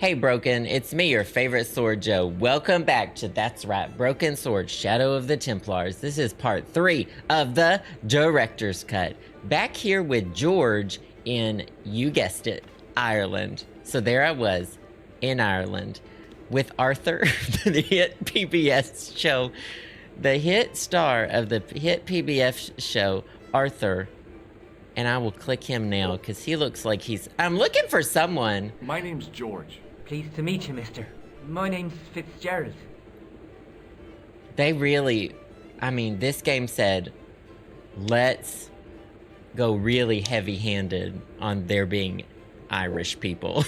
Hey Broken, it's me, your favorite sword Joe. Welcome back to That's Right, Broken Sword, Shadow of the Templars. This is part 3 of the Director's Cut. Back here with George in, you guessed it, Ireland. So there I was, in Ireland, with Arthur, the hit PBS show, the hit star of the hit PBS show, Arthur. And I will click him now, because he looks like I'm looking for someone. My name's George. Pleased to meet you, mister. My name's Fitzgerald. They really, this game said, let's go really heavy-handed on there being Irish people.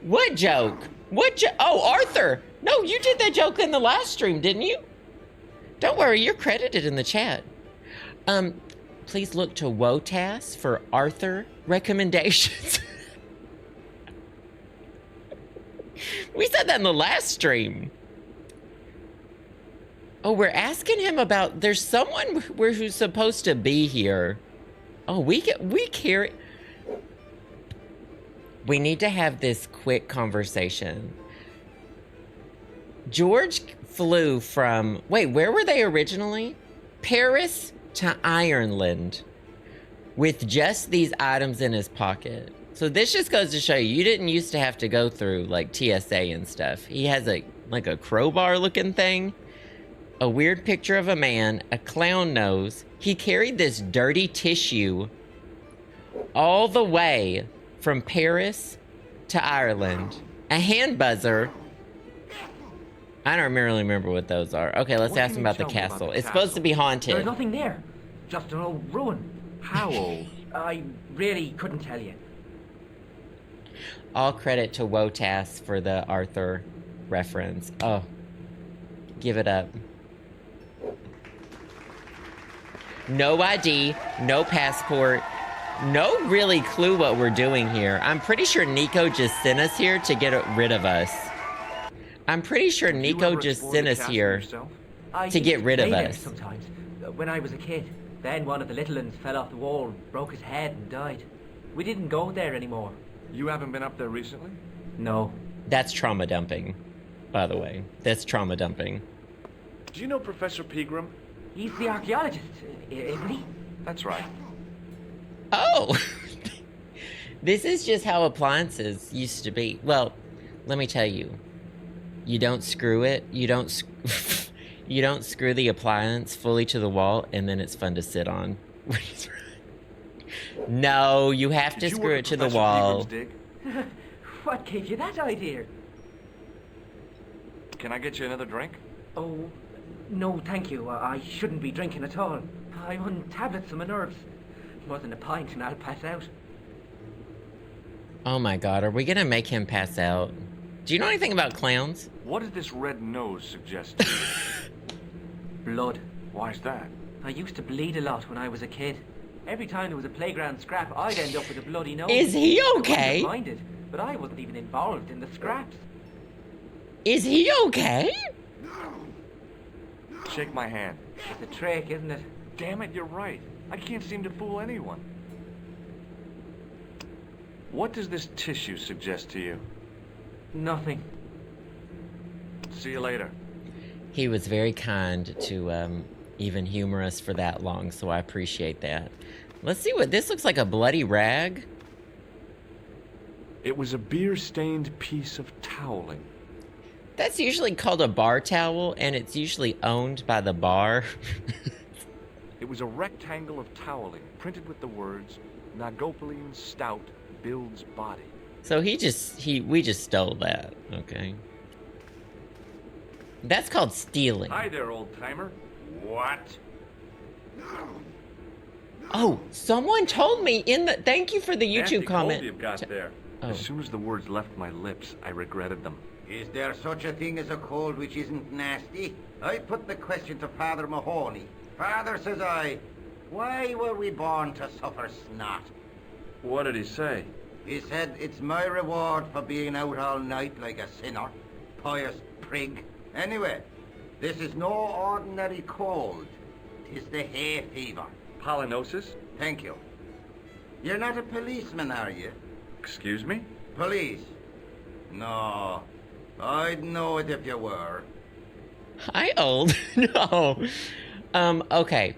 What joke? Oh, Arthur! No, you did that joke in the last stream, didn't you? Don't worry, you're credited in the chat. Please look to WOTAS for Arthur recommendations. We said that in the last stream. Oh, we're asking him about, there's someone who's supposed to be here. Oh, we carry. We need to have this quick conversation. George flew from, wait, where were they originally? Paris to Ireland with just these items in his pocket. So this just goes to show you didn't used to have to go through like TSA and stuff. He has a crowbar looking thing, a weird picture of a man, a clown nose. He carried this dirty tissue all the way from Paris to Ireland, a hand buzzer. I don't really remember what those are. Okay, let's ask him about the castle. It's supposed to be haunted. There's nothing there. Just an old ruin. How old? I really couldn't tell you. All credit to WOTAS for the Arthur reference. Oh, give it up. No ID, no passport, no really clue what we're doing here. I'm pretty sure Nico just sent us here to get rid of us. I'm pretty sure Nico just sent us here to get rid of us. Sometimes, when I was a kid. Then one of the little ones fell off the wall, broke his head and died. We didn't go there anymore. You haven't been up there recently? No. That's trauma dumping, by the way. That's trauma dumping. Do you know Professor Pegram? He's the archaeologist, isn't he? That's right. Oh! This is just how appliances used to be. Well, let me tell you. You don't screw it. You don't screw the appliance fully to the wall, and then it's fun to sit on. No, you have to screw it to the wall. What gave you that idea? Can I get you another drink? Oh, no thank you. I shouldn't be drinking at all. I'm on tablets for my nerves. More than a pint and I'll pass out. Oh my god, are we gonna make him pass out? Do you know anything about clowns? What does this red nose suggest to you? Blood. Why's that? I used to bleed a lot when I was a kid. Every time there was a playground scrap, I'd end up with a bloody nose. Is he I okay? wouldn't have minded, but I wasn't even involved in the scraps. Is he okay? Shake my hand. It's a trick, isn't it? Damn it, you're right. I can't seem to fool anyone. What does this tissue suggest to you? Nothing. See you later. He was very kind to even humor us for that long, so I appreciate that. Let's see what this looks like. A bloody rag? It was a beer-stained piece of toweling. That's usually called a bar towel, and it's usually owned by the bar. It was a rectangle of toweling, printed with the words, Nagopaline Stout builds body. So we just stole that, okay? That's called stealing. Hi there, old-timer. What? Oh, someone told me thank you for the YouTube comment. You've got there. Oh. As soon as the words left my lips, I regretted them. Is there such a thing as a cold which isn't nasty? I put the question to Father Mahoney. Father, says I, why were we born to suffer snot? What did he say? He said, it's my reward for being out all night like a sinner. Pious prig. Anyway, this is no ordinary cold. 'Tis the hay fever. Pollinosis? Thank you. You're not a policeman, are you? Excuse me? Police? No. I'd know it if you were. Hi, old. No. Okay.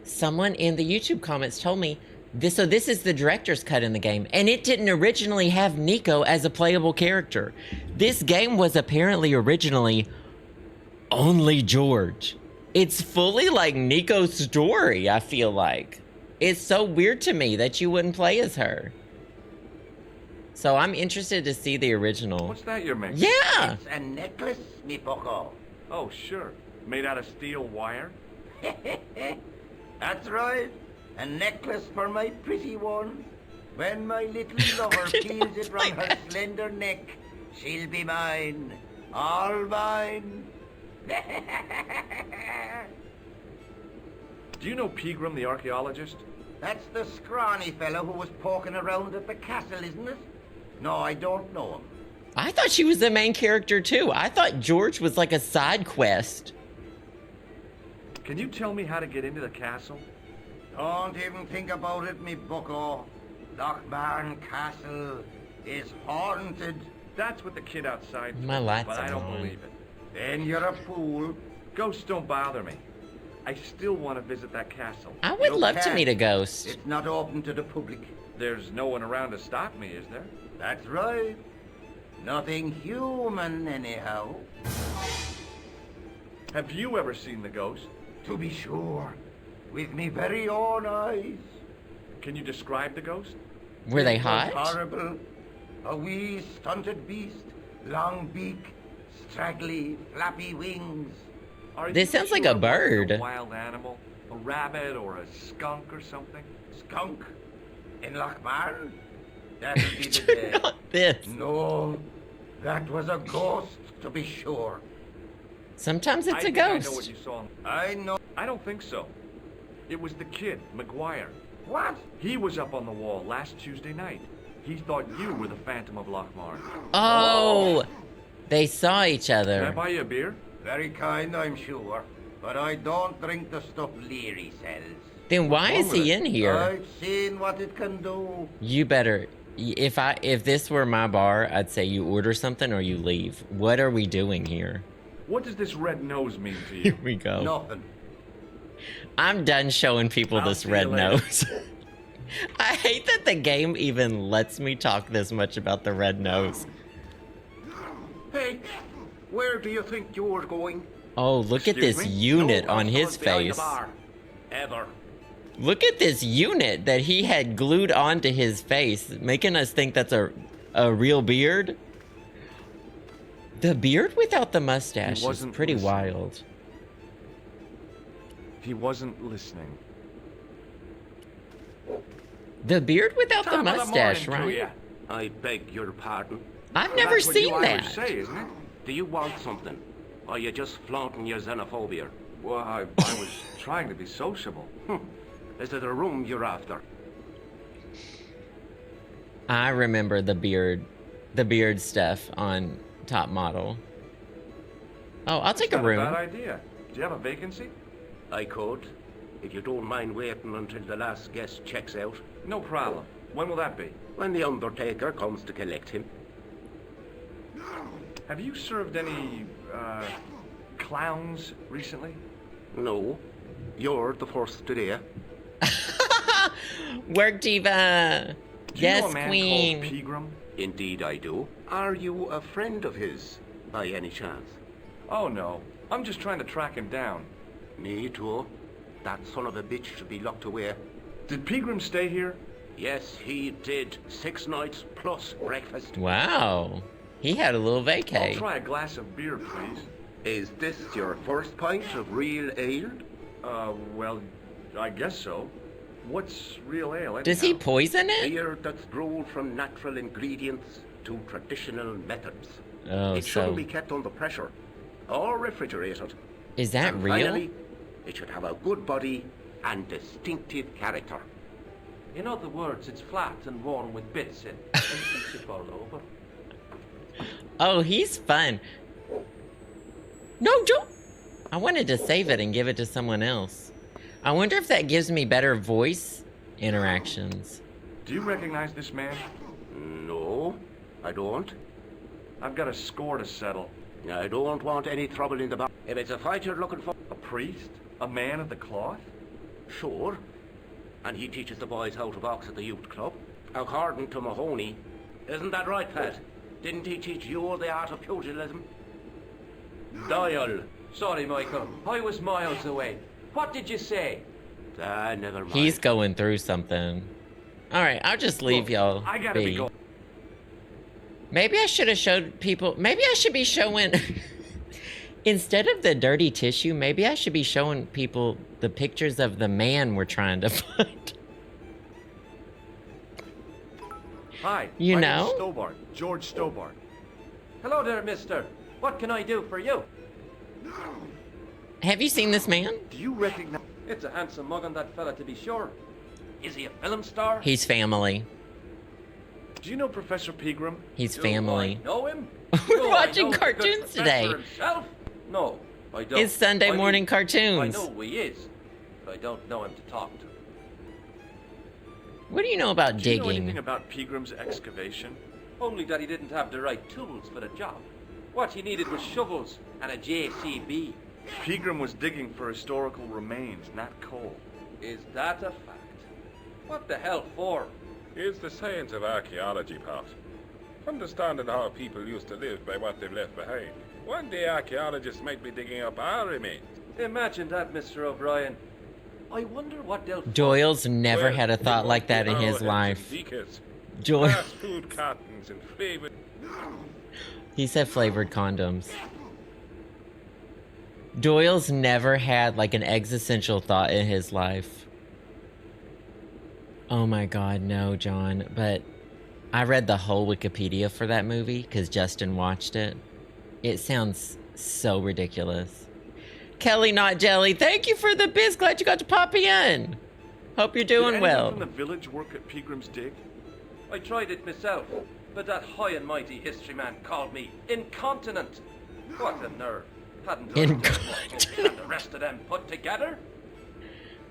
Someone in the YouTube comments told me this. So this is the director's cut in the game, and it didn't originally have Nico as a playable character. This game was apparently originally only George. It's fully like Nico's story, I feel like. It's so weird to me that you wouldn't play as her. So I'm interested to see the original. What's that you're making? Yeah! It's a necklace, me bucko. Oh, sure. Made out of steel wire? That's right. A necklace for my pretty one. When my little lover feels it round her slender neck, she'll be mine. All mine. Do you know Pegram the archaeologist? That's the scrawny fellow who was poking around at the castle, isn't it? No, I don't know him. I thought she was the main character too. I thought George was like a side quest. Can you tell me how to get into the castle? Don't even think about it, me bucko. Lochbarn Castle is haunted. That's what the kid outside told My me, lights but I are don't on. believe it. Then you're a fool. Ghosts don't bother me. I still want to visit that castle. I would You love to can't. meet a ghost. It's not open to the public. There's no one around to stop me, is there? That's right. Nothing human, anyhow. Have you ever seen the ghost? To be sure. With me very own eyes. Can you describe the ghost? Were they It was hot? horrible. A wee stunted beast. Long beak. Straggly, flappy wings. Are This you sounds like sure a it wasn't bird. A wild animal? A rabbit or a skunk or something? Skunk. In Lochbarn? That'll be the day. Not this. No. That was a ghost, to be sure. Sometimes it's I a think I know ghost. what you saw. I know. I don't think so. It was the kid, McGuire. What? He was up on the wall last Tuesday night. He thought you were the Phantom of Lochmarn. Oh, they saw each Can I other. buy you a beer? Very kind, I'm sure. But I don't drink the stuff Leary sells. Then why wrong is with he it? in here? I've seen what it can do. You better. If this were my bar, I'd say you order something or you leave. What are we doing here? What does this red nose mean to Here you? we go. Nothing. I'm done showing people I'll this see you red later. nose. I hate that the game even lets me talk this much about the red nose. Hey, where do you think you're going? Oh, look at Excuse this me? unit No, on I'm his stood behind the face. bar. Ever. Look at this unit that he had glued onto his face, making us think that's a real beard. The beard without the mustache is wasn't pretty listening. wild. He wasn't listening. The beard without the Top of the mustache, morning to right? ya. I beg your pardon. I've never That's what you seen Irish that. say, isn't it? Do you want something? Or are you just flaunting your xenophobia? Well, I was trying to be sociable. Is it a room you're after? I remember the beard stuff on Top Model. Oh, I'll take a Not a bad room. idea. Do you have a vacancy? I could, if you don't mind waiting until the last guest checks out. No problem. When will that be? When the Undertaker comes to collect him. Have you served any, clowns recently? No, you're the first today. Work diva. Do you know Yes, a man queen. called Pegram? Indeed I do. Are you a friend of his, by any chance? Oh, no. I'm just trying to track him down. Me too. That son of a bitch should be locked away. Did Pegram stay here? Yes, he did. 6 nights plus breakfast. Wow. He had a little I'll vacay. try a glass of beer, please. Is this your first pint of real ale? Well, I guess so. What's real ale, anyhow? Does he poison it? Beer that's brewed from natural ingredients to traditional methods. Oh, It shouldn't so be kept under pressure or refrigerated. is that And real? finally, it should have a good body and distinctive character. In other words, it's flat and worn with bits in. And fix it all over. Oh, he's fun. No, don't. I wanted to save it and give it to someone else. I wonder if that gives me better voice interactions. Do you recognize this man? No, I don't. I've got a score to settle. I don't want any trouble in the bar. If it's a fight you're looking for, A priest? A man of the cloth? sure. And he teaches the boys how to box at the youth club. According to Mahoney. Isn't that right, Pat? Didn't he teach you the art of pugilism? Doyle. Sorry, Michael. I was miles away. What did you say? Never mind. He's going through something. All right, I'll just leave Look, y'all I gotta be be. going. Maybe I should have showed people. Maybe I should be showing. Instead of the dirty tissue, maybe I should be showing people the pictures of the man we're trying to find. Hi. You my know? name's Stobart. George Stobart. Hello there, mister. What can I do for you? Have you seen this man? Do you recognize... It's a handsome mug on that fella, to be sure. Is he a film star? He's family. Do you know Professor Pegram? He's Do family. I know him? We're Do I watching know the good cartoons professor today. Himself? No, I don't. It's Sunday I mean, morning I cartoons. know who he is, but I don't know him to talk to. What do you know about Do you know anything digging? about Pegram's excavation? Only that he didn't have the right tools for the job. What he needed was shovels and a JCB. Pegram was digging for historical remains, not coal. Is that a fact? What the hell for? It's the science of archaeology, Pat. Understanding how people used to live by what they've left behind. One day archaeologists might be digging up our remains. Imagine that, Mr. O'Brien. I wonder what they'll find. Doyle's never Well, had a we thought won't like that be in his arrowheads and life. beakers, Doyle. fast food cartons and flavored... He said flavored condoms. Doyle's never had like an existential thought in his life. Oh my god, no, John. But I read the whole Wikipedia for that movie because Justin watched it. It sounds so ridiculous. Kelly Not Jelly, thank you for the biz. Glad you got to pop in. Hope you're Did doing anyone well. from the village work at Pegram's dig? I tried it myself, but that high and mighty history man called me incontinent. What a nerve. Hadn't Incontinent. and the rest of them put together?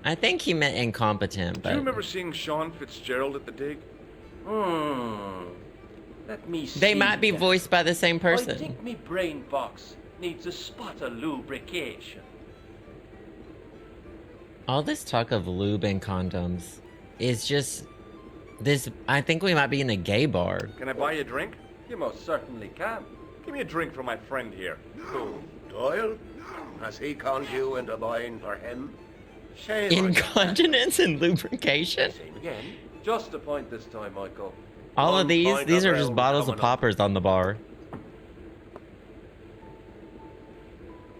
I think he meant incompetent, Do but you remember seeing Sean Fitzgerald at the dig? Let me see. they might be that. voiced by the same I person. think me brain box needs a spot of lubrication. All this talk of lube and condoms is just this. I think we might be in a gay bar. Can I buy you a drink? You most certainly can. Give me a drink for my friend here. Who? Doyle? Has he conned you into buying for him? Shame on you. Incontinence and lubrication. Same again. Just a point this time, Michael. All of One these pint are of just ale bottles of coming up. poppers on the bar.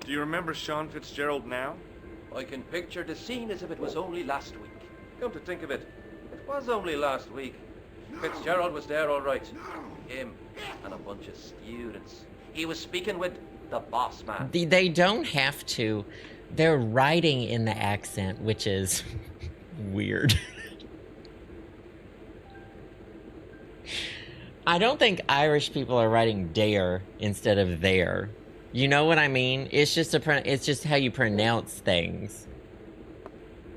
Do you remember Sean Fitzgerald now? I can picture the scene as if it was only last week. Come to think of it, it was only last week. Fitzgerald was there all right. Him and a bunch of students. He was speaking with the boss man. They don't have to. They're writing in the accent, which is weird. I don't think Irish people are writing dare instead of there. You know what I mean? It's just it's just how you pronounce things.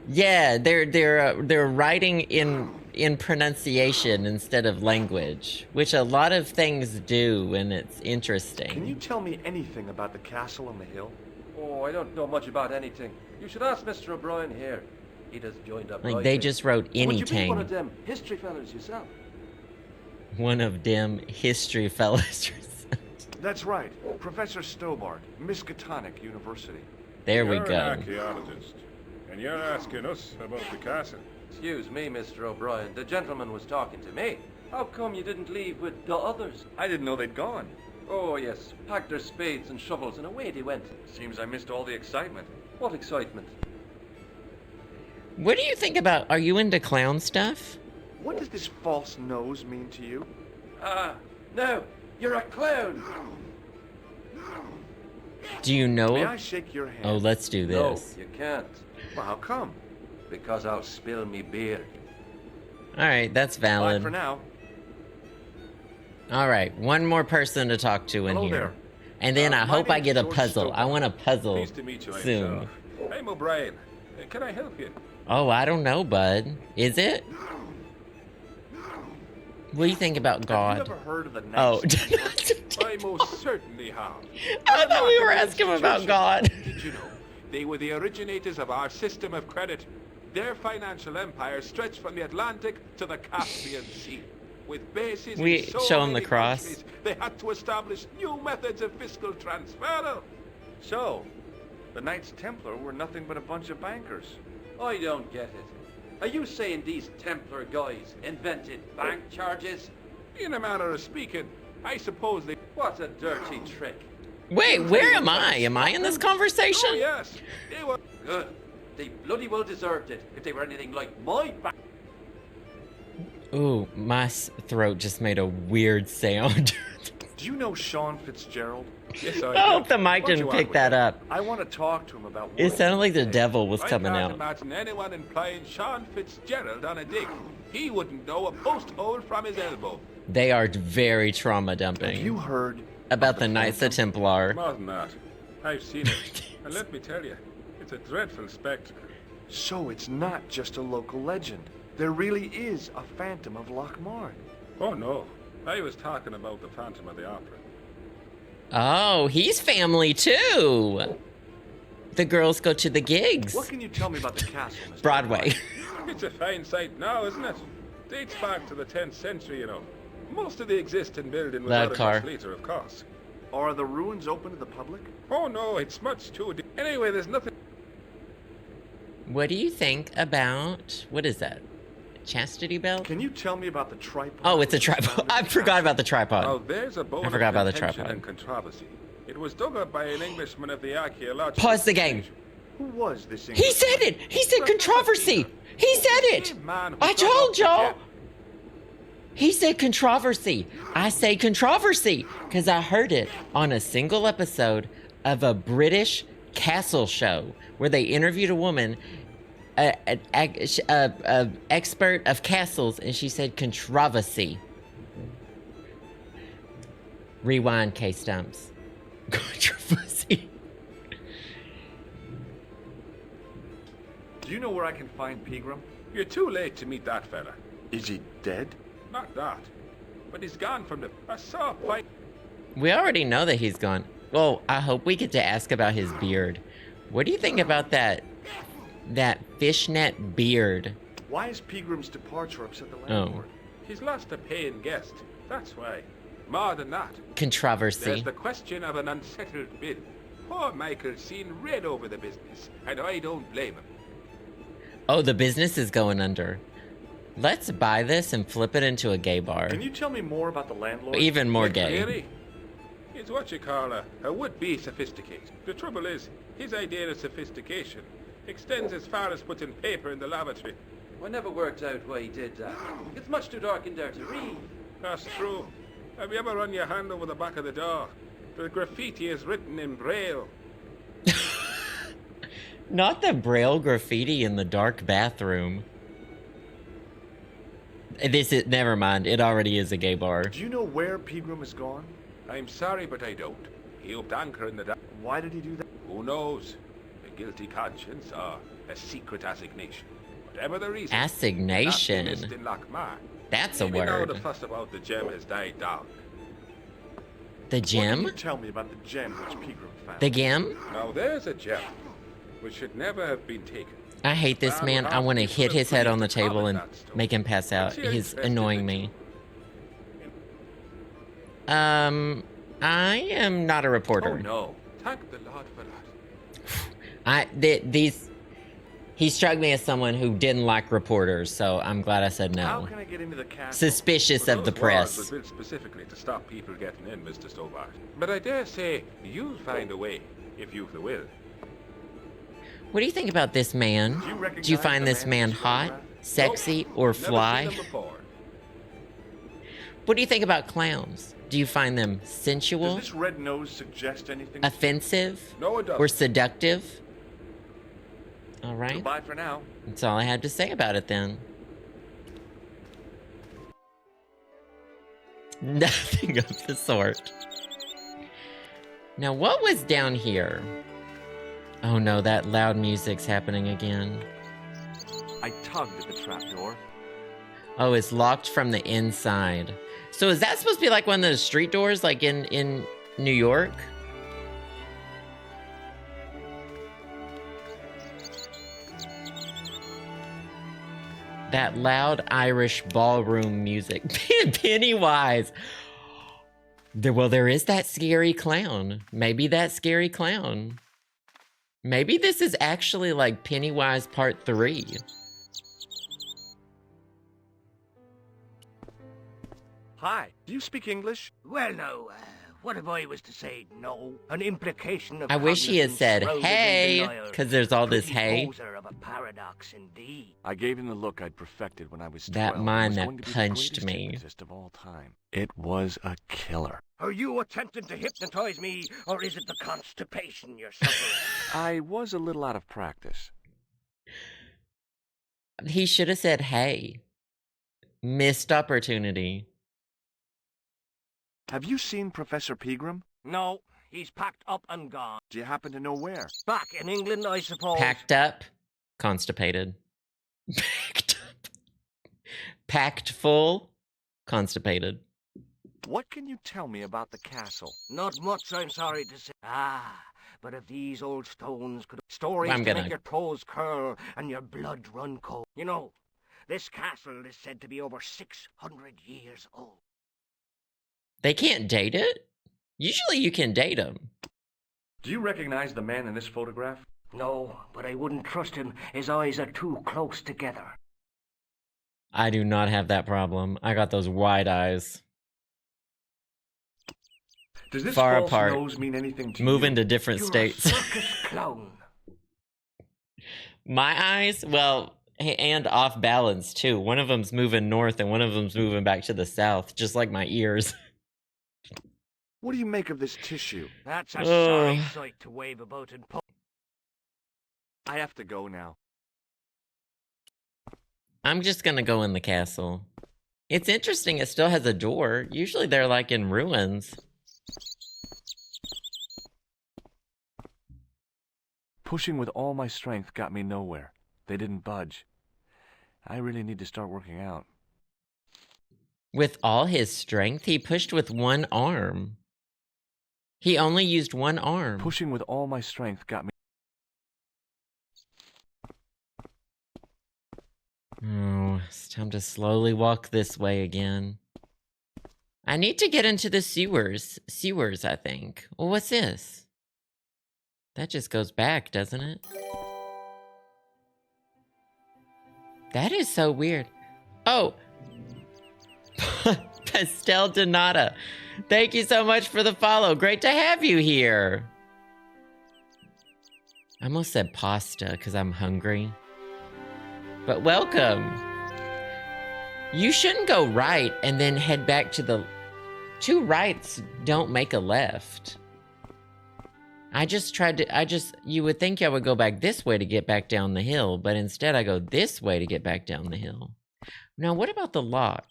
Yeah, they're writing in pronunciation instead of language, which a lot of things do, and it's interesting. Can you tell me anything about the castle on the hill? Oh, I don't know much about anything. You should ask Mr. O'Brien here. He just joined up Like right they in. just wrote Would you be one anything. of them history fellas yourself? One of them history fellows. That's right. Professor Stobart, Miskatonic University. There we You're go. an archaeologist, and you're asking us about the castle. Excuse me, Mr. O'Brien. The gentleman was talking to me. How come you didn't leave with the others? I didn't know they'd gone. Oh, yes. Packed their spades and shovels and away they went. Seems I missed all the excitement. What excitement. What do you think about? Are you into clown stuff? What does this false nose mean to you? No. You're a clown. Do you know? May I shake your hand? Oh, let's do No, this. you can't. Well, how come? Because I'll spill me beer. All right, that's Bye valid. for now. All right, one more person to talk to in Hello here. there. And then I My hope I name's get a George puzzle. I Stobart. want a puzzle Pleased to meet you, soon. I'm O'Brien. Can I help you? Oh, I don't know, bud. Is it? What do you think about Have God? you ever heard of the Oh. Knights Templar? I most certainly have. I thought we They're were an asking him about institution. God. Did you know they were the originators of our system of credit? Their financial empire stretched from the Atlantic to the Caspian Sea. With bases We in so show 'em the many cross. countries, they had to establish new methods of fiscal transfer. So, the Knights Templar were nothing but a bunch of bankers. I don't get it. Are you saying these Templar guys invented bank charges? In a manner of speaking, I suppose they... What a dirty trick. Wait, where am I? Am I in this Oh conversation? yes, they were... Good. They bloody well deserved it if they were anything like my bank. Ooh, my throat just made a weird sound. Do you know Sean Fitzgerald? Yes, I I hope do. the mic What you didn't want pick with that it? up. I want to talk to him about what It sounded like the he devil was I coming can't out. imagine anyone employing Sean Fitzgerald on a dig. He wouldn't know a post hole from his elbow. They are very trauma Have you dumping heard about of the Knights of Phantom? Templar. More than that, I've seen it. And let me tell you, it's a dreadful spectacle. So it's not just a local legend. There really is a Phantom of Lochmarn. Oh no, I was talking about the Phantom of the Opera. Oh, he's family too. The girls go to the gigs. What can you tell me about the castle, Mr. Broadway. It's a fine sight now, isn't it? Dates back to the 10th century, you know. Most of the existing building was Loud added car. much later, of course. Are the ruins open to the public? Oh no, it's much too deep. Anyway, there's nothing... What do you think about, what is that? Chastity belt? Can you tell me about the tripod? Oh, it's a which tripod. surrounded I the forgot castle? about the tripod. Now, there's a bone I forgot of about the contention tripod. and controversy. It was dug up by an Englishman of the archaeological... Pause the game. Who was this He Englishman? said it! He said controversy! He said it! Same man who I dug up told the y'all! gem. He said controversy. I say controversy because I heard it on a single episode of a British castle show where they interviewed a woman, an expert of castles, and she said controversy. Rewind, K-Stumps. Controversy. Do you know where I can find Pegram? You're too late to meet that fella. Is he dead? Not that. But he's gone from the... I saw a fight... We already know that he's gone. Well, I hope we get to ask about his beard. What do you think about that fishnet beard? Why is Pegram's departure upset the Oh. landlord? He's lost a paying guest. That's why. More than that. Controversy. There's the question of an unsettled bill. Poor Michael's seen red over the business, and I don't blame him. Oh, the business is going under. Let's buy this and flip it into a gay bar. Can you tell me more about the landlord? Even more Nick gay. Cleary? He's what you call a would-be sophisticated. The trouble is, his idea of sophistication extends as far as putting paper in the lavatory. I never worked out why he did that. It's much too dark in there to read. That's true. Have you ever run your hand over the back of the door? The graffiti is written in Braille. Not the Braille graffiti in the dark bathroom. This is, never mind, it already is a gay bar. Do you know where Pegram is gone? I'm sorry, but I don't. He upped anchor in the dark. Why did he do that? Who knows? A guilty conscience or a secret assignation. Whatever the reason. Assignation. Not missed in Lochmarn. That's a Maybe now the word. fuss about the gem has died down. The What can gem? you tell me about the gem which Pegram found? The gem? Now there's a gem which should never have been taken. I hate this man. I want to hit his head on the table and make him pass out. He's annoying me. I am not a Oh reporter. no. Thank the Lord for that. He struck me as someone who didn't like reporters, so I'm glad I said How no. can I get into the castle? Suspicious But of the those walls press. were built specifically to stop people getting in, Mr. Stobart. But I dare say you'll find a way if you've the will. What do you think about this man? Do you recognize Do you find the this man man in the hot, photograph? sexy, Nope, or never seen fly? them before. What do you think about clowns? Do you find them Does sensual, this red nose suggest anything? offensive, No, it doesn't. or seductive? All right. Goodbye for now. That's all I had to say about it then. Nothing of the sort. Now, what was down here? Oh no, that loud music's happening again. I tugged at the trapdoor. Oh, it's locked from the inside. So is that supposed to be like one of those street doors like in New York? That loud Irish ballroom music. Pennywise. There is that scary clown. Maybe that scary clown. Maybe this is actually like Pennywise Part 3. Hi, do you speak English? Well, now, what if I was to say no? An implication of I wish he had cognizance said, shrouded in hey, denial. because there's all this Pretty hay. poser of a paradox indeed. I gave him the look I'd perfected when I was 12. That and mime was that going to be the punched greatest me. hypnotist of all time. It was a killer. Are you attempting to hypnotize me, or is it the constipation you're suffering? I was a little out of practice. He should have said, hey. Missed opportunity. Have you seen Professor Pegram? No, he's packed up and gone. Do you happen to know where? Back in England, I suppose. Packed up, constipated. Packed up. Packed full, constipated. What can you tell me about the castle? Not much, I'm sorry to say. But if these old stones could... Stories I'm to gonna- make your toes curl and your blood run cold. You know, this castle is said to be over 600 years old. They can't date it? Usually you can date them. Do you recognize the man in this photograph? No, but I wouldn't trust him. His eyes are too close together. I do not have that problem. I got those wide eyes. Does this Far false apart. nose mean anything to Move you? into different You're states. a circus clown. My eyes, well, and off balance too. One of them's moving north and one of them's moving back to the south, just like my ears. What do you make of this tissue? That's a sorry Ugh. sight to wave about in public. I have to go now. I'm just gonna go in the castle. It's interesting, it still has a door. Usually they're like in ruins. Pushing with all my strength got me nowhere. They didn't budge. I really need to start working out. With all his strength, he pushed with one arm. He only used one arm. Pushing with all my strength got me... Oh, it's time to slowly walk this way again. I need to get into the sewers. Sewers, I think. Well, what's this? That just goes back, doesn't it? That is so weird. Oh! Pastel Donata. Thank you so much for the follow. Great to have you here. I almost said pasta because I'm hungry. But welcome. You shouldn't go right and then head back to the... Two rights don't make a left. You would think I would go back this way to get back down the hill, but instead I go this way to get back down the hill. Now, what about the lock?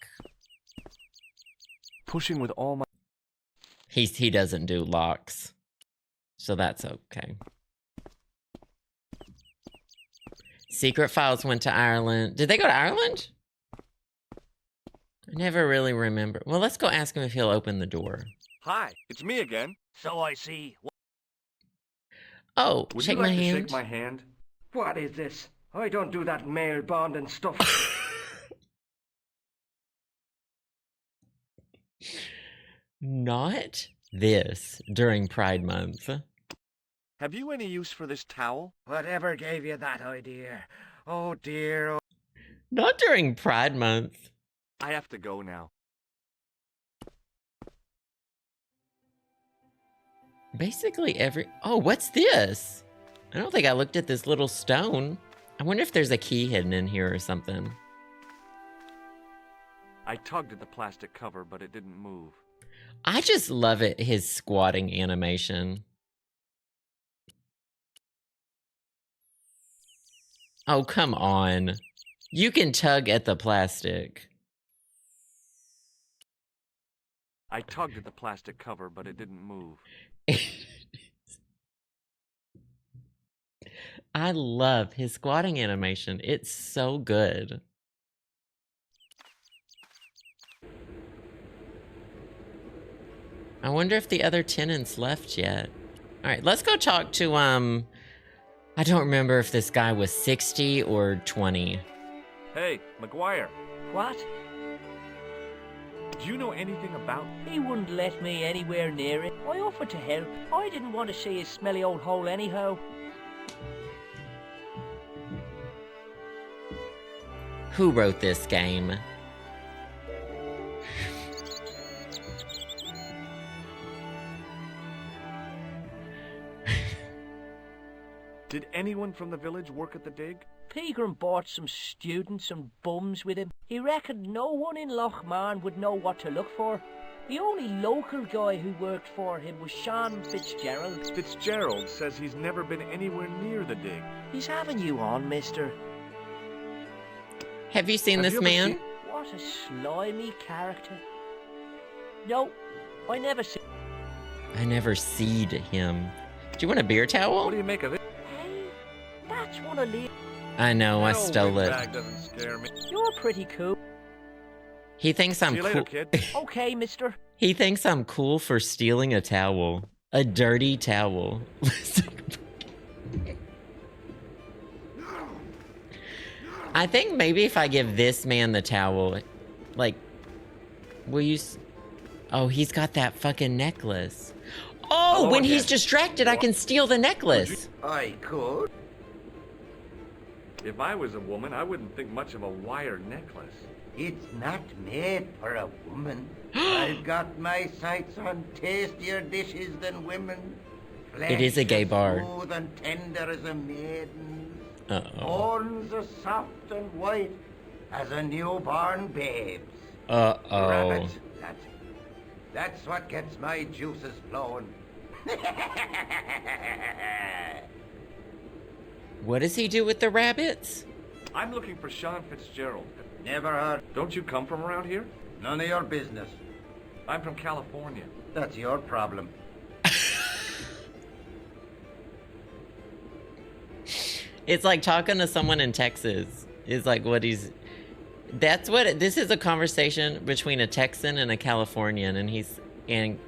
Pushing with all my... He doesn't do locks. So that's okay. Secret Files went to Ireland. Did they go to Ireland? I never really remember. Well, let's go ask him if he'll open the door. Hi, it's me again. So I see. Oh, Would shake you like my to hand. shake my hand? What is this? I don't do that male bonding stuff. Not this during Pride Month. Have you any use for this towel? Whatever gave you that idea? Oh dear. Oh. Not during Pride Month. I have to go now. Basically Oh, what's this? I don't think I looked at this little stone. I wonder if there's a key hidden in here or something. I tugged at the plastic cover, but it didn't move. I just love it, his squatting animation. Oh, come on. You can tug at the plastic. I tugged at the plastic cover, but it didn't move. I love his squatting animation. It's so good. I wonder if the other tenants left yet. All right, let's go talk to, I don't remember if this guy was 60 or 20. Hey, McGuire, What? do you know anything about... He wouldn't let me anywhere near it. I offered to help. I didn't want to see his smelly old hole anyhow. Who wrote this game? Did anyone from the village work at the dig? Pegram bought some students and bums with him. He reckoned no one in Lochmarn would know what to look for. The only local guy who worked for him was Sean Fitzgerald. Fitzgerald says he's never been anywhere near the dig. He's having you on, mister. Have you seen Have this you ever man? seen- What a slimy character. No, I never see. I never seed him. Do you want a beer What towel? do you make of it? Hey, that's one of Lee. I know, I That old stole it. windbag doesn't scare me. You're pretty cool. He thinks I'm See you later, cool. kid. Okay, mister. He thinks I'm cool for stealing a towel. A dirty towel. I think maybe if I give this man the towel, like, will you... Oh, he's got that fucking necklace. Oh, Hello when he's again. distracted, I can steal the necklace. I could. If I was a woman, I wouldn't think much of a wire necklace. It's not made for a woman. I've got my sights on tastier dishes than women. It is a gay Flesh bar. as smooth and tender as a maiden's. Uh-oh. Bones as soft and white as a newborn babe's. Uh-oh. Rabbit, that's what gets my juices flowing. What does he do with the rabbits? I'm looking for Sean Fitzgerald. Never heard. Don't you come from around here? None of your business. I'm from California. That's your problem. It's like talking to someone in Texas. Is like what he's... That's what... This is a conversation between a Texan and a Californian, and he's... And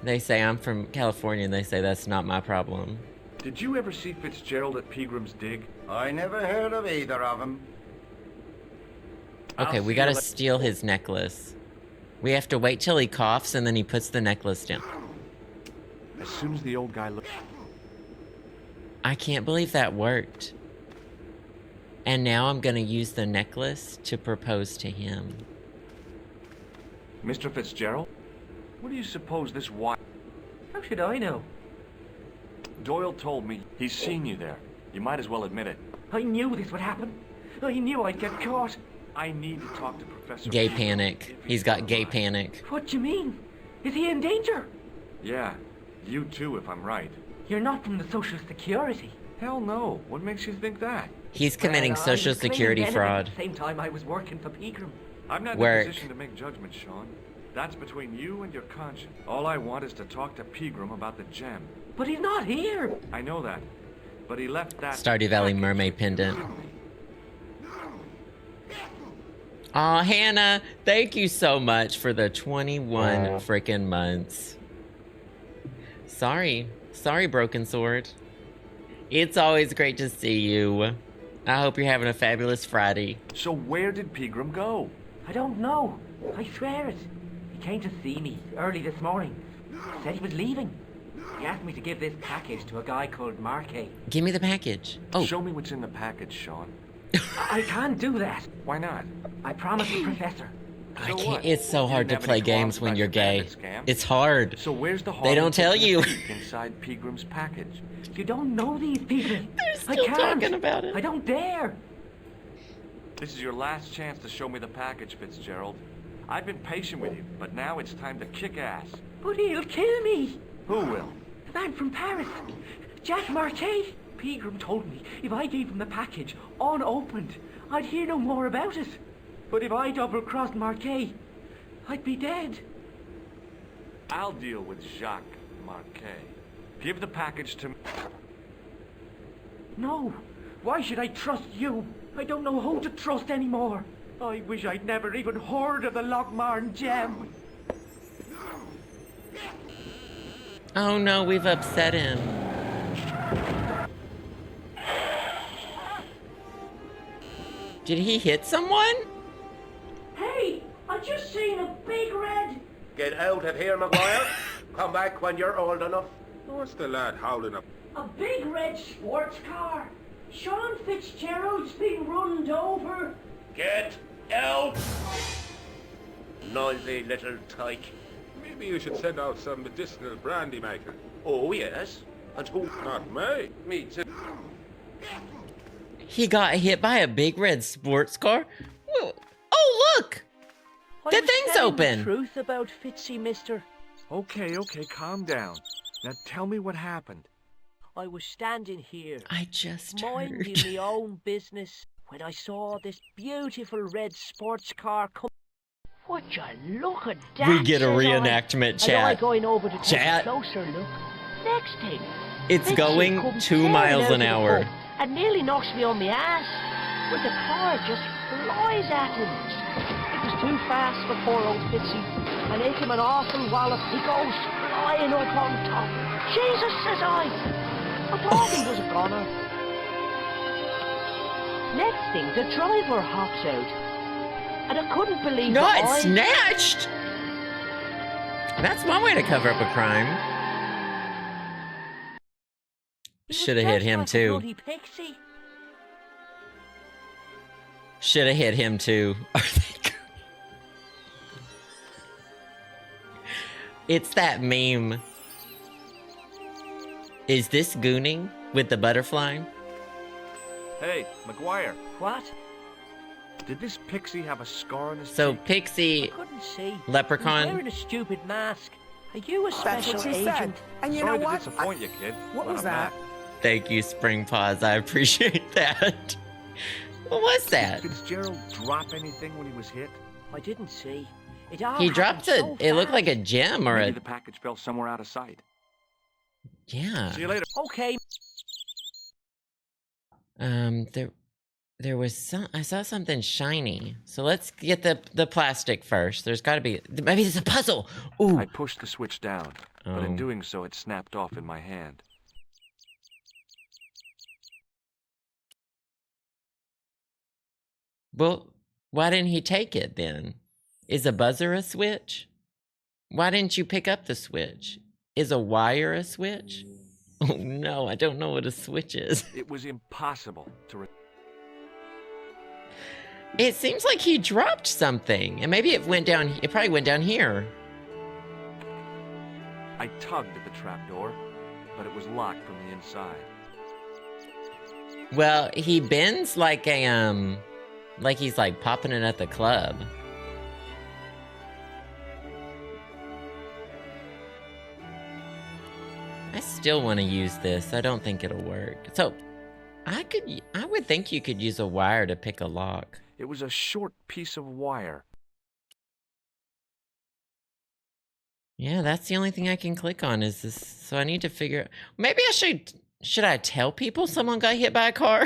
they say, I'm from California, and they say, that's not my problem. Did you ever see Fitzgerald at Pegram's dig? I never heard of either of them. Okay, I'll we see gotta you la- steal his necklace. We have to wait till he coughs, and then he puts the necklace down. As soon as the old guy looked... I can't believe that worked. And now I'm gonna use the necklace to propose to him. Mr. Fitzgerald? What do you suppose this wire... How should I know? Doyle told me he's seen you there. You might as well admit it. I knew this would happen. I knew I'd get caught. I need to talk to Professor... Gay Pegram panic. if He's got gay alive. panic. What do you mean? Is he in danger? Yeah, you too, if I'm right. You're not from the Social Security. Hell no. What makes you think that? He's committing Well, I social was claiming security benefits fraud. At the same time I was working for Pegram. I'm not Work. in a position to make judgments, Sean. That's between you and your conscience. All I want is to talk to Pegram about the gem. But he's not here. I know that. But he left that... Stardew Valley package mermaid pendant. with me. Aw, Hannah, thank you so much for the 21 frickin' months. Sorry. Sorry, Broken Sword. It's always great to see you. I hope you're having a fabulous Friday. So where did Pegram go? I don't know. I swear it. He came to see me early this morning. Said he was leaving. He asked me to give this package to a guy called Marquet. Give me the package. Oh, Show me what's in the package, Sean. I can't do that. Why not? I promised the professor. I So can't. what? It's so You hard to didn't have play any qualms games when about you're your gay. bandit scam? It's hard. So where's the They don't tell you. inside Pegram's package? You don't know these people. They're still I can't. talking about it. I don't dare. This is your last chance to show me the package, Fitzgerald. I've been patient with you, but now it's time to kick ass. But he'll kill me. Who will? The man from Paris. Jack Marquet. Pegram told me if I gave him the package unopened, I'd hear no more about it. But if I double-crossed Marquet, I'd be dead. I'll deal with Jacques Marquet. Give the package to me. No. Why should I trust you? I don't know who to trust anymore. I wish I'd never even heard of the Lochmarn gem. Oh no, we've upset him. Did he hit someone? Hey, I just seen a big red. Get out of here, Maguire. Come back when you're old enough. What's the lad howling up? A big red sports car. Sean Fitzgerald's been runned over. Get out! Noisy little tyke. Maybe you should send out some medicinal brandy maker. Oh, yes. And who? Not me. Me too. He got hit by a big red sports car? Oh, look! I The was thing's telling open. The truth about Fitzy, mister. Okay, calm down. Now tell me what happened. I was standing here, I just minding heard. my own business, when I saw this beautiful red sports car come. Would you look at that? We get a said I. reenactment, And I chat. going over to take Chat. a closer look. Next thing, It's Fitzy going comes 2 tearing miles out an of the hour. pub and nearly knocks me on my ass. But the car just flies at him. It was too fast for poor old Fitzy. I make him an awful wallop. He goes flying up on top. Jesus, says I thought he was a goner. Next thing, the driver hops out. And I couldn't believe No, my it's eyes. snatched! That's one way to cover up a crime. He was Should have hit just him like a too. bloody pixie. Should have hit him too. It's that meme. Is this gooning with the butterfly? Hey, Maguire, What? did this pixie have a scar on his So cheek? Pixie, Couldn't see. Leprechaun. He's wearing a stupid mask. Are you a That's special what she agent? said. And you Sorry know to what? disappoint you, kid. What but was I'm that? not. Thank you, Spring Paws. I appreciate that. What was that? Did Fitzgerald drop anything when he was hit? I didn't see. It all He dropped happened so it looked like a fast. gem or Maybe a... the package fell somewhere out of sight. Yeah. See you later. Okay, There was some... I saw something shiny. So let's get the plastic first. There's gotta be... Maybe it's a puzzle! Ooh! I pushed the switch down, but in Oh. doing so, it snapped off in my hand. Well, why didn't he take it then? Is a buzzer a switch? Why didn't you pick up the switch? Is a wire a switch? Oh no, I don't know what a switch is. It was impossible to... It seems like he dropped something, and maybe it went down. It probably went down here. I tugged at the trapdoor, but it was locked from the inside. Well, he bends like a like he's like popping it at the club. I still want to use this. I don't think it'll work. So, I would think you could use a wire to pick a lock. It was a short piece of wire. Yeah, that's the only thing I can click on is this. So I need to figure. Maybe I should I tell people someone got hit by a car?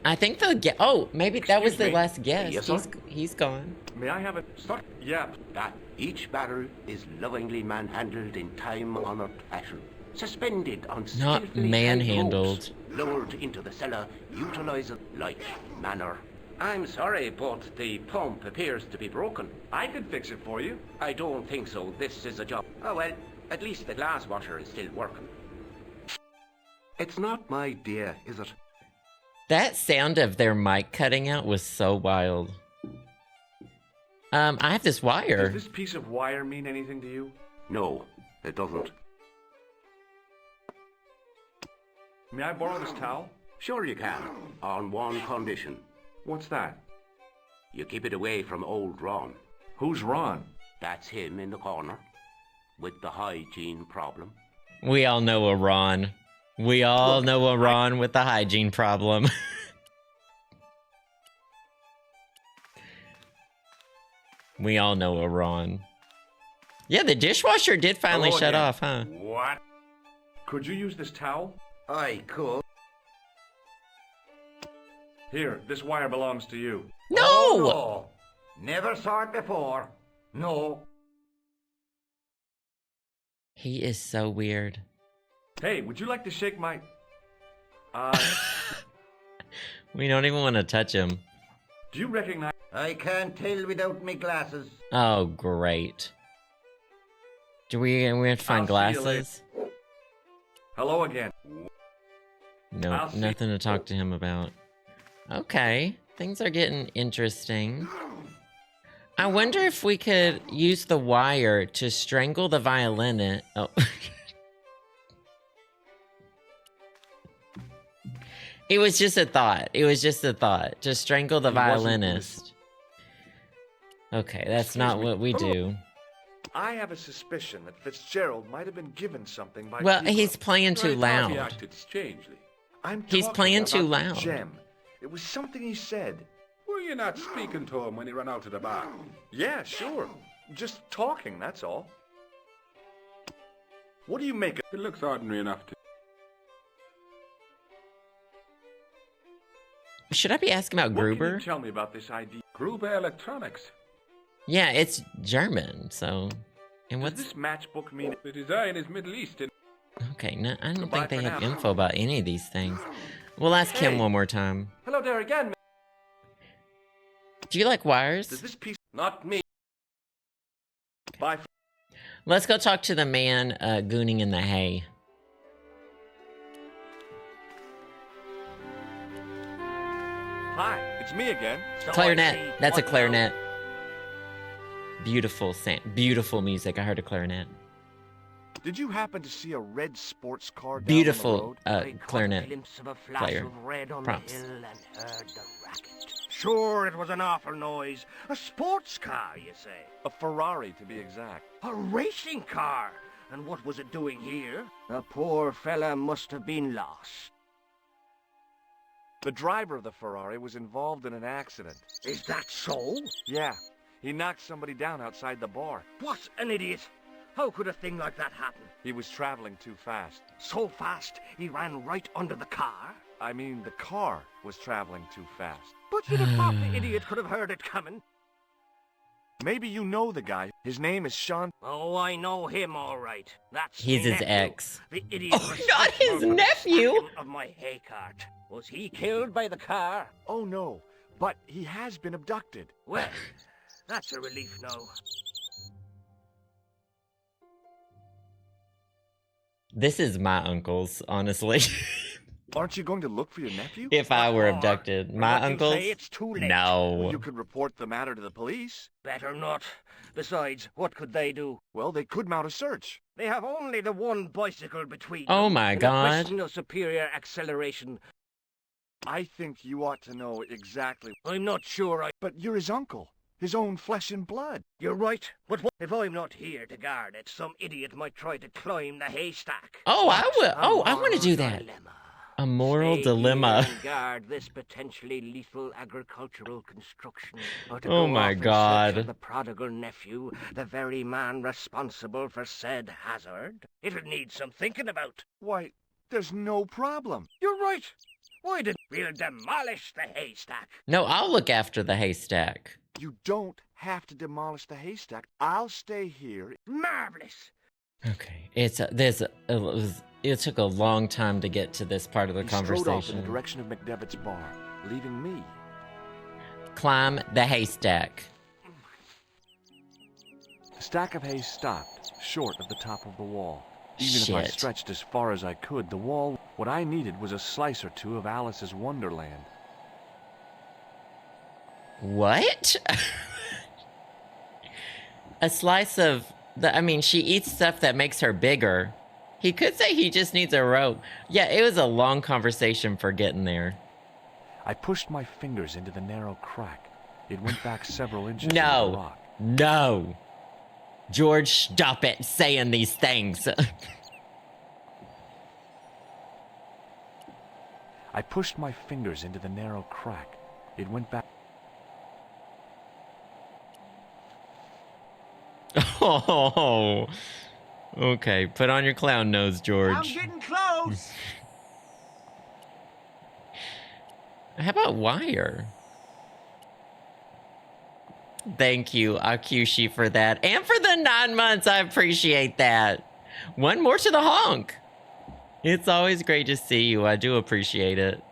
I think they'll get. Oh, maybe that was the Excuse me. last guest. Yes, sir? He's gone. May I have it? Yeah. That each barrel is lovingly manhandled in time-honored fashion. Suspended on Not skillfully held manhandled. ropes, lowered into the cellar, utilizing like manner. I'm sorry, but the pump appears to be broken. I could fix it for you. I don't think so. This is a job. Oh well, at least the glass washer is still working. It's not my dear, is it? That sound of their mic cutting out was so wild. I have this Does wire. this piece of wire mean anything to you? No, it doesn't. May I borrow this towel? Sure you can, on one condition. What's that? You keep it away from old Ron. Who's Ron? That's him in the corner, with the hygiene problem. We all know a Ron. We all Look, know a Ron with a hygiene problem. We all know a Ron. Yeah, the dishwasher did finally Hello shut again. off, huh? What? Could you use this towel? I could. Here, this wire belongs to you. No! Oh, Never saw it before. No. He is so weird. Hey, would you like to shake my... We don't even want to touch him. do you recognize... I can't tell without me glasses. Oh, great. Do we have to find I'll see you glasses? Hello again. No, I'll see- nothing to talk to him about. Okay, things are getting interesting. I wonder if we could use the wire to strangle the violinist. Oh. It was just a thought. It was just a thought. To strangle the He wasn't violinist. Okay, that's not what we do. I have a suspicion that Fitzgerald might have been given something by Well, Pegram. he's playing too He loud. acted strangely. I'm He's talking playing about too the loud. Gem. It was something he said. Were you not speaking to him when he ran out to the bar? Yeah, sure. Just talking, that's all. What do you make of... It looks ordinary enough to... Should I be asking about What can Gruber? you tell me about this ID? Gruber Electronics. Yeah, it's German, so... And Does what's... this matchbook mean... The design is Middle Eastern. Okay, no, I don't Goodbye think they for have now. info about any of these things. We'll ask him Hey. one more time. Hello there again. Do you like wires? Does this piece... Not me. Bye. Let's go talk to the man gooning in the hay. Hi, it's me again. So I Clarinet. see. That's a What now? clarinet. Beautiful music. I heard a clarinet. Did you happen to see a red sports car down Beautiful on the road? I caught a clarinet glimpse of a flash player. of red on Props. the hill and heard the racket. Sure, it was an awful noise. A sports car, you say? A Ferrari, to be exact. A racing car? And what was it doing here? The poor fella must have been lost. The driver of the Ferrari was involved in an accident. Is that so? Yeah, he knocked somebody down outside the bar. What an idiot! How could a thing like that happen? He was traveling too fast. So fast, he ran right under the car? I mean, the car was traveling too fast. But you'd have thought the idiot could have heard it coming. Maybe you know the guy. His name is Sean. Oh, I know him all right. That's He's me his nephew, ex. The idiot Oh, not his responsible for the nephew! stacking of my hay cart. Was he killed by the car? Oh no, but he has been abducted. Well, that's a relief now. This is my uncle's, honestly. Aren't you going to look for your nephew? If I were Or, abducted. from My what you uncle's? say, it's too late. No. You could report the matter to the police. Better not. Besides, what could they do? Well, they could mount a search. They have only the one bicycle between Oh them. my and God. A question of superior acceleration. I think you ought to know exactly. I'm not sure But you're his uncle. His own flesh and blood. You're right, but what if I'm not here to guard it? Some idiot might try to climb the haystack. Oh, I will. A Oh, I want to do moral that. dilemma. A moral Stay dilemma. here and guard this potentially lethal agricultural construction. Or to Oh go my off and God. search for the prodigal nephew, the very man responsible for said hazard. It'll need some thinking about. Why, there's no problem. You're right. Why didn't we'll demolish the haystack? No, I'll look after the haystack. You don't have to demolish the haystack. I'll stay here. Marvelous. Okay, it took a long time to get to this part of the He strode off in conversation. the direction of McDevitt's bar, leaving me. Climb the haystack. The stack of hay stopped, short of the top of the wall. Even if I Shit. stretched as far as I could, the wall, what I needed was a slice or two of Alice's Wonderland. What? A slice of I mean, she eats stuff that makes her bigger. He could say he just needs a rope. Yeah, it was a long conversation for getting there. I pushed my fingers into the narrow crack. It went back several inches into the No. rock. No. George, stop it saying these things. I pushed my fingers into the narrow crack. It went back. Oh. Okay, put on your clown nose, George. I'm getting close. How about wire? Thank you, Akushi, for that. And for the 9 months. I appreciate that. One more to the honk. It's always great to see you. I do appreciate it.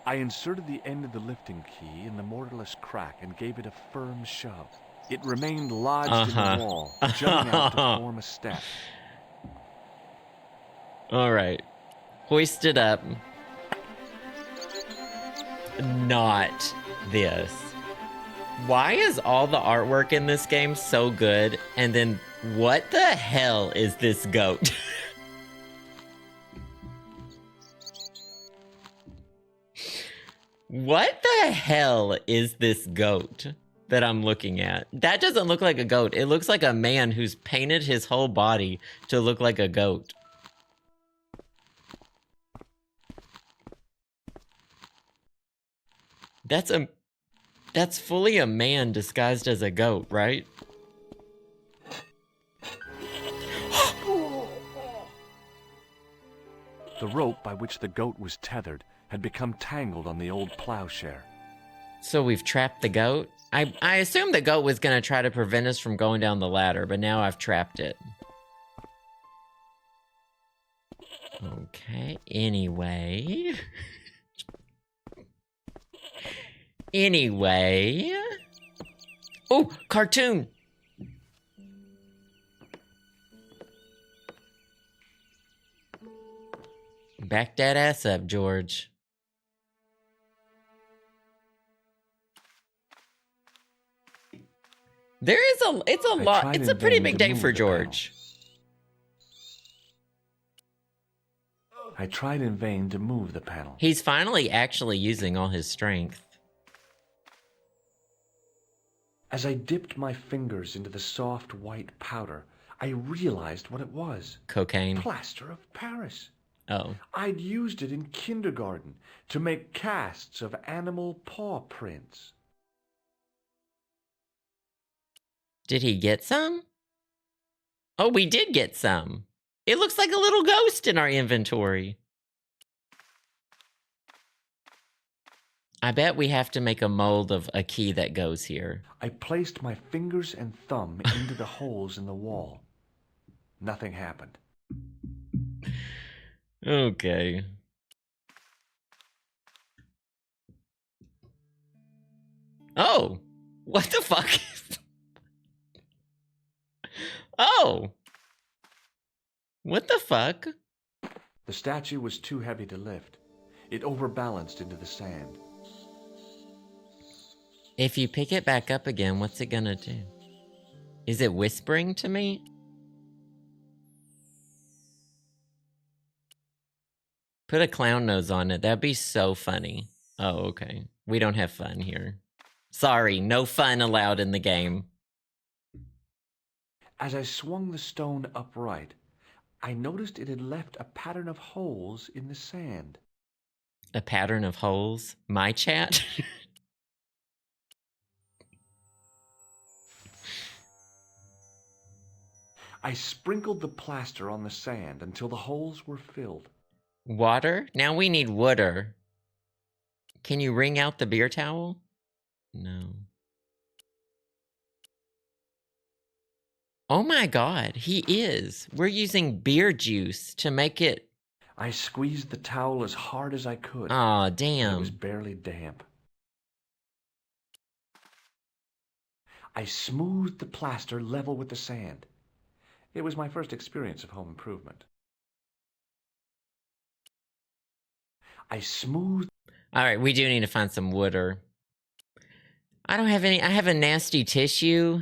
I inserted the end of the lifting key in the mortarless crack and gave it a firm shove. It remained lodged in the wall, jutting out to form a step. All right. Hoist it up. Not this. Why is all the artwork in this game so good? And then what the hell is this goat? What the hell is this goat that I'm looking at? That doesn't look like a goat. It looks like a man who's painted his whole body to look like a goat. That's fully a man disguised as a goat, right? The rope by which the goat was tethered had become tangled on the old plowshare. So we've trapped the goat? I assumed the goat was going to try to prevent us from going down the ladder, but now I've trapped it. Okay, anyway. Anyway. Oh, cartoon! Back that ass up, George. It's a lot. It's a pretty big day for George. I tried in vain to move the panel. He's finally actually using all his strength. As I dipped my fingers into the soft white powder, I realized what it was. Cocaine. Plaster of Paris. Oh. I'd used it in kindergarten to make casts of animal paw prints. Did he get some? Oh, we did get some. It looks like a little ghost in our inventory. I bet we have to make a mold of a key that goes here. I placed my fingers and thumb into the holes in the wall. Nothing happened. Okay. Oh, what the fuck? Oh, what the fuck? The statue was too heavy to lift. It overbalanced into the sand. If you pick it back up again, what's it gonna do? Is it whispering to me? Put a clown nose on it. That'd be so funny. Oh, okay. We don't have fun here. Sorry, no fun allowed in the game. As I swung the stone upright, I noticed it had left a pattern of holes in the sand. A pattern of holes? My chat? I sprinkled the plaster on the sand until the holes were filled. Water? Now we need water. Can you wring out the beer towel? No. Oh my god, he is. We're using beer juice to make it. I squeezed the towel as hard as I could. Aw, It damn. was barely damp. I smoothed the plaster level with the sand. It was my first experience of home improvement. I smoothed... Alright, we do need to find some water. I don't have any. I have a nasty tissue.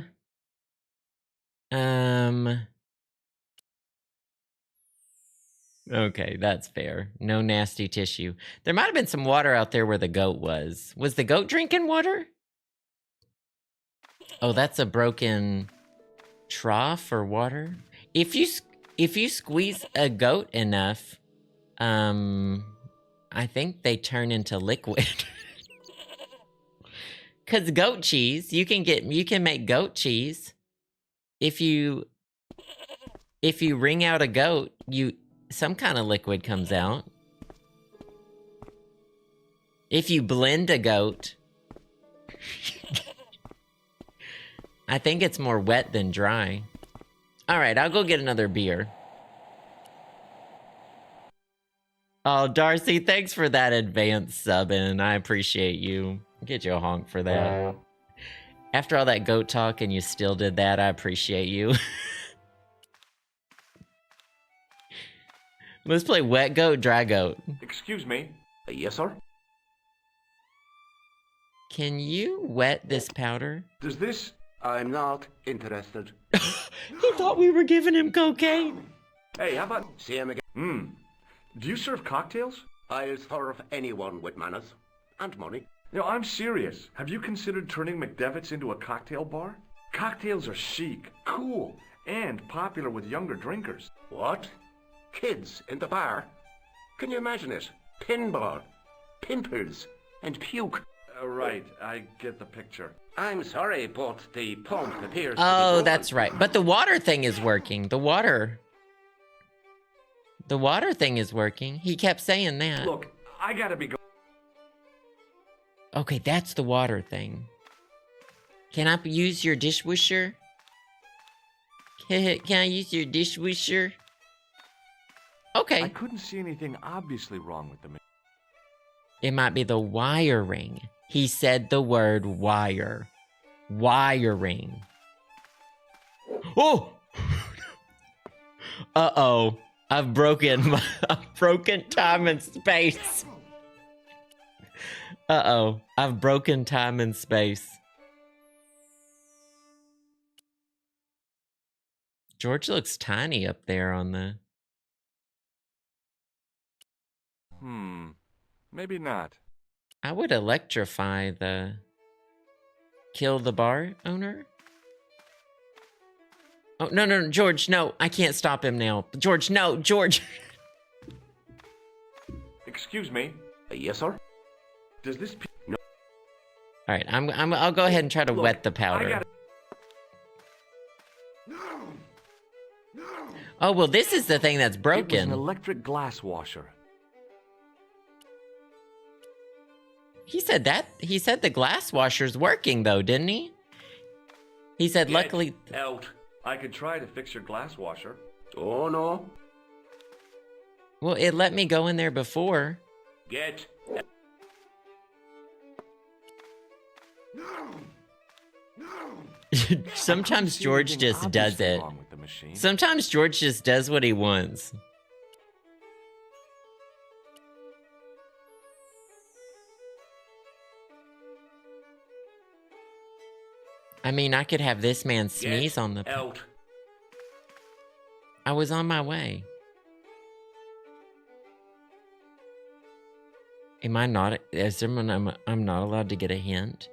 Okay, that's fair. No nasty tissue. There might have been some water out there where the goat was. Was the goat drinking water? Oh, that's a broken trough for water. If you squeeze a goat enough, I think they turn into liquid. Cause goat cheese, you can make goat cheese. If you wring out a goat, some kind of liquid comes out. If you blend a goat, I think it's more wet than dry. All right, I'll go get another beer. Oh, Darcy, thanks for that advanced subbing. I appreciate you. Get you a honk for that. After all that goat talk and you still did that, I appreciate you. Let's play wet goat, dry goat. Excuse me. Yes, sir? Can you wet this powder? Does this... I'm not interested. He thought we were giving him cocaine. Hey, how about... See him again. Do you serve cocktails? I'll serve anyone with manners. And money. No, I'm serious. Have you considered turning McDevitt's into a cocktail bar? Cocktails are chic, cool, and popular with younger drinkers. What? Kids in the bar? Can you imagine it? Pinball, pimples, and puke. Right, I get the picture. I'm sorry, but the pump appears to be Oh, broken. that's right. But the water thing is working. The water thing is working. He kept saying that. Look, I gotta be going. Okay, that's the water thing. Can I use your dishwasher? Can I use your dishwasher? Okay. I couldn't see anything obviously wrong with the machine. It might be the wiring. He said the word wire. Wiring. Oh! Uh-oh. I've broken time and space. Uh-oh. I've broken time and space. George looks tiny up there on the... Maybe not. I would electrify the... Kill the bar owner? Oh, no, George, no. I can't stop him now. George, no, George. Excuse me. Yes, sir? Does this... No. All right, I'll go ahead and try to wet the powder. Oh, well, this is the thing that's It was broken. an electric glass washer. He said the glass washer's working, though, didn't he? He said, Get luckily... out. I could try to fix your glass washer. Oh, no. Well, it let me go in there before. Get out. Sometimes George just does it. Wrong with the machine. Sometimes George just does what he wants. I mean, I could have this man sneeze on the... out. I was on my way. Am I not... Is there... I'm not allowed to get a hint?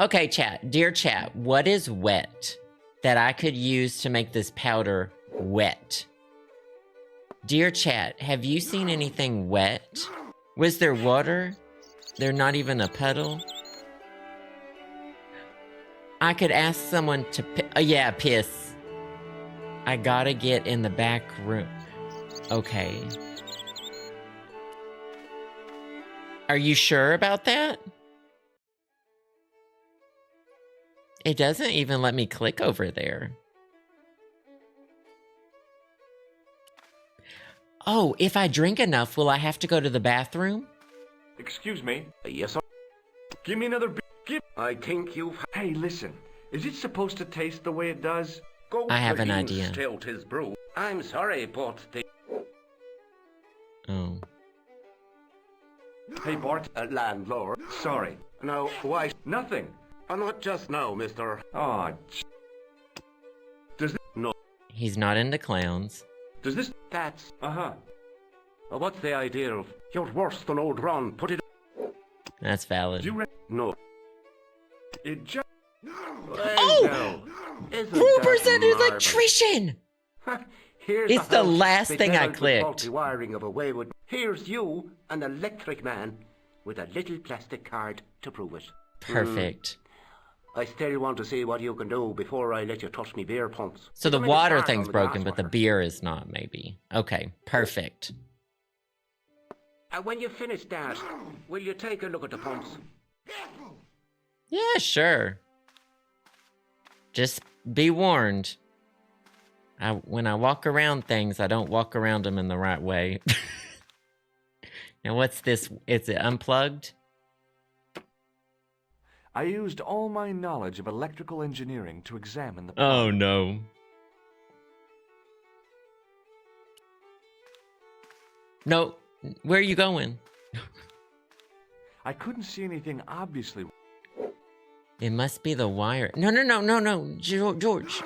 Okay, chat. Dear chat, what is wet that I could use to make this powder wet? Dear chat, have you seen anything wet? Was there water? There not even a puddle? I could ask someone to... yeah, piss. I gotta get in the back room. Okay. Are you sure about that? It doesn't even let me click over there. Oh, if I drink enough, will I have to go to the bathroom? Excuse me. Yes, sir? Give me another... I think you've... Hey, listen. Is it supposed to taste the way it does? Go I have to an him, idea. Stilt his brew. I'm sorry, but the... Oh. Hey, Bart. landlord. Sorry. Now, why... Nothing. Not just now, mister. Oh, No. He's not into clowns. does this... That's... Uh-huh. What's the idea of... You're worse than old Ron. Put it... That's valid. Do you No. It just... Oh! Isn't 4% that electrician! marvelous? Here's It's the house last thing I fitted out with clicked. faulty wiring of a wayward... Here's you, an electric man, with a little plastic card to prove it. Perfect. I still want to see what you can do before I let you touch me beer pumps. So the Make a water start thing's on the broken, glass but the washer. beer is not, maybe. Okay, perfect. When you finish that, will you take a look at the pumps? Yeah, sure. Just be warned. When I walk around things, I don't walk around them in the right way. Now, what's this? Is it unplugged? I used all my knowledge of electrical engineering to examine the Oh, plug. no. No, where are you going? I couldn't see anything obviously. It must be the wire. No, no, no, no, no. George.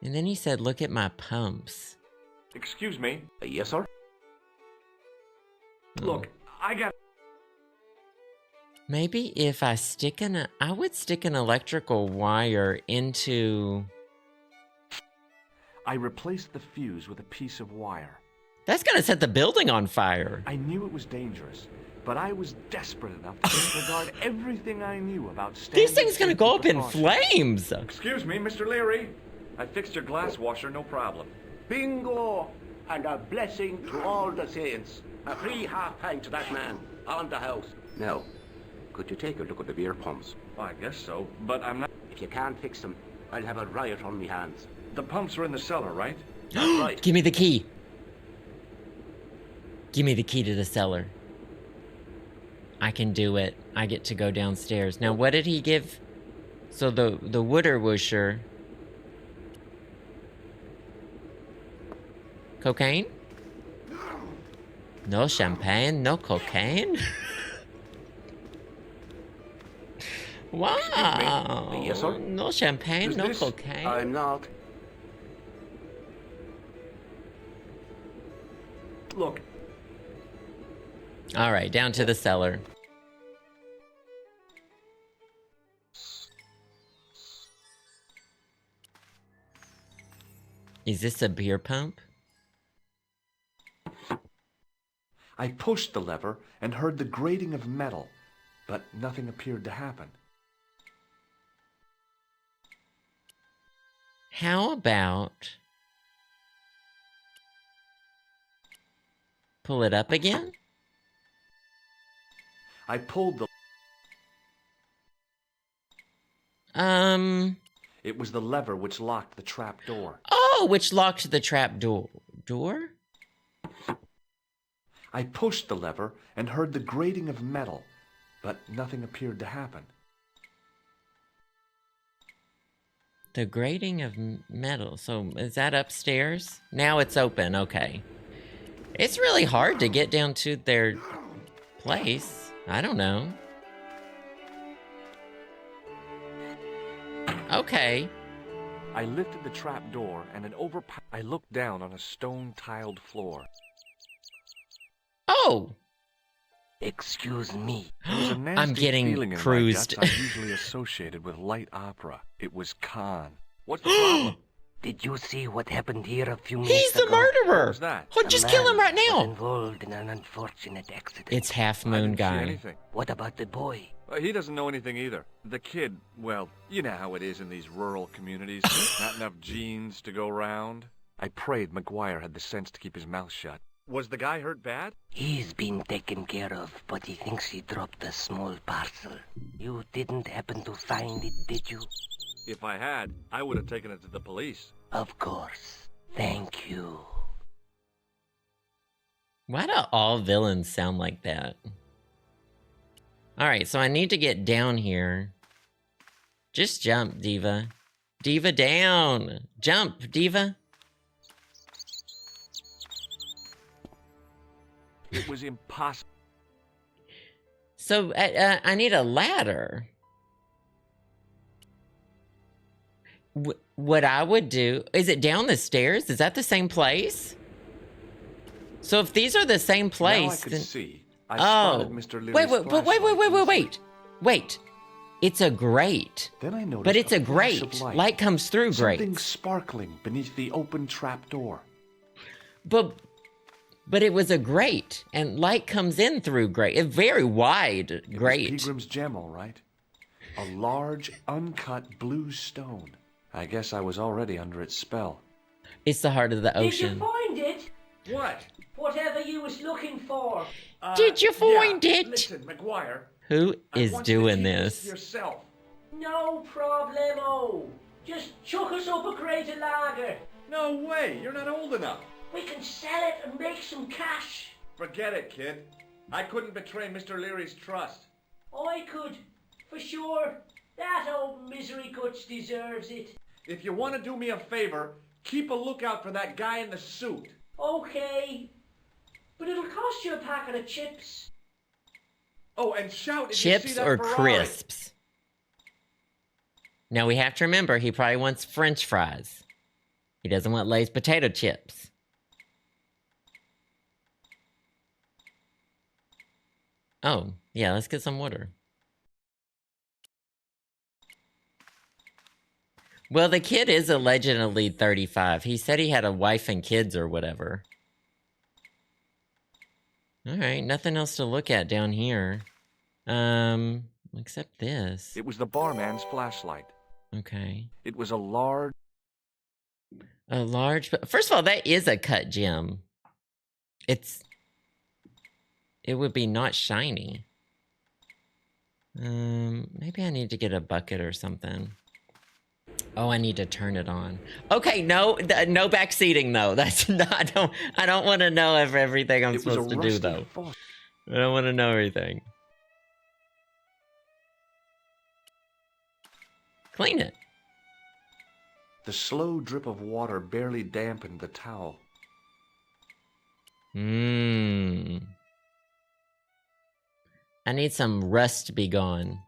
And then he said, look at my pumps. Excuse me. Yes, sir? Look, I got... Maybe if I would stick an electrical wire into... I replaced the fuse with a piece of wire. That's gonna set the building on fire. I knew it was dangerous, but I was desperate enough to disregard everything I knew about standard These things gonna go up in flames. Excuse me, Mr. Leary. I fixed your glass washer, no problem. Bingo! And a blessing to all the saints. A free half-pint to that man on the house. Now, could you take a look at the beer pumps? I guess so, but I'm not... If you can't fix them, I'll have a riot on me hands. The pumps are in the cellar, right? That's right. Give me the key. Give me the key to the cellar. I can do it. I get to go downstairs. Now, what did he give? So the wooder washer. Cocaine? No champagne, no cocaine? Wow. Yes, sir? No champagne, Is no this- cocaine. I'm not. Look, All right, down to the cellar. Is this a beer pump? I pushed the lever and heard the grating of metal, but nothing appeared to happen. How about... pull it up again? I pulled the... It was the lever which locked the trap door. Oh, which locked the trap door. Door? I pushed the lever and heard the grating of metal, but nothing appeared to happen. The grating of metal. So, is that upstairs? Now it's open, okay. It's really hard to get down to their place. I don't know. Okay. I lifted the trap door and I looked down on a stone-tiled floor. Oh! Excuse me. There was a nasty I'm getting feeling in cruised. my guts I'm usually associated with light opera. It was Khan. What's the problem? Did you see what happened here a few He's minutes the ago? murderer! What was that? Oh, just kill him right Was now! involved in an unfortunate accident. It's Half I Moon didn't see Guy. anything. What about the boy? He doesn't know anything either. The kid, well, you know how it is in these rural communities. Not enough genes to go round. I prayed McGuire had the sense to keep his mouth shut. Was the guy hurt bad? He's been taken care of, but he thinks he dropped a small parcel. You didn't happen to find it, did you? If I had, I would have taken it to the police. Of course. Thank you. Why do all villains sound like that? Alright, so I need to get down here. Just jump, Diva. Diva, down! Jump, Diva! It was impossible. So, I need a ladder. What I would do... Is it down the stairs? Is that the same place? So if these are the same place... Now I could then... see. I Oh. spotted Mr. Leary's Wait. Wait. It's a grate. Then I noticed But it's a flash grate. of Light comes through Something grates. sparkling beneath the open trap door. But it was a grate, and light comes in through grate. A very wide It was grate. Peagram's gem, all right. A large, uncut blue stone. I guess I was already under its spell. It's the heart of the Did you ocean. find it? What? whatever you was looking for. Did you find it? Listen, McGuire. Who is I want you to doing keep this? to yourself. No problemo. Just chuck us up a crate of lager. No way. You're not old enough. We can sell it and make some cash. Forget it, kid. I couldn't betray Mr. Leary's trust. I could, for sure. That old misery guts deserves it. If you want to do me a favor, keep a lookout for that guy in the suit. Okay. But it'll cost you a packet of chips. Oh, and shout if you see Chips that or Ferrari. crisps? Now we have to remember he probably wants French fries. He doesn't want Lay's potato chips. Oh, yeah, let's get some water. Well, the kid is allegedly 35. He said he had a wife and kids or whatever. Alright, nothing else to look at down here. Except this. It was the barman's flashlight. Okay. It was a large... First of all, that is a cut gem. It would be not shiny. Maybe I need to get a bucket or something. Oh, I need to turn it on. Okay, no back seating though. That's not. I don't want to know everything I'm supposed to do though. I don't want to know everything. Clean it. The slow drip of water barely dampened the towel. I need some rust to be gone.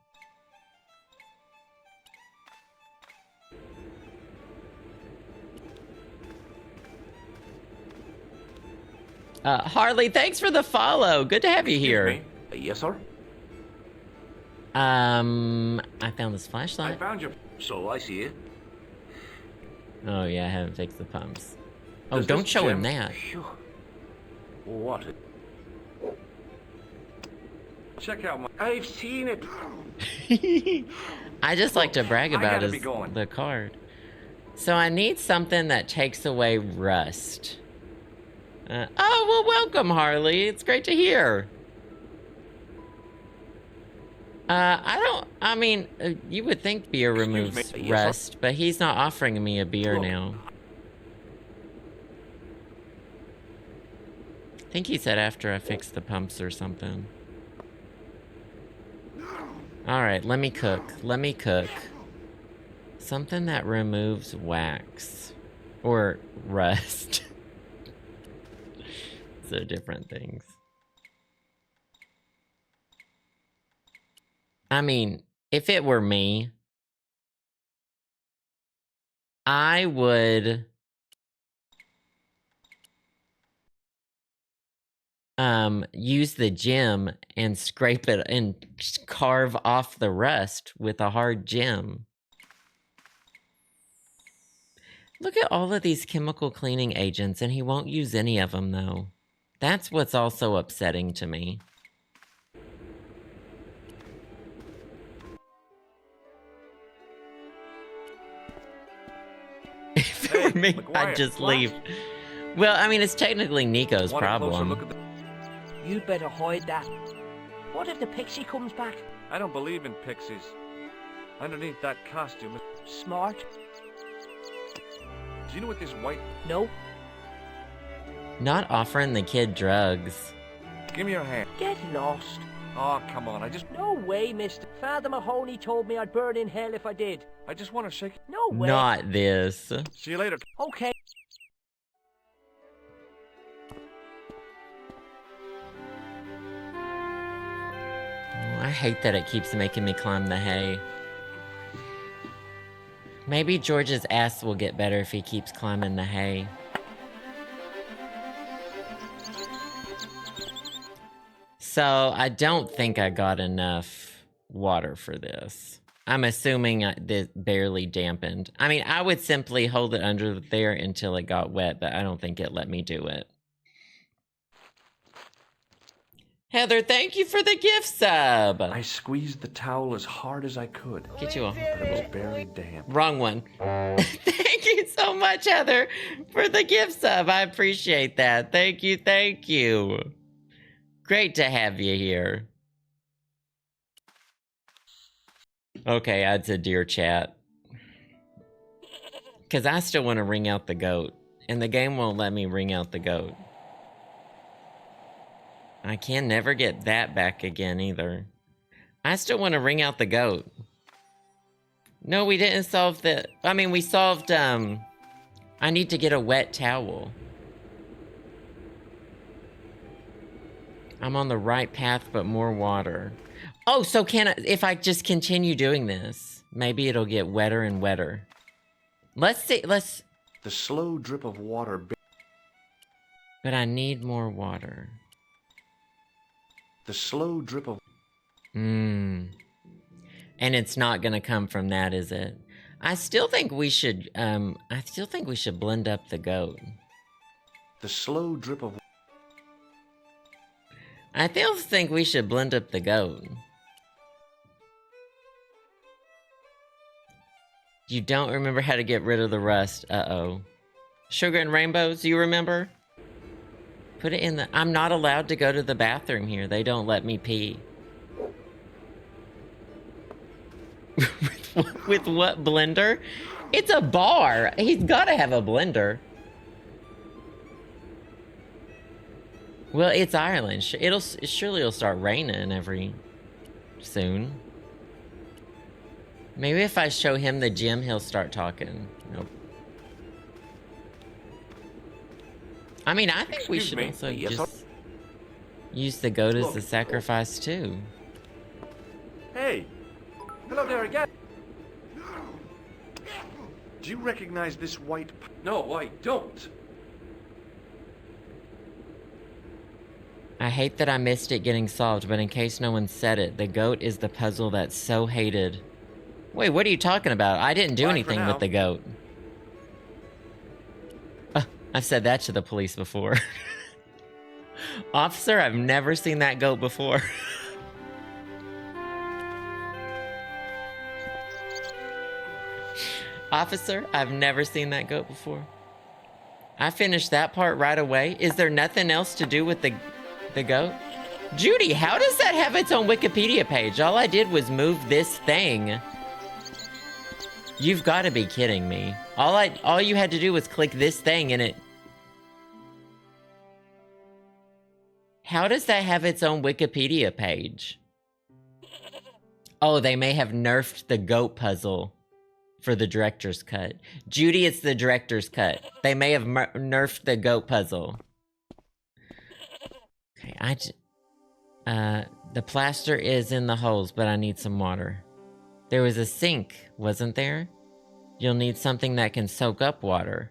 Harley, thanks for the follow. Good to have you here. Yes, sir? I found this I flashlight. found you. So I see it. Oh yeah, I haven't fixed the pumps. Oh, Does don't this show him gem- that. Phew. What? Check out my... I've seen it. I just like to brag I about gotta be his, going. the card. So I need something that takes away rust. Oh, well, welcome, Harley. It's great to hear. You would think beer removes me. Yes, sir? rust, but he's not offering me a beer Look. now. I think he said after I fix the pumps or something. Alright, let me cook. Let me cook. Something that removes wax. Or rust. So different things. I mean, if it were me, I would use the gem and scrape it and carve off the rust with a hard gem. Look at all of these chemical cleaning agents, and he won't use any of them, though. That's what's also upsetting to me. If it were me, McGuire, I'd just what? leave. Well, I mean, it's technically Nico's Want a closer problem. look at the... You'd better hide that. What if the pixie comes back? I don't believe in pixies. Underneath that costume... Smart? Do you know what this white... No. Not offering the kid drugs. Give me your hand. Get lost. Oh, come on. I just No way, mister. Father Mahoney told me I'd burn in hell if I did. want to shake... No way. Not this. See you later. Okay. Oh, I hate that it keeps making me climb the hay. Maybe George's ass will get better if he keeps climbing the hay. So, I don't think I got enough water for this. I'm assuming this barely dampened. I mean, I would simply hold it under there until it got wet, but I don't think it let me do it. Heather, thank you for the gift sub. I squeezed the towel as hard as I could, Get you on. but it was barely damp. Wrong one. Thank you so much, Heather, for the gift sub. I appreciate that. Thank you, thank you. Great to have you here. Okay, I'd say dear chat. Because I still want to ring out the goat. And the game won't let me ring out the goat. I can never get that back again either. I still want to ring out the goat. No, we didn't solve the... I mean, we solved, I need to get a wet towel. I'm on the right path, but more water. Oh, so can I... If I just continue doing this, maybe it'll get wetter and wetter. Let's see, let's... The slow drip of water... But I need more water. The slow drip of... And it's not gonna come from that, is it? I still think we should, blend up the goat. The slow drip of... I still think we should blend up the goat. You don't remember how to get rid of the rust. Uh-oh. Sugar and rainbows, you remember? Put it in the... I'm not allowed to go to the bathroom here. They don't let me pee. With what blender? It's a bar. He's got to have a blender. Well, it's Ireland. Surely it'll start raining soon. Maybe if I show him the gym, he'll start talking. Nope. I mean, I think we should also just use the goat as the sacrifice too. Hey! Hello there again! Do you recognize this white... No, I don't. I hate that I missed it getting solved, but in case no one said it, the goat is the puzzle that's so hated. Wait, what are you talking about? I didn't do anything with the goat. I've said that to the police before. Officer, I've never seen that goat before. Officer, I've never seen that goat before. I finished that part right away. Is there nothing else to do with the goat? Judy, how does that have its own Wikipedia page? All I did was move this thing. You've got to be kidding me. All you had to do was click this thing and it... How does that have its own Wikipedia page? Oh, they may have nerfed the goat puzzle for the director's cut. Judy, it's the director's cut. They may have nerfed the goat puzzle. Okay, the plaster is in the holes, but I need some water. There was a sink, wasn't there? You'll need something that can soak up water.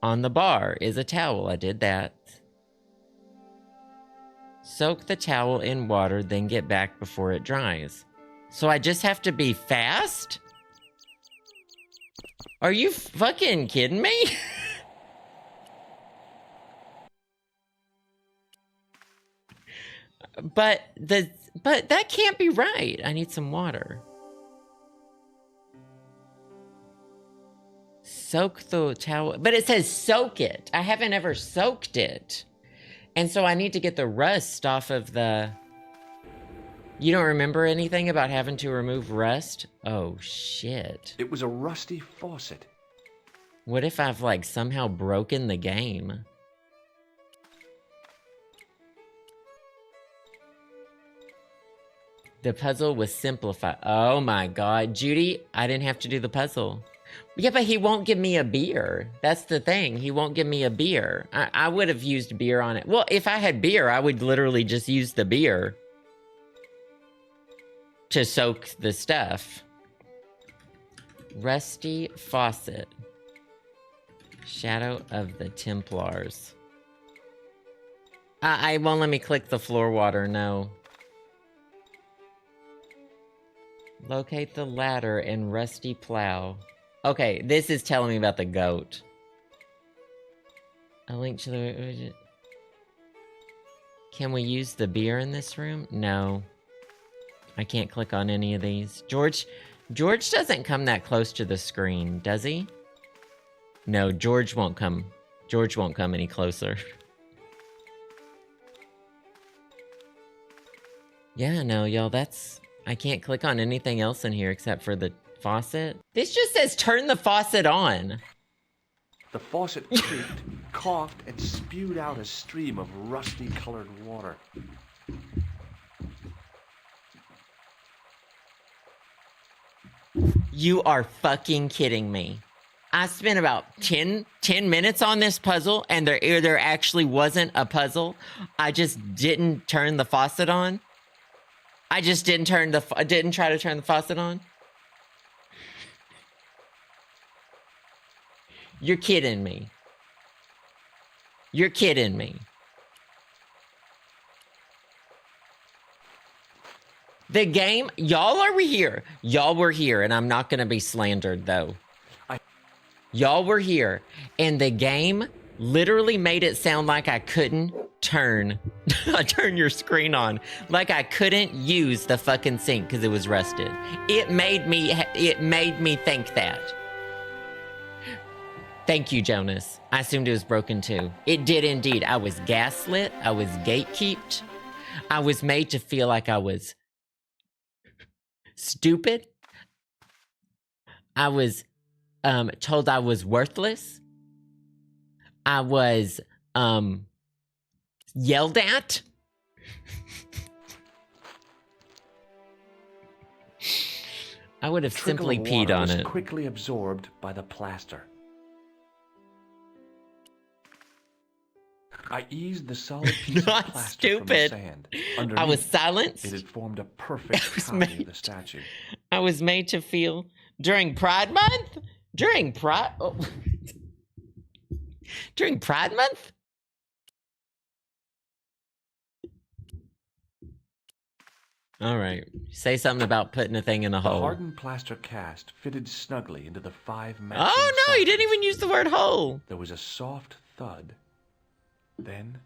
On the bar is a towel. I did that. Soak the towel in water, then get back before it dries. So I just have to be fast? Are you fucking kidding me? But that can't be right. I need some water. Soak the towel, but it says soak it. I haven't ever soaked it. And so I need to get the rust off of the... You don't remember anything about having to remove rust? Oh, shit. It was a rusty faucet. What if I've, like, somehow broken the game? The puzzle was simplified. Oh my god. Judy, I didn't have to do the puzzle. Yeah, but he won't give me a beer. That's the thing. He won't give me a beer. I would have used beer on it. Well, if I had beer, I would literally just use the beer to soak the stuff. Rusty faucet. Shadow of the Templars. I won't let me click the floor water, no. Locate the ladder and rusty plow. Okay, this is telling me about the goat. A link to the... Can we use the beer in this room? No. I can't click on any of these. George doesn't come that close to the screen, does he? No, George won't come. George won't come any closer. Yeah, no, y'all, I can't click on anything else in here except for the faucet. This just says turn the faucet on. The faucet creaked, coughed, and spewed out a stream of rusty-colored water. You are fucking kidding me. I spent about 10 minutes on this puzzle, and there actually wasn't a puzzle. I just didn't turn the faucet on. I just didn't try to turn the faucet on. You're kidding me. You're kidding me. The game, y'all are here. Y'all were here, and I'm not gonna be slandered though. Y'all were here, and the game literally made it sound like I couldn't turn your screen on. Like I couldn't use the fucking sink because it was rusted. It made me think that. Thank you, Jonas. I assumed it was broken too. It did indeed. I was gaslit. I was gatekeeped. I was made to feel like I was stupid. I was told I was worthless. I was yelled at. I would have simply peed on it. Quickly absorbed by the plaster. I eased the solid piece of plaster from the sand. I was silenced. It had formed a perfect copy of the statue. I was made to feel during Pride Month. During Pride Month. All right. Say something about putting a thing in a hole. The hardened plaster cast fitted snugly into the 5 matching Oh no, sockets. you didn't even use the word hole. There was a soft thud. Then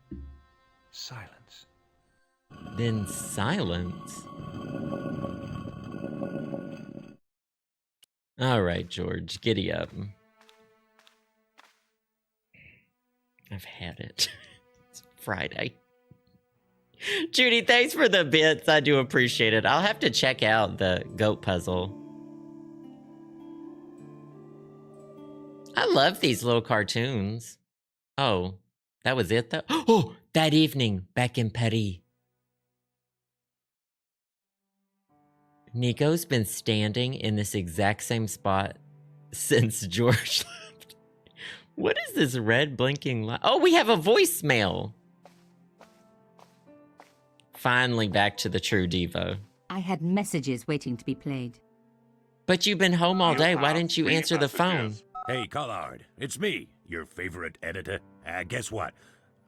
silence. Then silence. All right, George, giddy up. I've had it. It's Friday. Judy, thanks for the bits. I do appreciate it. I'll have to check out the goat puzzle. I love these little cartoons. Oh, that was it though? Oh, that evening back in Paris. Nico's been standing in this exact same spot since George left. What is this red blinking light? Oh, we have a voicemail. Finally back to the true Devo. I had messages waiting to be played. But you've been home all day. Why didn't you answer the phone? Hey, Collard, it's me, your favorite editor. Guess what?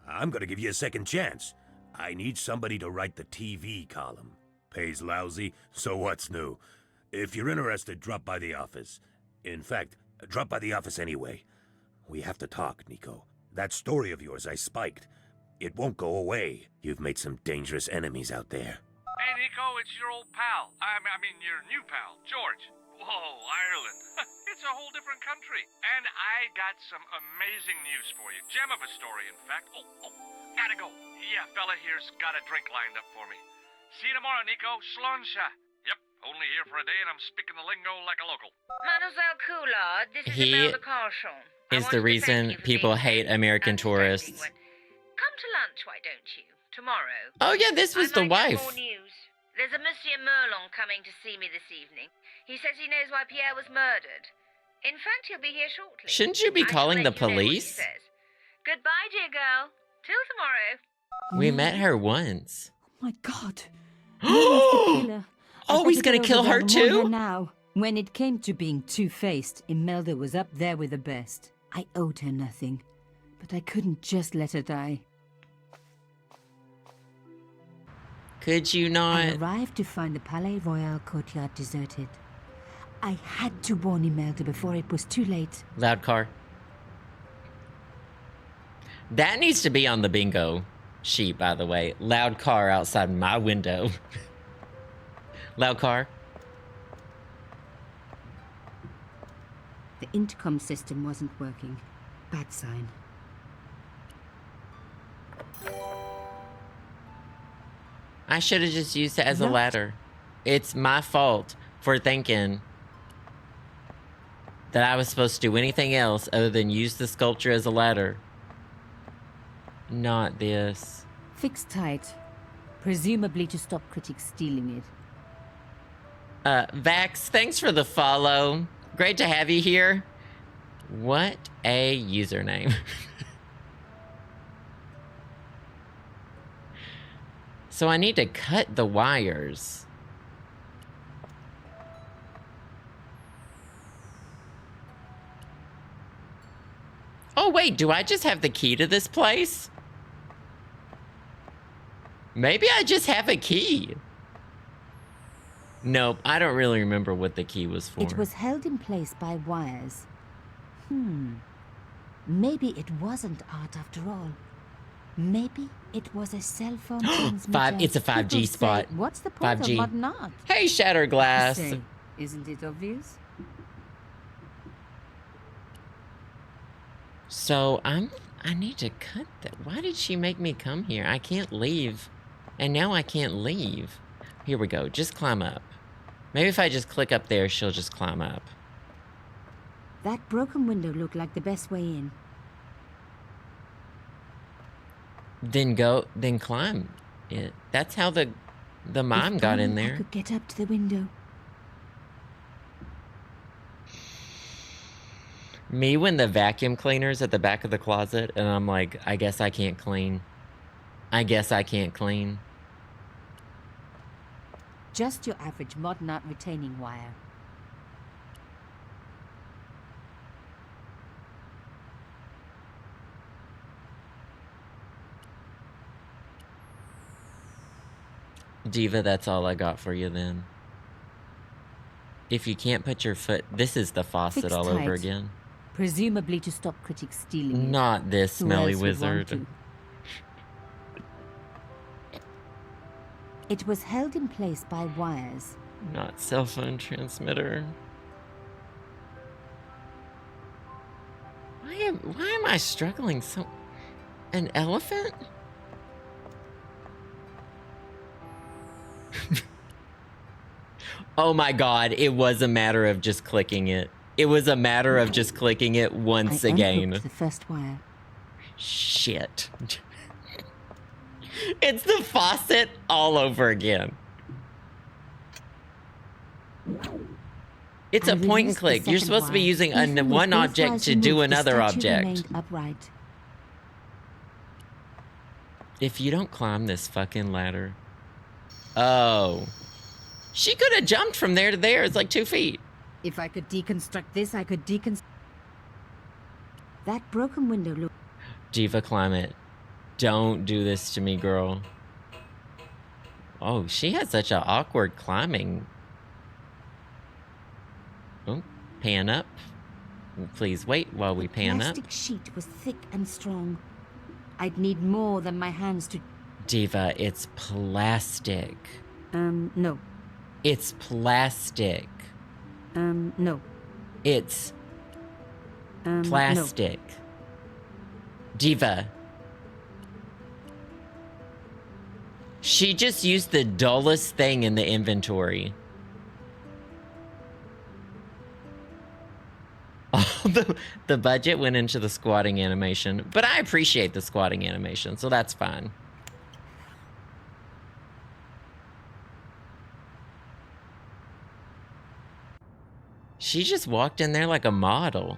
I'm gonna give you a second chance. I need somebody to write the TV column. Pays lousy, so what's new? If you're interested, drop by the office. In fact, drop by the office anyway. We have to talk, Nico. That story of yours I spiked. It won't go away. You've made some dangerous enemies out there. Hey, Nico, it's your old pal. I mean, your new pal, George. Whoa, Ireland. It's a whole different country. And I got some amazing news for you. Gem of a story, in fact. Oh, gotta go. Yeah, fella here's got a drink lined up for me. See you tomorrow, Nico. Slonsha. Yep, only here for a day and I'm speaking the lingo like a local. Mademoiselle Coulard, this is He Imelda Carshon. is the reason people hate American tourists. Come to lunch, why don't you? Tomorrow. Oh yeah, this was the wife. More news. There's a Monsieur Merlon coming to see me this evening. He says he knows why Pierre was murdered. In fact, he'll be here shortly. Shouldn't you be calling the police? Goodbye, dear girl. Till tomorrow. We met her once. Oh my God. Oh, he's gonna kill her too? Now, when it came to being two-faced, Imelda was up there with the best. I owed her nothing, but I couldn't just let her die. Could you not? I arrived to find the Palais Royal courtyard deserted. I had to warn Imelda before it was too late. Loud car. That needs to be on the bingo. sheep, by the way. Loud car outside my window. Loud car. The intercom system wasn't working. Bad sign. I should have just used it as a Locked. ladder. It's my fault for thinking that I was supposed to do anything else other than use the sculpture as a ladder. Not this. Fixed tight. Presumably to stop critics stealing it. Vax, thanks for the follow. Great to have you here. What a username. So I need to cut the wires. Oh wait, do I just have the key to this place? Maybe I just have a key. Nope, I don't really remember what the key was for. It was held in place by wires. Maybe it wasn't art after all. Maybe it was a cell phone transmitter. It's a 5G People spot. say, what's the point 5G. of modern art? Hey, Shatterglass. Say, isn't it obvious? So I need to cut that. Why did she make me come here? I can't leave. And now I can't leave. Here we go. Just climb up. Maybe if I just click up there, she'll just climb up. That broken window looked like the best way in. Then climb it. That's how the mom If got in only I there. could get up to the window. Me when the vacuum cleaner's at the back of the closet and I'm like, I guess I can't clean. I guess I can't clean. Just your average modern art retaining wire. Diva, that's all I got for you then. If you can't put your foot... This is the faucet Fixed all over tight. again. Presumably to stop critics stealing it. Not this Who smelly else would want wizard. to? It was held in place by wires. Not cell phone transmitter. Why am I struggling so... An elephant? Oh my god, it was a matter of just clicking it. It was a matter of just clicking it once I again. unhooked the first wire. Shit. It's the faucet all over again. It's I a point and released the click. You're second supposed to be wire. using Even with one both object wires to do removed, the another statue object. remained upright. If you don't climb this fucking ladder. Oh. She could have jumped from there to there. It's like 2 feet. If I could deconstruct this, I could deconstruct... That broken window looked... Diva, climb it. Don't do this to me, girl. Oh, she has such an awkward climbing. Oh, pan up. Please wait while we pan up. The plastic sheet was thick and strong. I'd need more than my hands to... Diva, it's plastic. No. It's plastic. No. It's No. plastic. Diva. She just used the dullest thing in the inventory. The budget went into the squatting animation, but I appreciate the squatting animation, so that's fine. She just walked in there like a model.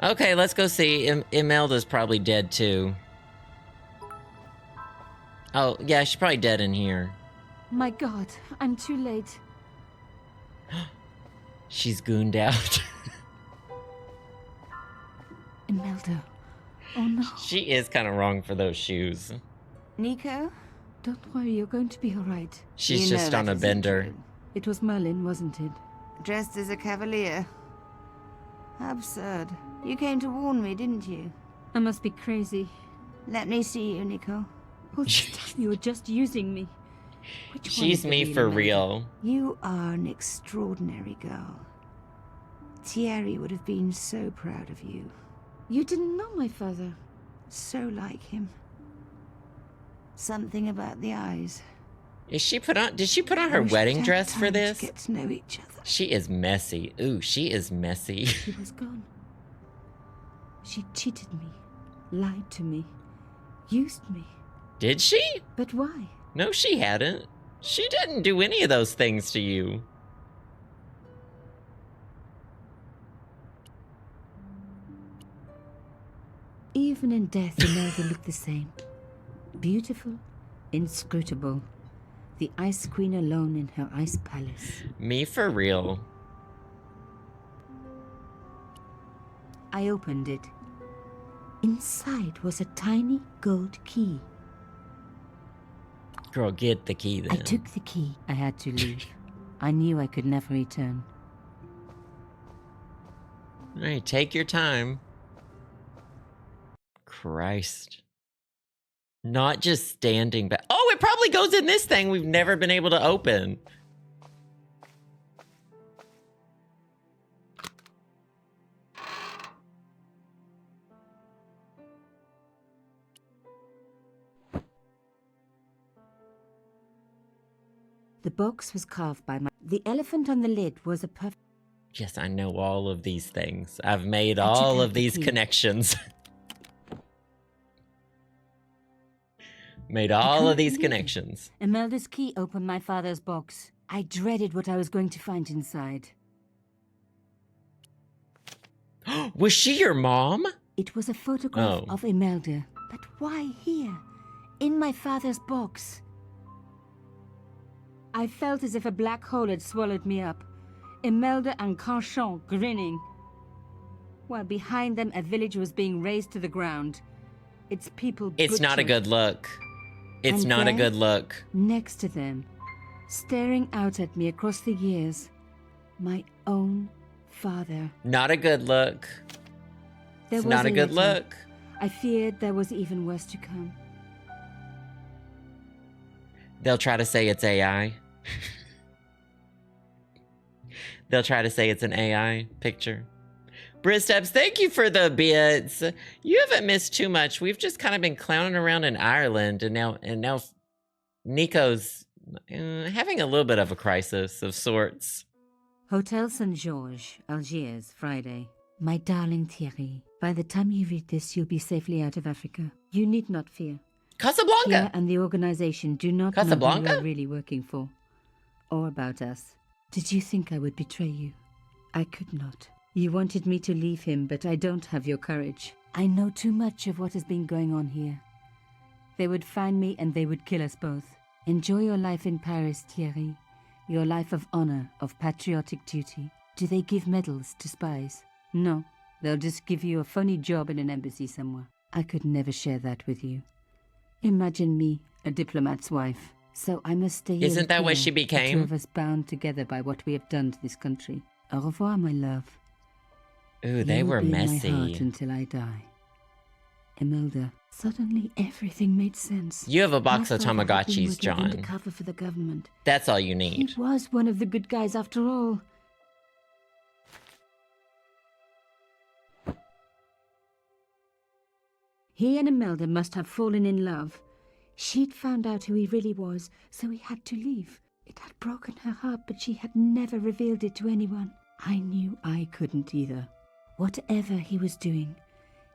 Okay, let's go see. Imelda's probably dead too. Oh, yeah, she's probably dead in here. My God, I'm too late. She's gooned out. Imelda. Oh no. She is kind of wrong for those shoes. Nico? Don't worry, you're going to be alright. She's just on a bender. It was Merlin, wasn't it? Dressed as a cavalier. How absurd. You came to warn me, didn't you? I must be crazy. Let me see you, Nico. All this time you were just using me. Which one She's is the me real for Imelda? real. You are an extraordinary girl. Thierry would have been so proud of you. You didn't know my father. So like him. Something about the eyes. Did she put on her Wish wedding we'd had dress for time to this? get to know each other. She is messy. Ooh, she is messy. She was gone. She cheated me, lied to me, used me. Did she? But why? No, she hadn't. She didn't do any of those things to you. Even in death, Imelda looked the same. Beautiful, inscrutable. The Ice Queen alone in her ice palace. Me for real. I opened it. Inside was a tiny gold key. Girl, get the key then. I took the key. I had to leave. I knew I could never return. Alright, take your time. Christ. Not just standing back. Oh, it probably goes in this thing we've never been able to open. The box was carved by my... The elephant on the lid was a perfect... Yes, I know all of these things. I've made I took all out of the these key. connections. Made all of these connections. Imelda's key opened my father's box. I dreaded what I was going to find inside. Was she your mom? It was a photograph Oh. of Imelda. But why here? In my father's box? I felt as if a black hole had swallowed me up. Imelda and Carchon grinning. While behind them a village was being razed to the ground. Its people It's not a butchered. good look. It's And not a there, good look. Next to them, staring out at me across the years, my own father. Not a good look. There It's was not a good letter. look. I feared there was even worse to come. They'll try to say it's AI. They'll try to say it's an AI picture. Bristeps, thank you for the bits. You haven't missed too much. We've just kind of been clowning around in Ireland, and now Nico's having a little bit of a crisis of sorts. Hotel St. George, Algiers, Friday. My darling Thierry, by the time you read this, you'll be safely out of Africa. You need not fear. Casablanca! Pierre and the organization do not know who Casablanca? you're really working for. Or about us. Did you think I would betray you? I could not. You wanted me to leave him, but I don't have your courage. I know too much of what has been going on here. They would find me and they would kill us both. Enjoy your life in Paris, Thierry. Your life of honor, of patriotic duty. Do they give medals to spies? No, they'll just give you a phony job in an embassy somewhere. I could never share that with you. Imagine me, a diplomat's wife. So I must stay here. Isn't with that what Pierre, she the became? two of us bound together by what we have done to this country. Au revoir, my love. Ooh, they You will were be in my messy. heart until I die. Imelda, suddenly everything made sense. You have a box My of father had been Tamagotchis, working John. undercover for the government. That's all you He need. was one of the good guys after all. He and Imelda must have fallen in love. She'd found out who he really was, so he had to leave. It had broken her heart, but she had never revealed it to anyone. I knew I couldn't either. Whatever he was doing,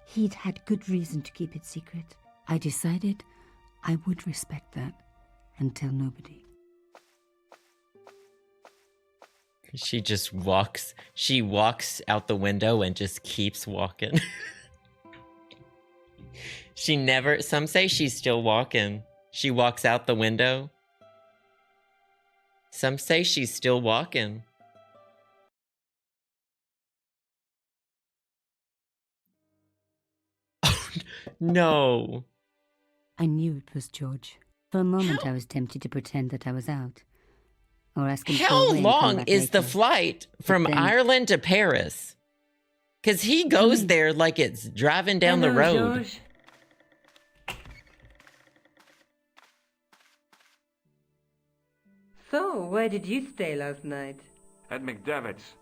he'd had good reason to keep it secret. I decided I would respect that and tell nobody. She just walks. She walks out the window and just keeps walking. She never. Some say she's still walking. She walks out the window. Some say she's still walking. No. I knew it was George. For a moment I was tempted to pretend that I was out. Or ask him to go How away and come long back is the later. flight from then- Ireland to Paris? Because he goes there like it's driving down the Hello, road. George. So, where did you stay last night? At McDevitt's.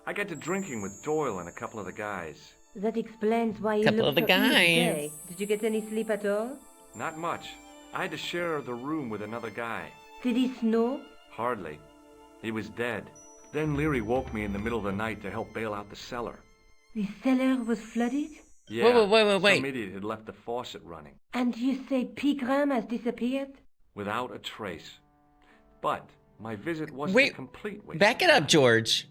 I got to drinking with Doyle and a couple of the guys. That explains why you Couple look of the so ill guys. today. Did you get any sleep at all? Not much. I had to share the room with another guy. Did it snow? Hardly. He was dead. Then Leary woke me in the middle of the night to help bail out the cellar. The cellar was flooded? Yeah, wait. some idiot had left the faucet running. And you say Pegram has disappeared? Without a trace. But my visit wasn't Wait, a complete waste. back it up, George.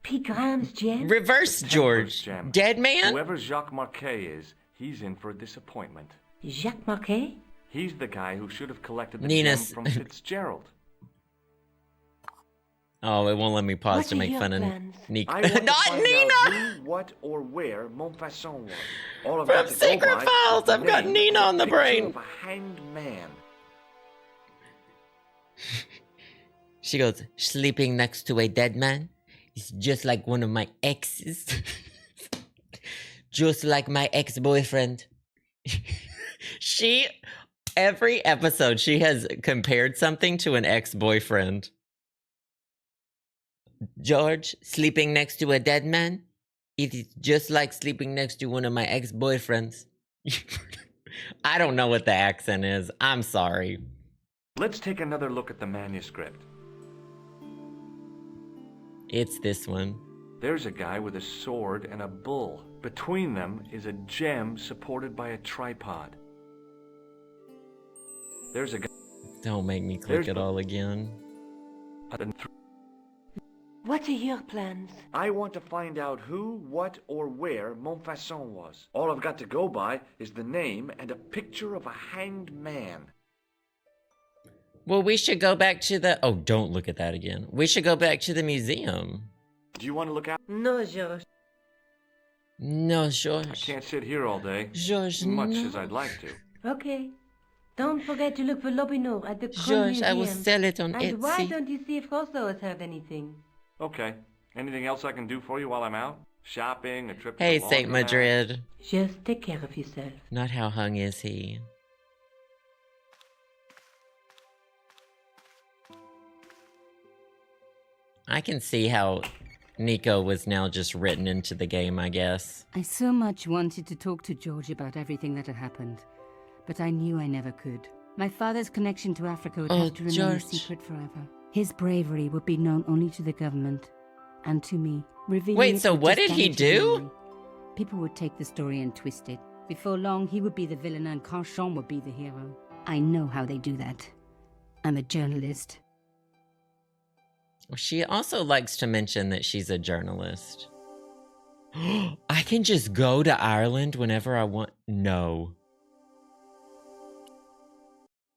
Pegram's gem? Reverse, Templars George. gem. Dead man? Whoever Jacques Marquet is, he's in for a disappointment. Jacques Marquet? He's the guy who should have collected the Nina's- gem from Fitzgerald. Oh, it won't let me pause What to are make your fun of plans? Nico. I want to Not find Nina! out who, what, or where Montfaucon was. All I've From got to go Secret by Files, is the I've got name Nina and on the picture brain. of a hanged man. She goes, sleeping next to a dead man? It's just like one of my exes. Just like my ex-boyfriend. Every episode, she has compared something to an ex-boyfriend. George, sleeping next to a dead man? It is just like sleeping next to one of my ex-boyfriends. I don't know what the accent is. I'm sorry. Let's take another look at the manuscript. It's this one. There's a guy with a sword and a bull. Between them is a gem supported by a tripod. There's a guy. Don't make me click it all again. What are your plans? I want to find out who, what, or where Montfaucon was. All I've got to go by is the name and a picture of a hanged man. Well, we should go back to the... Oh, don't look at that again. We should go back to the museum. Do you want to look out? No, George. No, I George. can't sit here all day. George, As much no. as I'd like to. Okay. Don't forget to look for Lobinot at the Kron George, Museum. I will sell it on And why Etsy. don't you see if Rosso has heard anything? Okay. Anything else I can do for you while I'm out? Shopping, a trip to Hey, the Saint laundromat? Madrid. Just take care of yourself. Not how hung is he? I can see how Nico was now just written into the game, I guess. I so much wanted to talk to George about everything that had happened, but I knew I never could. My father's connection to Africa would have to remain a George. secret forever. His bravery would be known only to the government and to me. Revealing Wait, it so would what just did he damage his do? memory. People would take the story and twist it. Before long, he would be the villain and Carchon would be the hero. I know how they do that. I'm a journalist. She also likes to mention that she's a journalist. I can just go to Ireland whenever I want. No.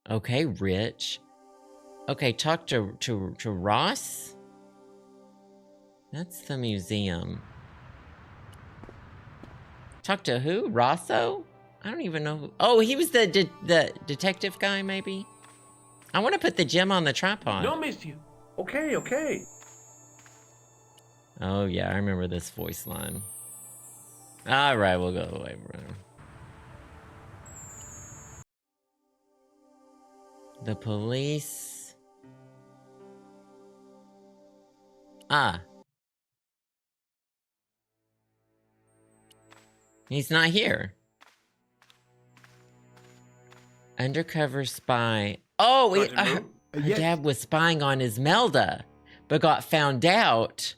Okay, Rich. Okay, talk to Ross. That's the museum. Talk to who? Rosso? I don't even know. Oh, he was the detective guy, maybe? I want to put the gem on the tripod. No, mister. Okay. Oh, yeah, I remember this voice line. All right, we'll go away. The police. Ah. He's not here. Undercover spy. Oh, her dad was spying on Ismelda, but got found out.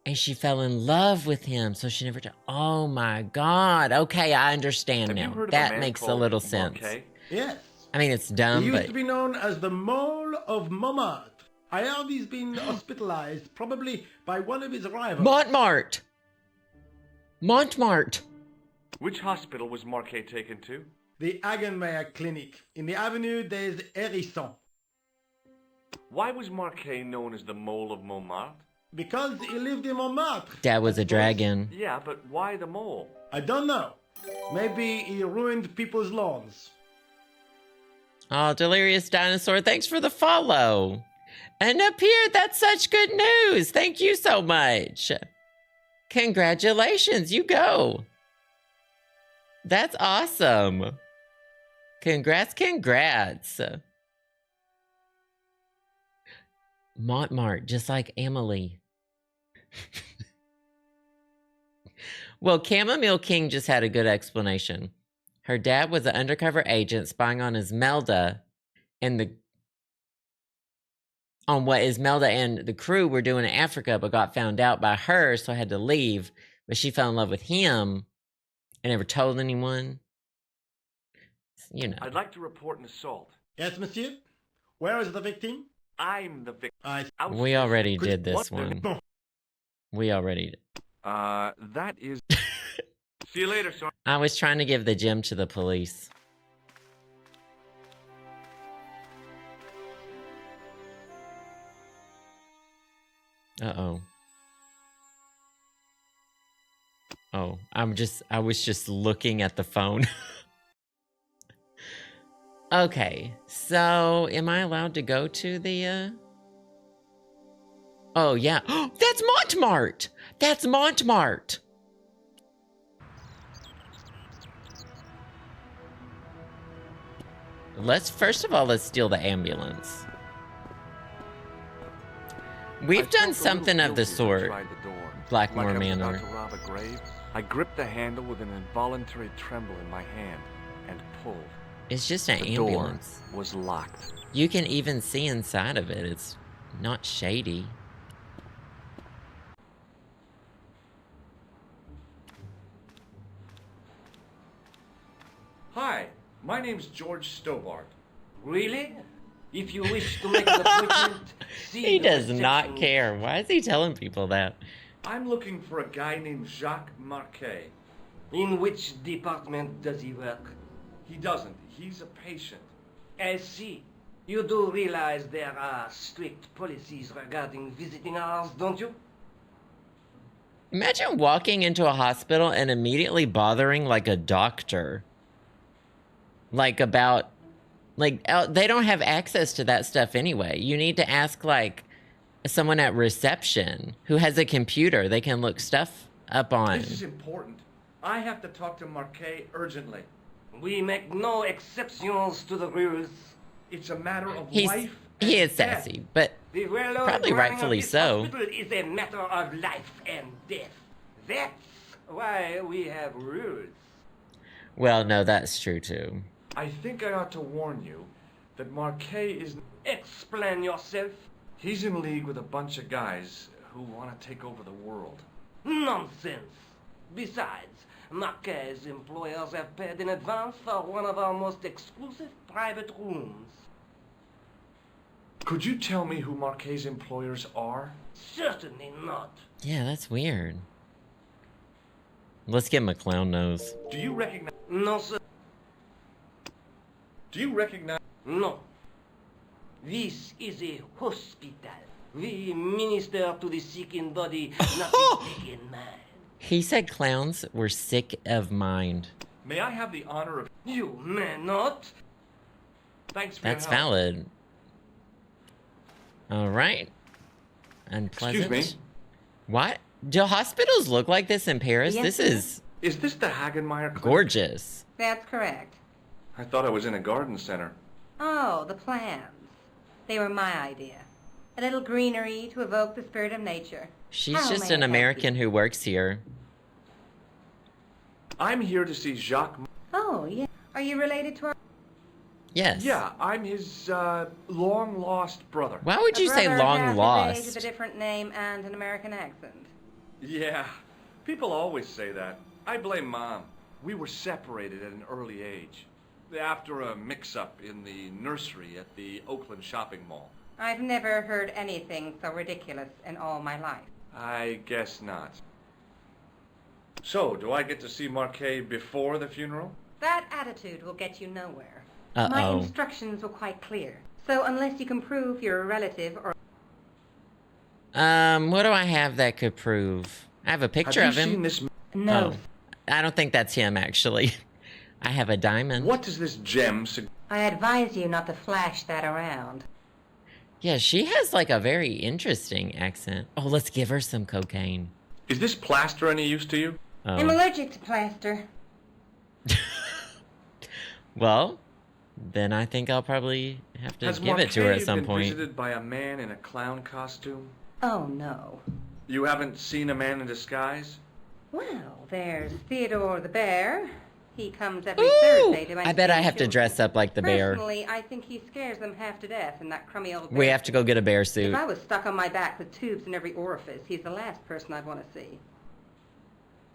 And she fell in love with him, so she never... Oh my god. Okay, I understand Have you now. heard of a That man makes a called little sense. Marquet? Yes. I mean, it's He dumb, used but... to be known as the Mole of Montmartre. I heard he's been hospitalized, probably by one of his rivals. Montmartre! Which hospital was Marquet taken to? The Hagenmeyer Clinic. In the avenue des Hérissons. Why was Marquet known as the Mole of Montmartre? Because he lived in Montmartre. Dad was a dragon. Yeah, but why the mole? I don't know. Maybe he ruined people's lawns. Oh, Delirious Dinosaur, thanks for the follow. And appeared. That's such good news. Thank you so much. Congratulations. You go. That's awesome. Congrats. Montmartre, just like Emily. Well, Chamomile King just had a good explanation. Her dad was an undercover agent spying on Ismelda and what Ismelda and the crew were doing in Africa, but got found out by her, so had to leave. But she fell in love with him and never told anyone. You know. I'd like to report an assault. Yes, monsieur? Where is the victim? I'm the victim. We already did this one. We already did. That is... See you later, sir. I was trying to give the gem to the police. Uh-oh. Oh, I was just looking at the phone. Okay, so am I allowed to go to the, Oh, yeah. That's Montmartre! That's Montmartre! First of all, let's steal the ambulance. We've done something of the sort, Blackmore Manor. To rob a grave, I gripped the handle with an involuntary tremble in my hand and pulled. It's just an The ambulance. door was locked. You can even see inside of it. It's not shady. Hi, my name's George Stobart. Really? If you wish to make an appointment, see He the does not reception. care. Why is he telling people that? I'm looking for a guy named Jacques Marquet. In which department does he work? He doesn't. He's a patient. I see. You do realize there are strict policies regarding visiting hours, don't you? Imagine walking into a hospital and immediately bothering like a doctor. Like about, like, they don't have access to that stuff anyway. You need to ask like someone at reception who has a computer they can look stuff up on. This is important. I have to talk to Marquet urgently. We make no exceptions to the rules. It's a matter of He is sassy, but The well-known probably running rightfully of this so. hospital is a matter of life and death. That's why we have rules. Well, no, that's true too. I think I ought to warn you that Marquet is... Explain yourself. He's in league with a bunch of guys who want to take over the world. Nonsense. Besides, Marquet's employers have paid in advance for one of our most exclusive private rooms. Could you tell me who Marquet's employers are? Certainly not. Yeah, that's weird. Let's give him a clown nose. Do you recognize... No, sir. Do you recognize... No. This is a hospital. We minister to the sick in body, not the sick in mind. He said clowns were sick of mind. May I have the honor of... You may not. Thanks for That's your help. valid. All right. Unpleasant. Excuse me? What? Do hospitals look like this in Paris? Yes, This sir. is Is this the Hagenmeyer clinic? gorgeous. That's correct. I thought I was in a garden center. Oh, the plans. They were my idea. A little greenery to evoke the spirit of nature. She's How just may an I help American who works here. I'm here to see Jacques... Oh, yeah. Are you related to our... Yes. Yeah, I'm his, long-lost brother. Why would you A say brother half long his age lost? with a different name and an American accent. Yeah, people always say that. I blame Mom. We were separated at an early age. After a mix-up in the nursery at the Oakland shopping mall. I've never heard anything so ridiculous in all my life. I guess not. So, do I get to see Marquet before the funeral? That attitude will get you nowhere. Uh-oh. My instructions were quite clear. So unless you can prove you're a relative or... What do I have that could prove? I have a picture Have of you him. seen this... No. Oh, I don't think that's him, actually. I have a diamond. What does this gem... I advise you not to flash that around. Yeah, she has like a very interesting accent. Oh, let's give her some cocaine. Is this plaster any use to you? I'm Oh. allergic to plaster. Well, then I think I'll probably have to Has give it to her at Marquet some been point. visited by a man in a clown costume? Oh, no. You haven't seen a man in disguise? Well, there's Theodore the Bear. He comes every Ooh! Thursday to I bet I have to children. dress up like the bear. Personally, I think he scares them half to death in that crummy old bear We have to go get a bear suit. suit. If I was stuck on my back with tubes in every orifice, he's the last person I'd want to see.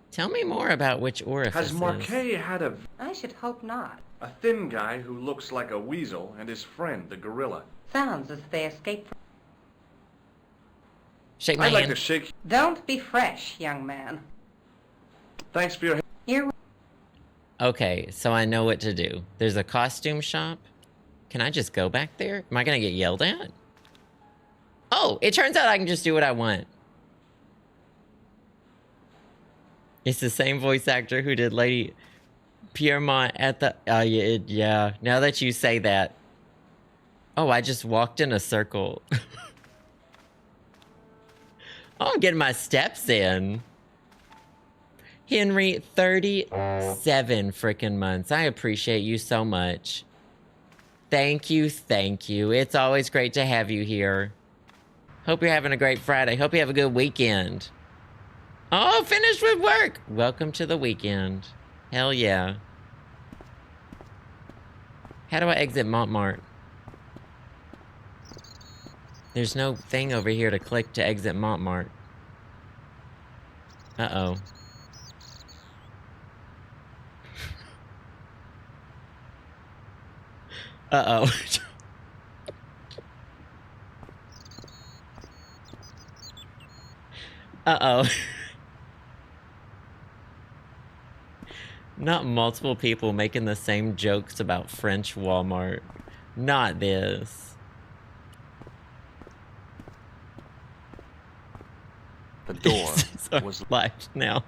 Tell me more about which orifices. Has Marquet had a I should hope not. thin guy who looks like a weasel and his friend, the gorilla? Sounds as if they escaped from... Shake my I'd like hand. to shake... Don't be fresh, young man. Thanks for your help. You're... Okay, so I know what to do. There's a costume shop. Can I just go back there? Am I gonna get yelled at? Oh, it turns out I can just do what I want. It's the same voice actor who did Lady Piermont at the... yeah. Now that you say that. Oh, I just walked in a circle. Oh, I'm getting my steps in. Henry, 37 frickin' months. I appreciate you so much. Thank you, thank you. It's always great to have you here. Hope you're having a great Friday. Hope you have a good weekend. Oh, finished with work. Welcome to the weekend. Hell yeah. How do I exit Montmartre? There's no thing over here to click to exit Montmartre. Uh-oh. Uh-oh. Uh-oh. Not multiple people making the same jokes about French Walmart. Not this. The door So was live now.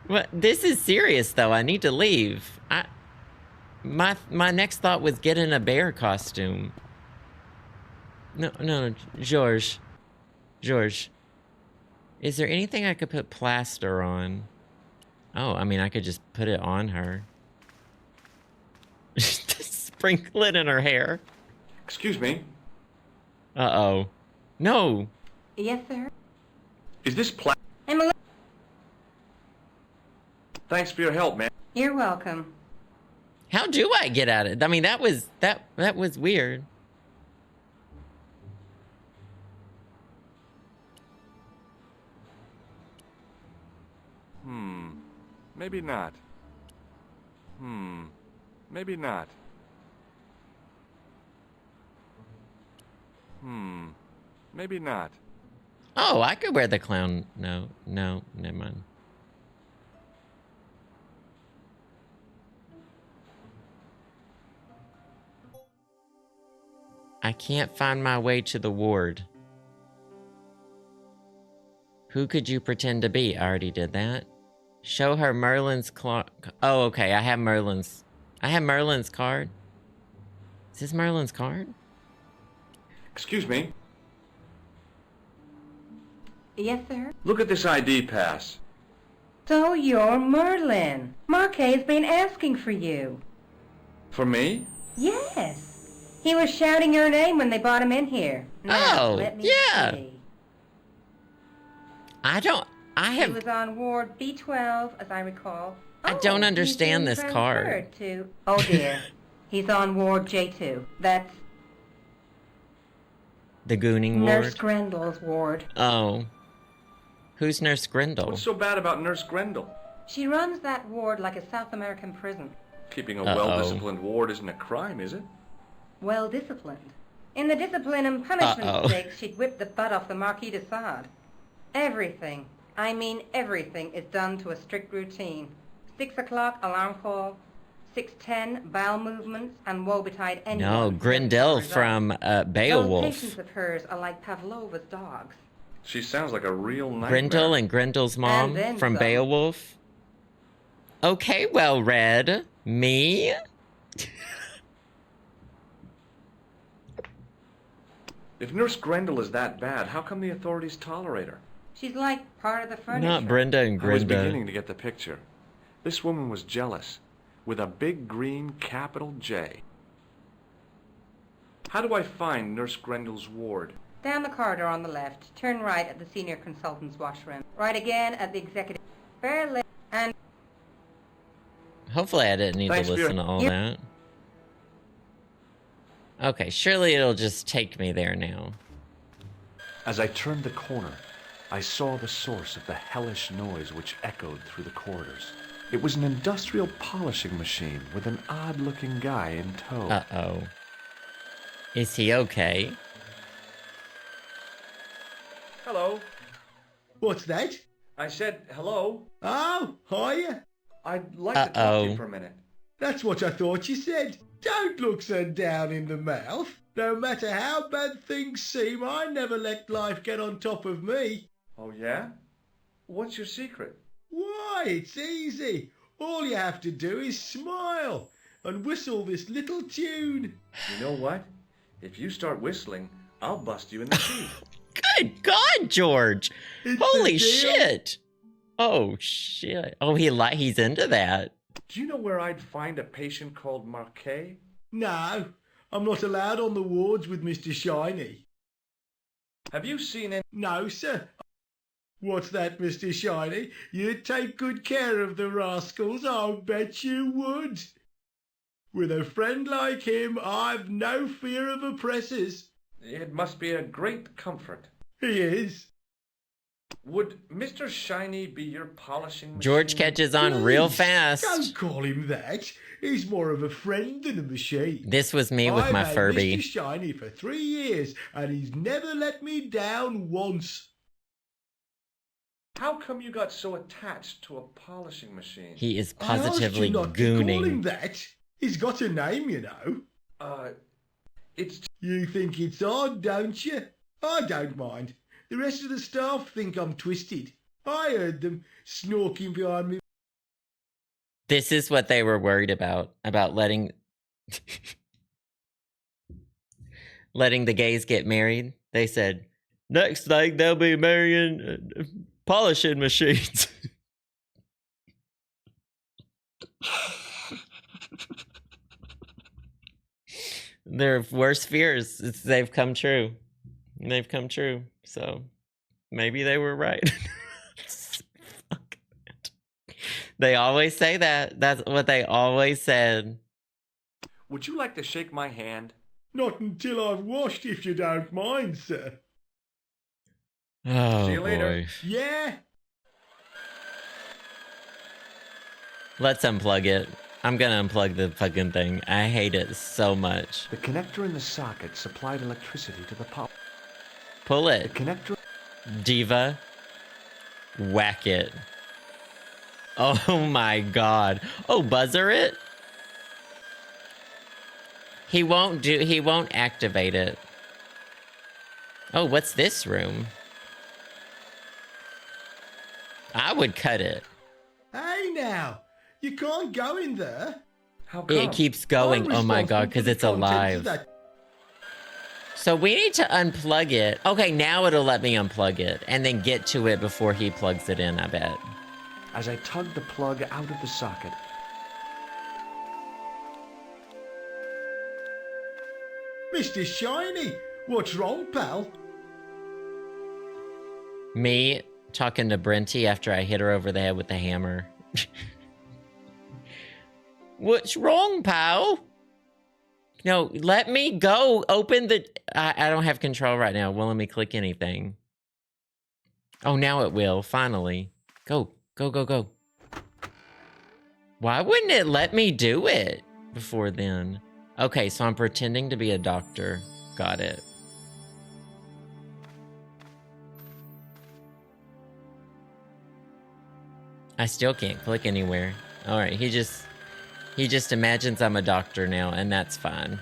What? This is serious though. I need to leave. My next thought was get in a bear costume. No, George. Is there anything I could put plaster on? Oh, I mean, I could just put it on her. Sprinkle it in her hair. Excuse me. Uh-oh. No. Yes, sir? Is this I'm Thanks for your help, man. You're welcome. How do I get at it? I mean, that was weird. Maybe not. Maybe not. Maybe not. Oh, I could wear the clown. No, never mind. I can't find my way to the ward. Who could you pretend to be? I already did that. Show her Merlin's Oh, okay. I have Merlin's card. Is this Merlin's card? Excuse me. Yes, sir? Look at this ID pass. So you're Merlin. Marquet's been asking for you. For me? Yes. He was shouting your name when they brought him in here. Now, Oh, let me yeah. see. He was on Ward B12, as I recall. I don't he's understand been this card. transferred To... Oh, dear. He's on Ward J2. That's The Gooning Nurse ward? Grendel's ward. Oh. Who's Nurse Grendel? What's so bad about Nurse Grendel? She runs that ward like a South American prison. Keeping a well-disciplined ward isn't a crime, is it? Well-disciplined. In the discipline and punishment Uh-oh. stakes, she'd whip the butt off the Marquis de Sade. Everything, I mean everything, is done to a strict routine. 6 o'clock, alarm call. 6:10, bowel movements, and woe betide anyone. No, Grendel from Those Beowulf. patients of hers are like Pavlova's dogs. She sounds like a real nightmare. Grendel and Grendel's mom And then from some. Beowulf. Okay, well read. Me? If Nurse Grendel is that bad, how come the authorities tolerate her? She's like part of the furniture. Not Brenda and I was Grenda. beginning to get the picture. This woman was jealous, with a big green capital J. How do I find Nurse Grendel's ward? Down the corridor on the left, turn right at the senior consultant's washroom. Right again at the executive. Fair left and... Hopefully I didn't need Thanks to for listen your- to all that. Okay, surely it'll just take me there now. As I turned the corner, I saw the source of the hellish noise which echoed through the corridors. It was an industrial polishing machine with an odd-looking guy in tow. Uh-oh. Is he okay? Hello. What's that? I said hello. Oh, hiya. I'd like to talk to you for a minute. That's what I thought you said. Don't look so down in the mouth. No matter how bad things seem, I never let life get on top of me. Oh, yeah? What's your secret? Why, it's easy. All you have to do is smile and whistle this little tune. You know what? If you start whistling, I'll bust you in the teeth. Good God, George! It's Holy a deal. shit! Oh shit! Oh, he's into that. Do you know where I'd find a patient called Marquet? No, I'm not allowed on the wards with Mr. Shiny. Have you seen any... No, sir. What's that, Mr. Shiny? You'd take good care of the rascals, I'll bet you would. With a friend like him, I've no fear of oppressors. It must be a great comfort. He is. Would Mr. Shiny be your polishing machine? George catches on real Please, fast. Don't call him that. He's more of a friend than a machine. This was me with my I've had Furby. Mr. Shiny for 3 years, and he's never let me down once. How come you got so attached to a polishing machine? He is I asked positively you not to call him gooning. that. He's got a name, you know. It's... You think it's odd, don't you? I don't mind. The rest of the staff think I'm twisted. I heard them snorking behind me. This is what they were worried about letting letting the gays get married. They said, next thing they'll be marrying polishing machines. Their worst fears, they've come true. They've come true. So maybe they were right. They always say that. That's what they always said. Would you like to shake my hand? Not until I've washed, if you don't mind, sir. Oh, See you later. boy. Yeah? Let's unplug it. I'm gonna unplug the fucking thing. I hate it so much. The connector in the socket supplied electricity to the pump. Pull The it. connector... Diva. Whack it. Oh my god. Oh, buzzer it? He won't activate it. Oh, what's this room? I would cut it. Hey now, you can't go in there. How come? It keeps going. I'm Oh my god, responsible because for the it's contents alive. of that. So we need to unplug it. Okay, now it'll let me unplug it and then get to it before he plugs it in, I bet. As I tugged the plug out of the socket, Mr. Shiny, what's wrong, pal? Me talking to Brenty after I hit her over the head with the hammer. What's wrong, pal? No, let me go. Open the... I don't have control right now. Won't let me click anything. Oh, now it will. Finally. Go. Go, go, go. Why wouldn't it let me do it before then? Okay, so I'm pretending to be a doctor. Got it. I still can't click anywhere. All right, he just imagines I'm a doctor now, and that's fine.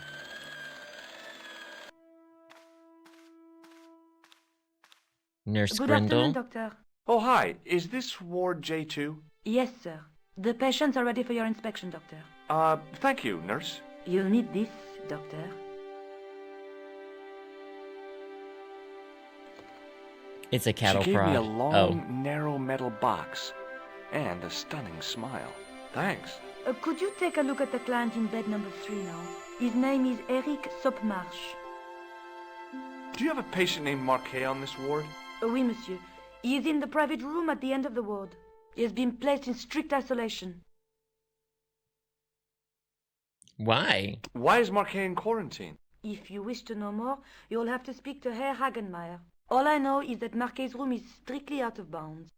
Nurse Good Grendel. afternoon, Doctor. Oh, hi. Is this Ward J2? Yes, sir. The patients are ready for your inspection, Doctor. Thank you, nurse. You'll need this, Doctor. It's a cattle She gave prod. me a long, narrow metal box and a stunning smile. Thanks. Could you take a look at the client in bed number 3 now? His name is Eric Sopmarsh. Do you have a patient named Marquet on this ward? Oui, monsieur. He is in the private room at the end of the ward. He has been placed in strict isolation. Why? Why is Marquet in quarantine? If you wish to know more, you'll have to speak to Herr Hagenmeier. All I know is that Marquet's room is strictly out of bounds.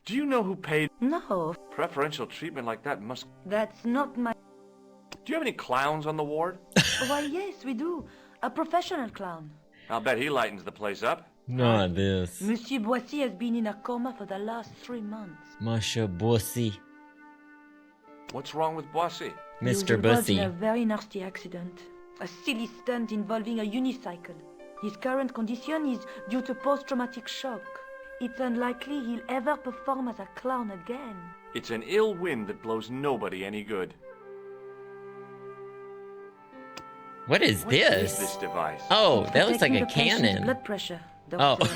Do you know who paid? No. Preferential treatment like that must... That's not my... Do you have any clowns on the ward? Why, yes, we do. A professional clown. I'll bet he lightens the place up. Not this. Monsieur Boissy has been in a coma for the last 3 months. Monsieur Boissy. What's wrong with Boissy? Mr. He was involved Bussy. in a very nasty accident. A silly stunt involving a unicycle. His current condition is due to post-traumatic shock. It's unlikely he'll ever perform as a clown again. It's an ill wind that blows nobody any good. What is What this? is this device? Oh, that looks like Detecting a the patient's cannon. blood pressure, Oh. doctor.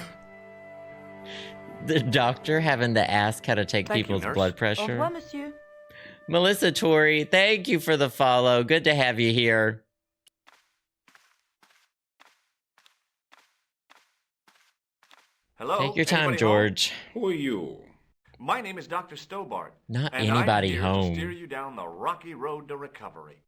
The doctor having to ask how to take Thank you, people's nurse. blood Au pressure. revoir, monsieur. Melissa Torrey, thank you for the follow. Good to have you here. Hello? Take your time, Anybody George. Who are you? home? My name is Dr. Stobart. Not and anybody I'm here home. to steer you down the rocky road to recovery.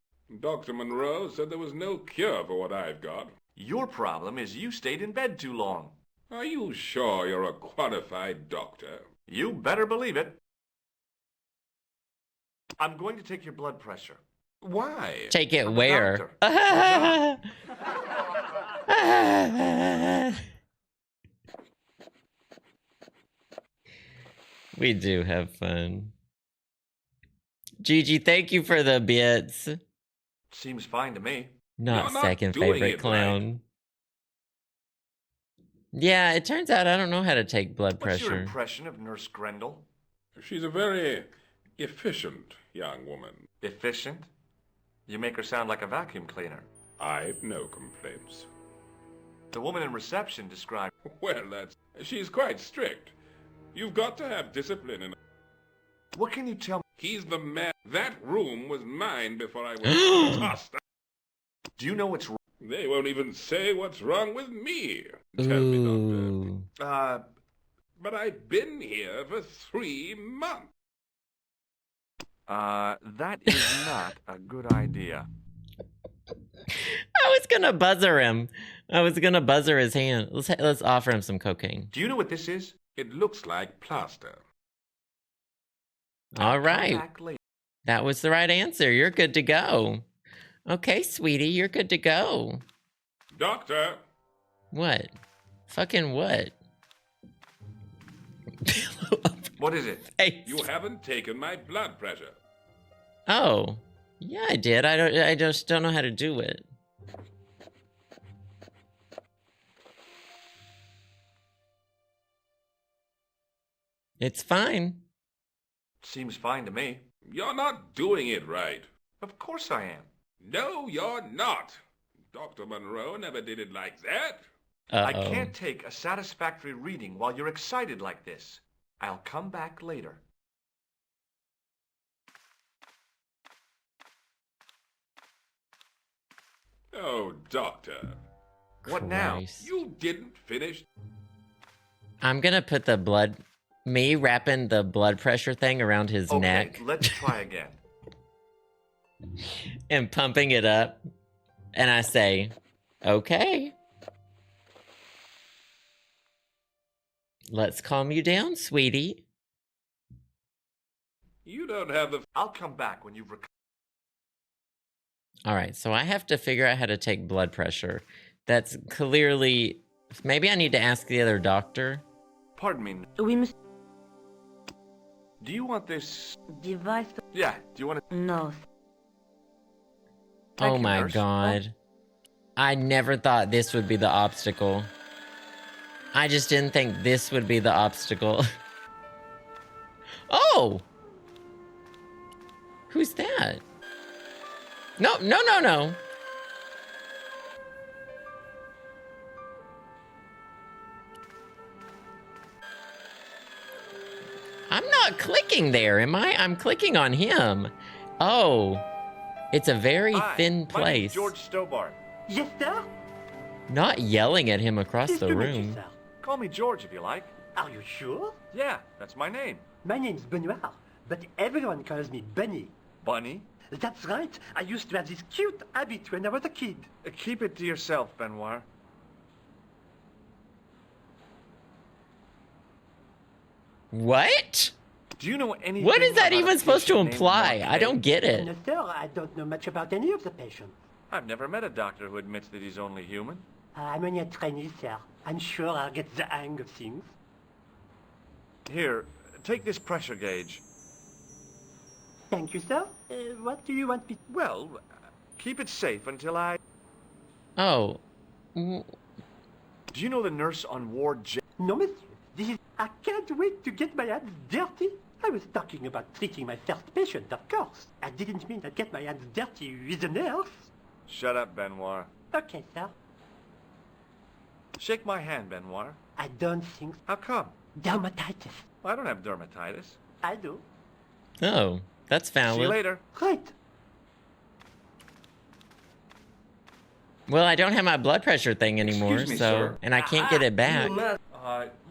Dr. Monroe said there was no cure for what I've got. Your problem is you stayed in bed too long. Are you sure you're a qualified doctor? You better believe it. I'm going to take your blood pressure. Why? Take it I'm a where? doctor. We do have fun. Gigi, thank you for the bits. Seems fine to me. Not You're not second doing favorite it clown. Yeah, it turns out I don't know how to take blood What's your pressure. impression of Nurse Grendel? She's a very efficient young woman. Efficient? You make her sound like a vacuum cleaner. I've no complaints. The woman in reception described... Well, she's quite strict. You've got to have discipline in... What can you tell me? He's the man. That room was mine before I was tossed out. Do you know what's wrong? They won't even say what's wrong with me. Tell me, Ooh. doctor. But I've been here for 3 months. That is not a good idea. I was gonna buzzer him. I was gonna buzzer his hand. Let's offer him some cocaine. Do you know what this is? It looks like plaster. All Come right. back later. That was the right answer. You're good to go. Okay, sweetie, you're good to go. Doctor! What? Fucking what? What is it? Face. You haven't taken my blood pressure. Oh, yeah, I did. I just don't know how to do it. It's fine. Seems fine to me. You're not doing it right. Of course I am. No, you're not. Dr. Monroe never did it like that. I can't take a satisfactory reading while you're excited like this. I'll come back later. Oh, Doctor. What now? Christ. You didn't finish. I'm gonna put the blood, me wrapping the blood pressure thing around his Okay, neck let's try again. and pumping it up. And I say, okay. Let's calm you down, sweetie. You don't have the... I'll come back when you've recovered. All right, so I have to figure out how to take blood pressure. That's clearly... Maybe I need to ask the other doctor. Pardon me. Oui, monsieur. Do you want this... Device. Yeah, do you want to... No. Thank Oh you, my nurse. god. I never thought this would be the obstacle. I just didn't think this would be the obstacle. Oh! Who's that? No, no, no, no. I'm not clicking there, am I? I'm clicking on him. Oh, it's a very thin My name's place. George Stobart. Yes, sir? Not yelling at him across Pleased the to meet you, room. sir. Call me George if you like. Are you sure? Yeah, that's my name. My name's Benoit, but everyone calls me Bunny. Bunny? That's right. I used to have this cute habit when I was a kid. Keep it to yourself, Benoit. What? Do you know anything? What is that about a even supposed to patient named imply? I Marquet? don't get it. No, sir, I don't know much about any of the patients. I've never met a doctor who admits that he's only human. I'm only a trainee, sir. I'm sure I'll get the hang of things. Here, take this pressure gauge. Thank you, sir. What do you want me... Well, keep it safe until I... Oh. Do you know the nurse on Ward J? No, monsieur. This is... I can't wait to get my hands dirty. I was talking about treating my first patient, of course. I didn't mean I'd get my hands dirty with a nurse. Shut up, Benoit. Okay, sir. Shake my hand, Benoit. I don't think so. How come? Dermatitis. I don't have dermatitis. I do. Oh, that's valid. See you later. Right. Well, I don't have my blood pressure thing anymore, Excuse me, so sir. and I can't get it back.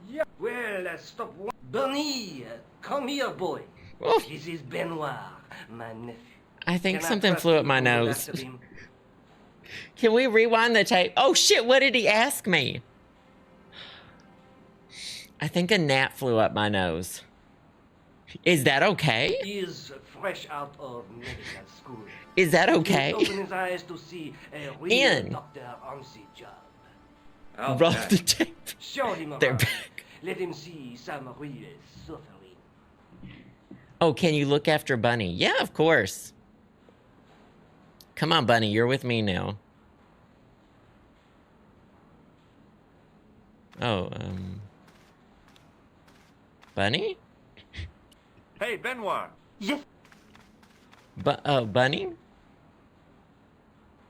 Yeah. Well, stop. Bunny, come here, boy. Oof. This is Benoit, my nephew. I think Can something trust flew you up my to look nose. after him? Can we rewind the tape? Oh shit, what did he ask me? I think a gnat flew up my nose. Is that okay? He is fresh out of medical school. Is that okay? He opened his eyes to see a real Ian. doctor on the job. Roll the tape. Show him They're around. back. Let him see some real suffering. Oh, can you look after Bunny? Yeah, of course. Come on, Bunny, you're with me now. Oh, Bunny? Hey, Benoit. Yes. Bunny?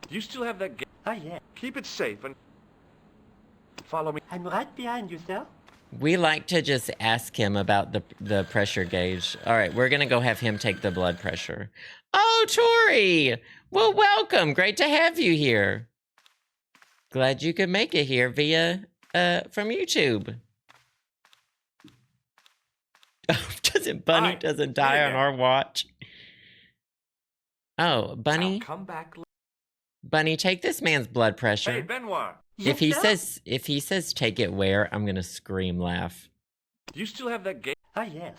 Do you still have that gauge? Oh, yeah. Keep it safe and follow me. I'm right behind you, sir. We like to just ask him about the pressure gauge. All right, we're gonna go have him take the blood pressure. Oh, Tori! Well, welcome. Great to have you here. Glad you could make it here via from YouTube. Bunny doesn't die on our watch? Oh, Bunny. I'll come back. Bunny, take this man's blood pressure. Hey, Benoit. If he says take it where, I'm gonna scream laugh. Do you still have that gauge? Oh, yes.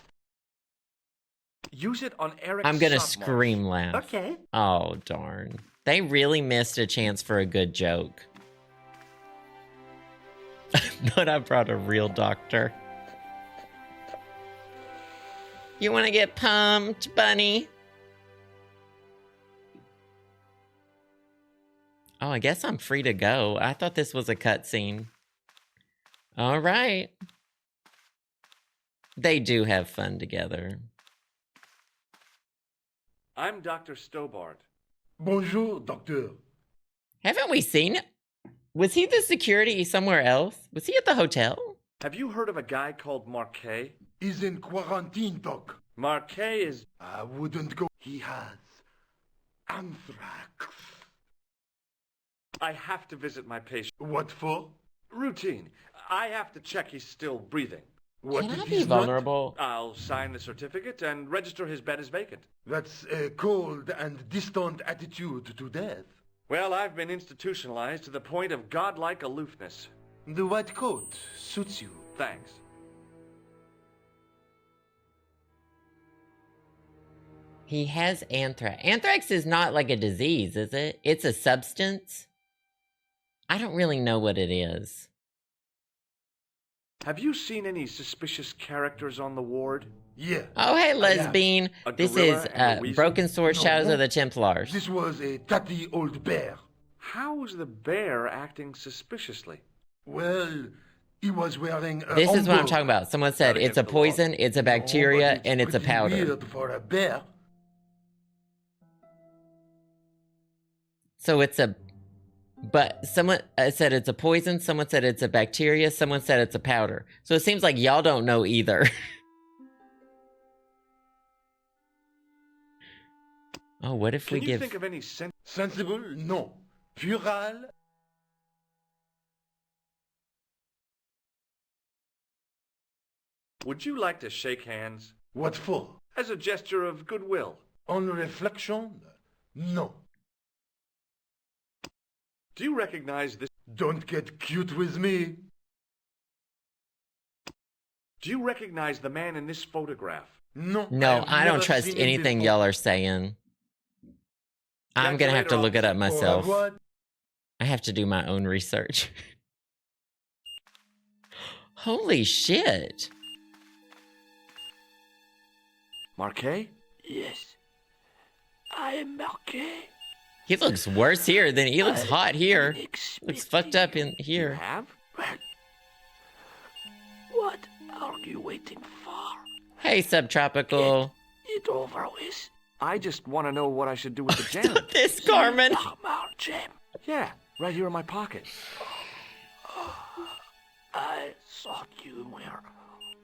Use it on Eric. I'm gonna Sopmarsh. scream laugh. Okay. Oh, darn. They really missed a chance for a good joke. But I brought a real doctor. You wanna get pumped, Bunny? Oh, I guess I'm free to go. I thought this was a cutscene. All right. They do have fun together. I'm Dr. Stobart. Bonjour, docteur. Haven't we seen it? Was he the security somewhere else? Was he at the hotel? Have you heard of a guy called Marquet? He's in quarantine, doc. Marquet is... I wouldn't go. He has anthrax. I have to visit my patient. What for? Routine. I have to check he's still breathing. What Can if I be he's not? vulnerable? I'll sign the certificate and register his bed as vacant. That's a cold and distant attitude to death. Well, I've been institutionalized to the point of godlike aloofness. The white coat suits you. Thanks. He has anthrax. Anthrax is not like a disease, is it? It's a substance? I don't really know what it is. Have you seen any suspicious characters on the ward? Yeah. Oh, hey, lesbian. A This gorilla is and a weasel? Broken Sword No. Shadows of the Templars. This was a tatty old bear. How is the bear acting suspiciously? Well, he was wearing a This is what I'm homburg. talking about. Someone said Not it's a against the law. poison, it's a bacteria, but and it's a pretty powder. Weird for a bear. So it's a... But someone said it's a poison, someone said it's a bacteria, someone said it's a powder. So it seems like y'all don't know either. Oh, what if we Can you give... think of any Sensible? No. Puerile? Would you like to shake hands? What for? As a gesture of goodwill. On reflection? No. Do you recognize this? Don't get cute with me. Do you recognize the man in this photograph? No. No, I don't never trust seen him anything before. y'all are saying. I'm Catch gonna you have to later, look it up officer. myself. What? I have to do my own research. Holy shit. Marquet? Yes. I am Marquet. He looks worse here than he looks hot here. Expecting. Looks fucked up in You here. have? Well, what are you waiting for? Hey, Subtropical. It over with. I just want to know what I should do with the gem. This, Carmen. Normal gem. Yeah, right here in my pocket. I thought you were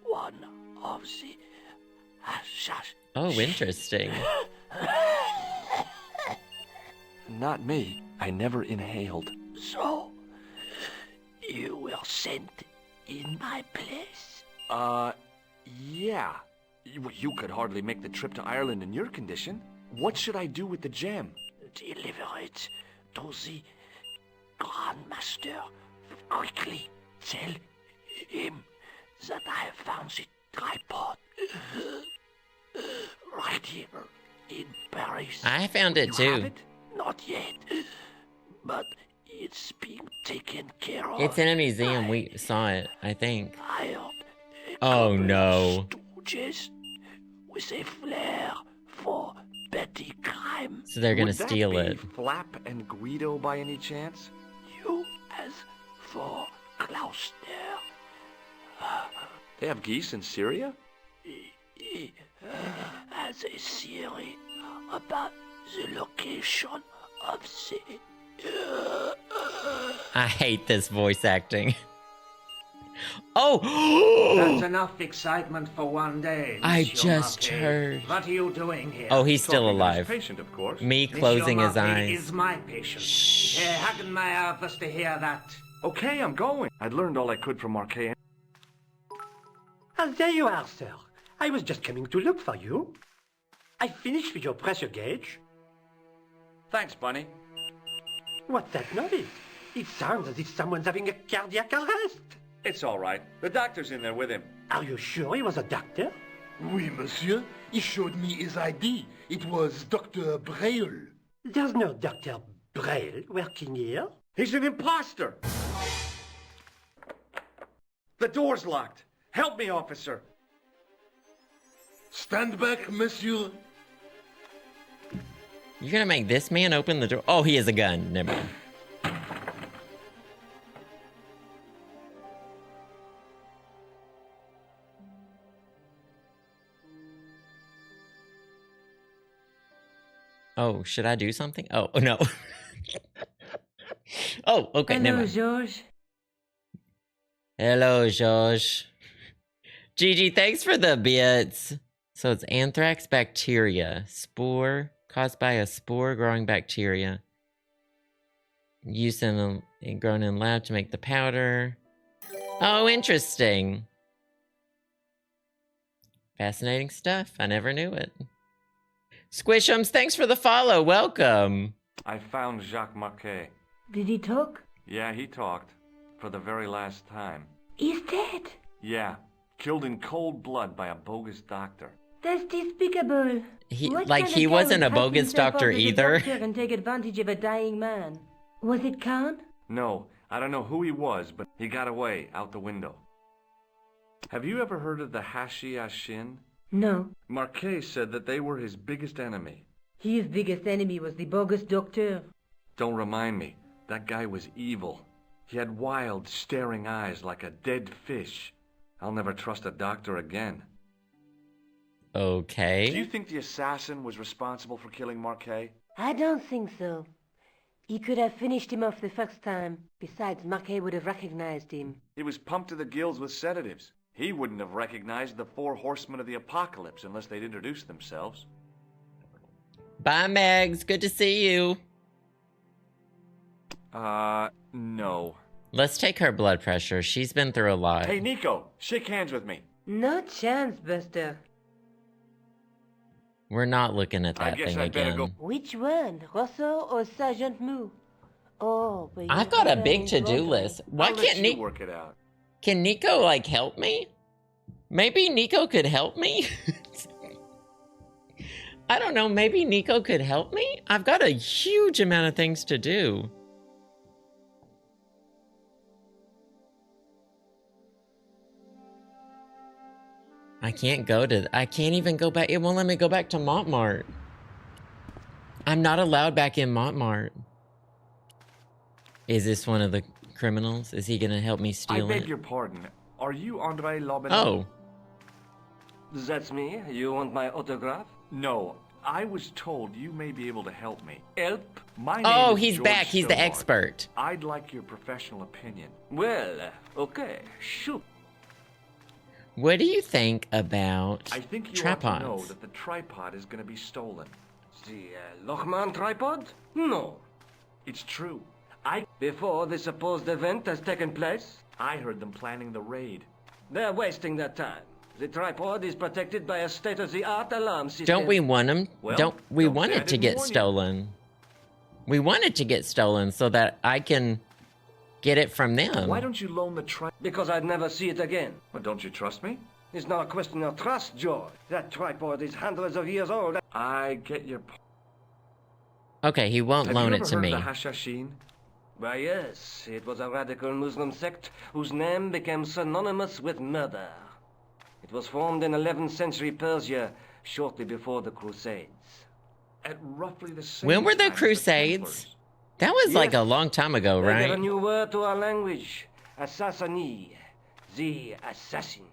one of the assassins. Oh, interesting. Not me. I never inhaled. So, you were sent in my place? Yeah. You could hardly make the trip to Ireland in your condition. What should I do with the gem? Deliver it to the Grandmaster. Quickly tell him that I have found the tripod right here in Paris. I found it You have too. it? Not yet, but it's being taken care of. It's in a museum. We saw it, I think. Hired a Oh couple no. of stooges with a flair for petty crime. So they're gonna Would that steal be it. Flap and Guido by any chance? You as for Klaus They have geese in Syria? he has a theory about the location of the... I hate this voice acting. Oh! That's enough excitement for one day. I Monsieur just Marquet. heard. What are you doing here? Oh, he's still Talking to his alive. patient, of course. Me Monsieur closing his Marquet eyes. is my patient. Hug my office to hear that. Okay, I'm going. I'd learned all I could from Marquet. Ah, there you are, sir. I was just coming to look for you. I finished with your pressure gauge. Thanks, Bunny. What's that noise? It sounds as if someone's having a cardiac arrest. It's all right. The doctor's in there with him. Are you sure he was a doctor? Oui, monsieur. He showed me his ID. It was Dr. Braille. There's no Dr. Braille working here. He's an imposter! The door's locked. Help me, officer. Stand back, monsieur. You're gonna make this man open the door? Oh, he has a gun. Never mind. Oh, should I do something? Oh, no. Oh, okay, never mind. George. Hello, Josh. Gigi, thanks for the bits. So it's anthrax bacteria. Spore caused by a spore growing bacteria. Used in grown in lab to make the powder. Oh, interesting. Fascinating stuff. I never knew it. Squishums, thanks for the follow. Welcome. I found Jacques Marquet. Did he talk? Yeah, he talked. For the very last time. He's dead. Yeah. Killed in cold blood by a bogus doctor. That's despicable. He What like kind of he guy wasn't would a pass bogus himself doctor off as a either. doctor and take advantage of a dying man. Was it Khan? No, I don't know who he was, but he got away out the window. Have you ever heard of the Hashi-Ashin? No. Marquet said that they were his biggest enemy. His biggest enemy was the bogus doctor. Don't remind me. That guy was evil. He had wild, staring eyes like a dead fish. I'll never trust a doctor again. Okay. Do you think the assassin was responsible for killing Marquet? I don't think so. He could have finished him off the first time. Besides, Marquet would have recognized him. He was pumped to the gills with sedatives. He wouldn't have recognized the 4 horsemen of the apocalypse unless they'd introduced themselves. Bye, Megs. Good to see you. No. Let's take her blood pressure. She's been through a lot. Hey, Nico, shake hands with me. No chance, Buster. We're not looking at that thing again. Which one, Rosso or Sergeant Moo? Oh, but I've got a big to-do list. Why can't Nico work it out? Can Nico like help me? Maybe Nico could help me? I don't know, maybe Nico could help me? I've got a huge amount of things to do. I can't even go back. It won't let me go back to Montmartre. I'm not allowed back in Montmartre. Is this one of the criminals? Is he gonna help me steal it? I beg your pardon. Are you Andre Lobin? Oh. That's me. You want my autograph? No. I was told you may be able to help me. Help? My name Oh, is he's George back. He's the Stillmark. expert. I'd like your professional opinion. Well, okay, shoot. What do you think about I think you tripods? ought to know that the tripod is going to be stolen. The Lochman tripod? No. It's true. Before the supposed event has taken place? I heard them planning the raid. They're wasting their time. The tripod is protected by a state-of-the-art alarm system. Don't we want them? Well, we don't want say I it to didn't get warn you. stolen. We want it to get stolen so that I can get it from them. Why don't you loan the tripod? Because I'd never see it again. Well, don't you trust me? It's not a question of trust, George. That tripod is hundreds of years old. I get your point. Okay, he won't Have loan you it ever to heard me. of the Hashashin? Why, yes. It was a radical Muslim sect whose name became synonymous with murder. It was formed in 11th century Persia, shortly before the Crusades. At roughly the same When were the time as Crusades? That was like Yes. a long time ago, They gave a right? new word to our language. Assassini. The assassins.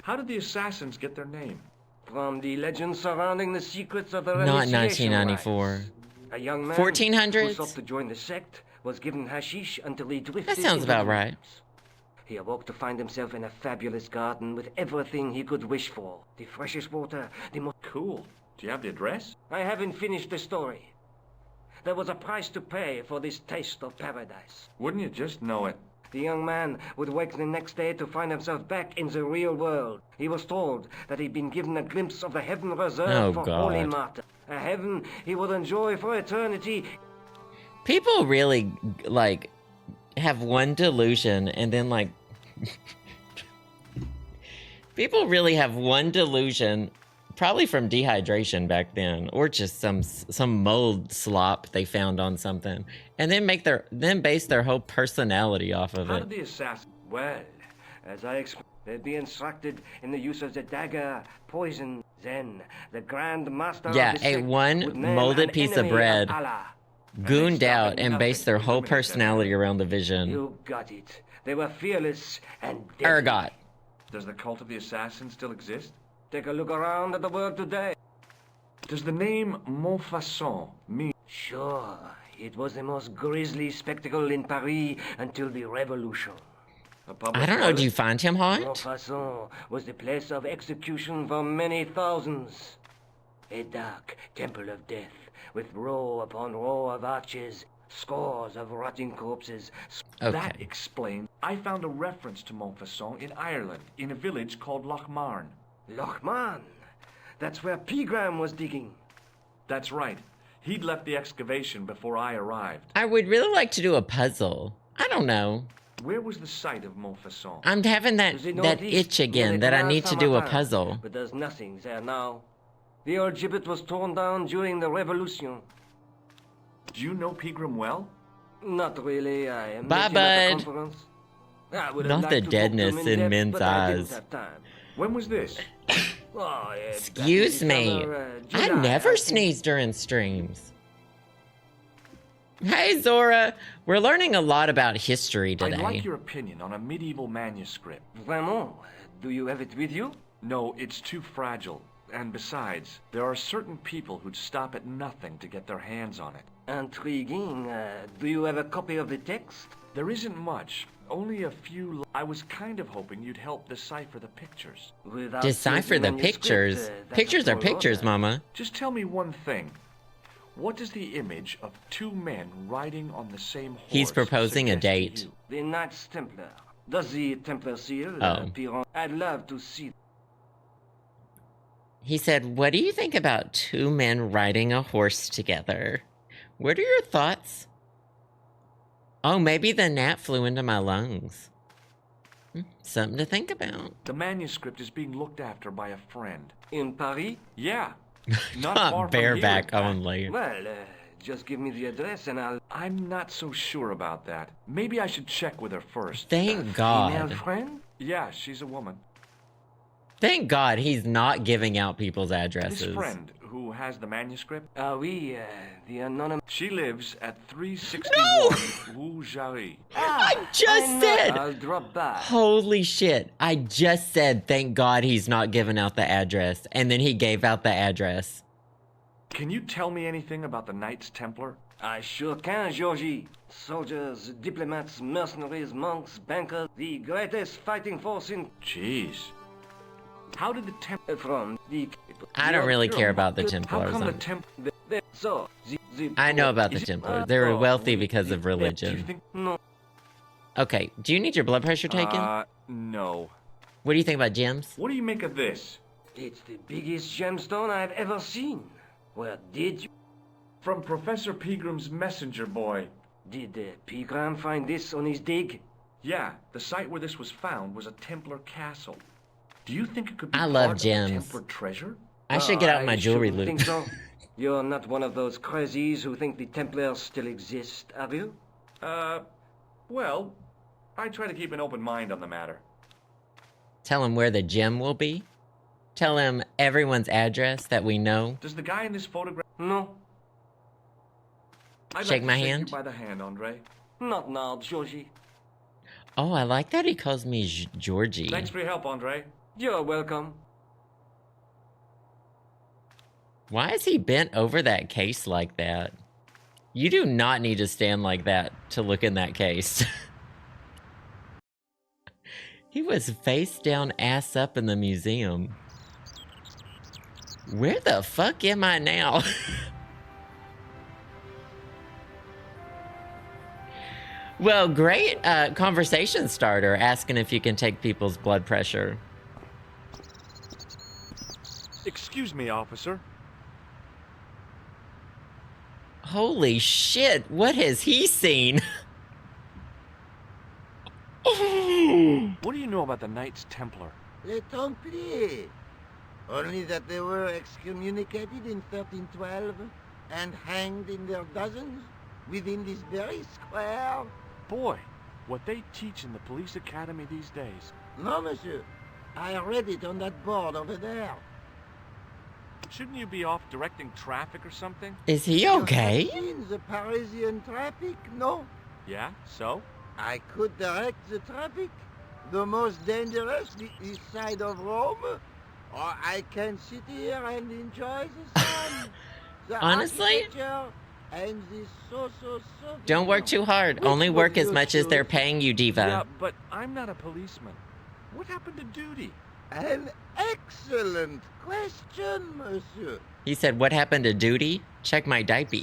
How did the assassins get their name? From the legends surrounding the secrets of the Not initiation 1994. rites. A young man 1400s? who sought to join the sect was given hashish until he drifted That sounds into about the right. woods. He awoke to find himself in a fabulous garden with everything he could wish for. The freshest water, the most... Cool. Do you have the address? I haven't finished the story. There was a price to pay for this taste of paradise. Wouldn't you just know it? The young man would wake the next day to find himself back in the real world. He was told that he'd been given a glimpse of the heaven reserved Oh, for God. holy martyrs. A heaven he would enjoy for eternity. People really, like, have one delusion and then, like... People really have one delusion, probably from dehydration back then, or just some mold slop they found on something, and then base their whole personality off of How it. did the assassin... Well, as I explained, they'd be instructed in the use of the dagger, poison. Then the Grand Master Yeah, of the ate sect one would name molded an piece of enemy bread, Allah. gooned out, and based their whole personality around the vision. You got it. They were fearless and deadly. Ergot. Does the cult of the assassins still exist? Take a look around at the world today. Does the name Montfaucon mean... Sure, it was the most grisly spectacle in Paris until the Revolution. I don't know, do you find him hot? Montfaucon was the place of execution for many thousands. A dark temple of death, with row upon row of arches, scores of rotting corpses. That explains... I found a reference to Montfaucon in Ireland, in a village called Lochmarn. Lochmarn? That's where Pegram was digging. That's right. He'd left the excavation before I arrived. I would really like to do a puzzle. I don't know. Where was the site of Montfaucon? I'm having that itch again, that I need to do a puzzle. But there's nothing there now. The old gibbet was torn down during the Revolution. Do you know Pegram well? Not really. I Bye, met him at bud. the conference. I would have Not liked the to talk to him deadness in depth, men's but I didn't eyes. have time. When was this? Excuse me. I never sneeze during streams. Hey, Zora. We're learning a lot about history today. I'd like your opinion on a medieval manuscript. Vraiment? Do you have it with you? No, it's too fragile. And besides, there are certain people who'd stop at nothing to get their hands on it. Intriguing. Do you have a copy of the text? There isn't much, Only a few. I was kind of hoping you'd help decipher the pictures. Decipher the pictures? Pictures are pictures, Mama. Just tell me one thing. What does the image of two men riding on the same horse He's proposing a suggest to date. you? The Knights Templar. Does the Templar seal Oh. appear on? I'd love to see. He said, what do you think about two men riding a horse together? What are your thoughts? Oh, maybe the gnat flew into my lungs. Something to think about. The manuscript is being looked after by a friend. In Paris? Yeah. Not far from bareback here. only. Well, just give me the address and I'll... I'm not so sure about that. Maybe I should check with her first. Thank God. Female friend? Yeah, she's a woman. Thank God he's not giving out people's addresses. This friend who has the manuscript? Oui, the anonymous... She lives at 361 Rue Jarry. I just said! I'll drop by. Holy shit. I just said, thank God he's not giving out the address. And then he gave out the address. Can you tell me anything about the Knights Templar? I sure can, Georgie. Soldiers, diplomats, mercenaries, monks, bankers, the greatest fighting force in... Jeez. How did the Templar... From the... I don't really care about the Templars. How come the Templar... So, I know about the Templars. They were wealthy because of Do you religion. think... No. Okay, do you need your blood pressure taken? No. What do you think about gems? What do you make of this? It's the biggest gemstone I've ever seen. Where did you... From Professor Peagram's messenger boy. Did Peagram find this on his dig? Yeah, the site where this was found was a Templar castle. Do you think it could be I love part gems. of the Templar treasure? I should get out my jewelry shouldn't loop. think so. You're not one of those crazies who think the Templars still exist, are you? Well, I try to keep an open mind on the matter. Tell him where the gem will be. Tell him everyone's address that we know. Does the guy in this photograph... No. I'd Shake like my to shake hand? you by the hand, Andre. Not now, Georgie. Oh, I like that he calls me Georgie. Thanks for your help, Andre. You're welcome. Why is he bent over that case like that? You do not need to stand like that to look in that case. He was face down, ass up in the museum. Where the fuck am I now? Well, great conversation starter, asking if you can take people's blood pressure. Excuse me, officer. Holy shit, what has he seen? What do you know about the Knights Templar? Les Templiers. Only that they were excommunicated in 1312 and hanged in their dozens within this very square. Boy, what they teach in the police academy these days. No, monsieur. I read it on that board over there. Shouldn't you be off directing traffic or something? Is he You okay? have seen the Parisian traffic, no? Yeah, so? I could direct the traffic. The most dangerous, the east side of Rome. Or I can sit here and enjoy the sun. The Honestly? architecture, and the so. Don't work too hard. Which Only work would as you much as they're choose? paying you, Yeah, diva. but I'm not a policeman. What happened to duty? An excellent question, monsieur. He said, what happened to duty? Check my diaper.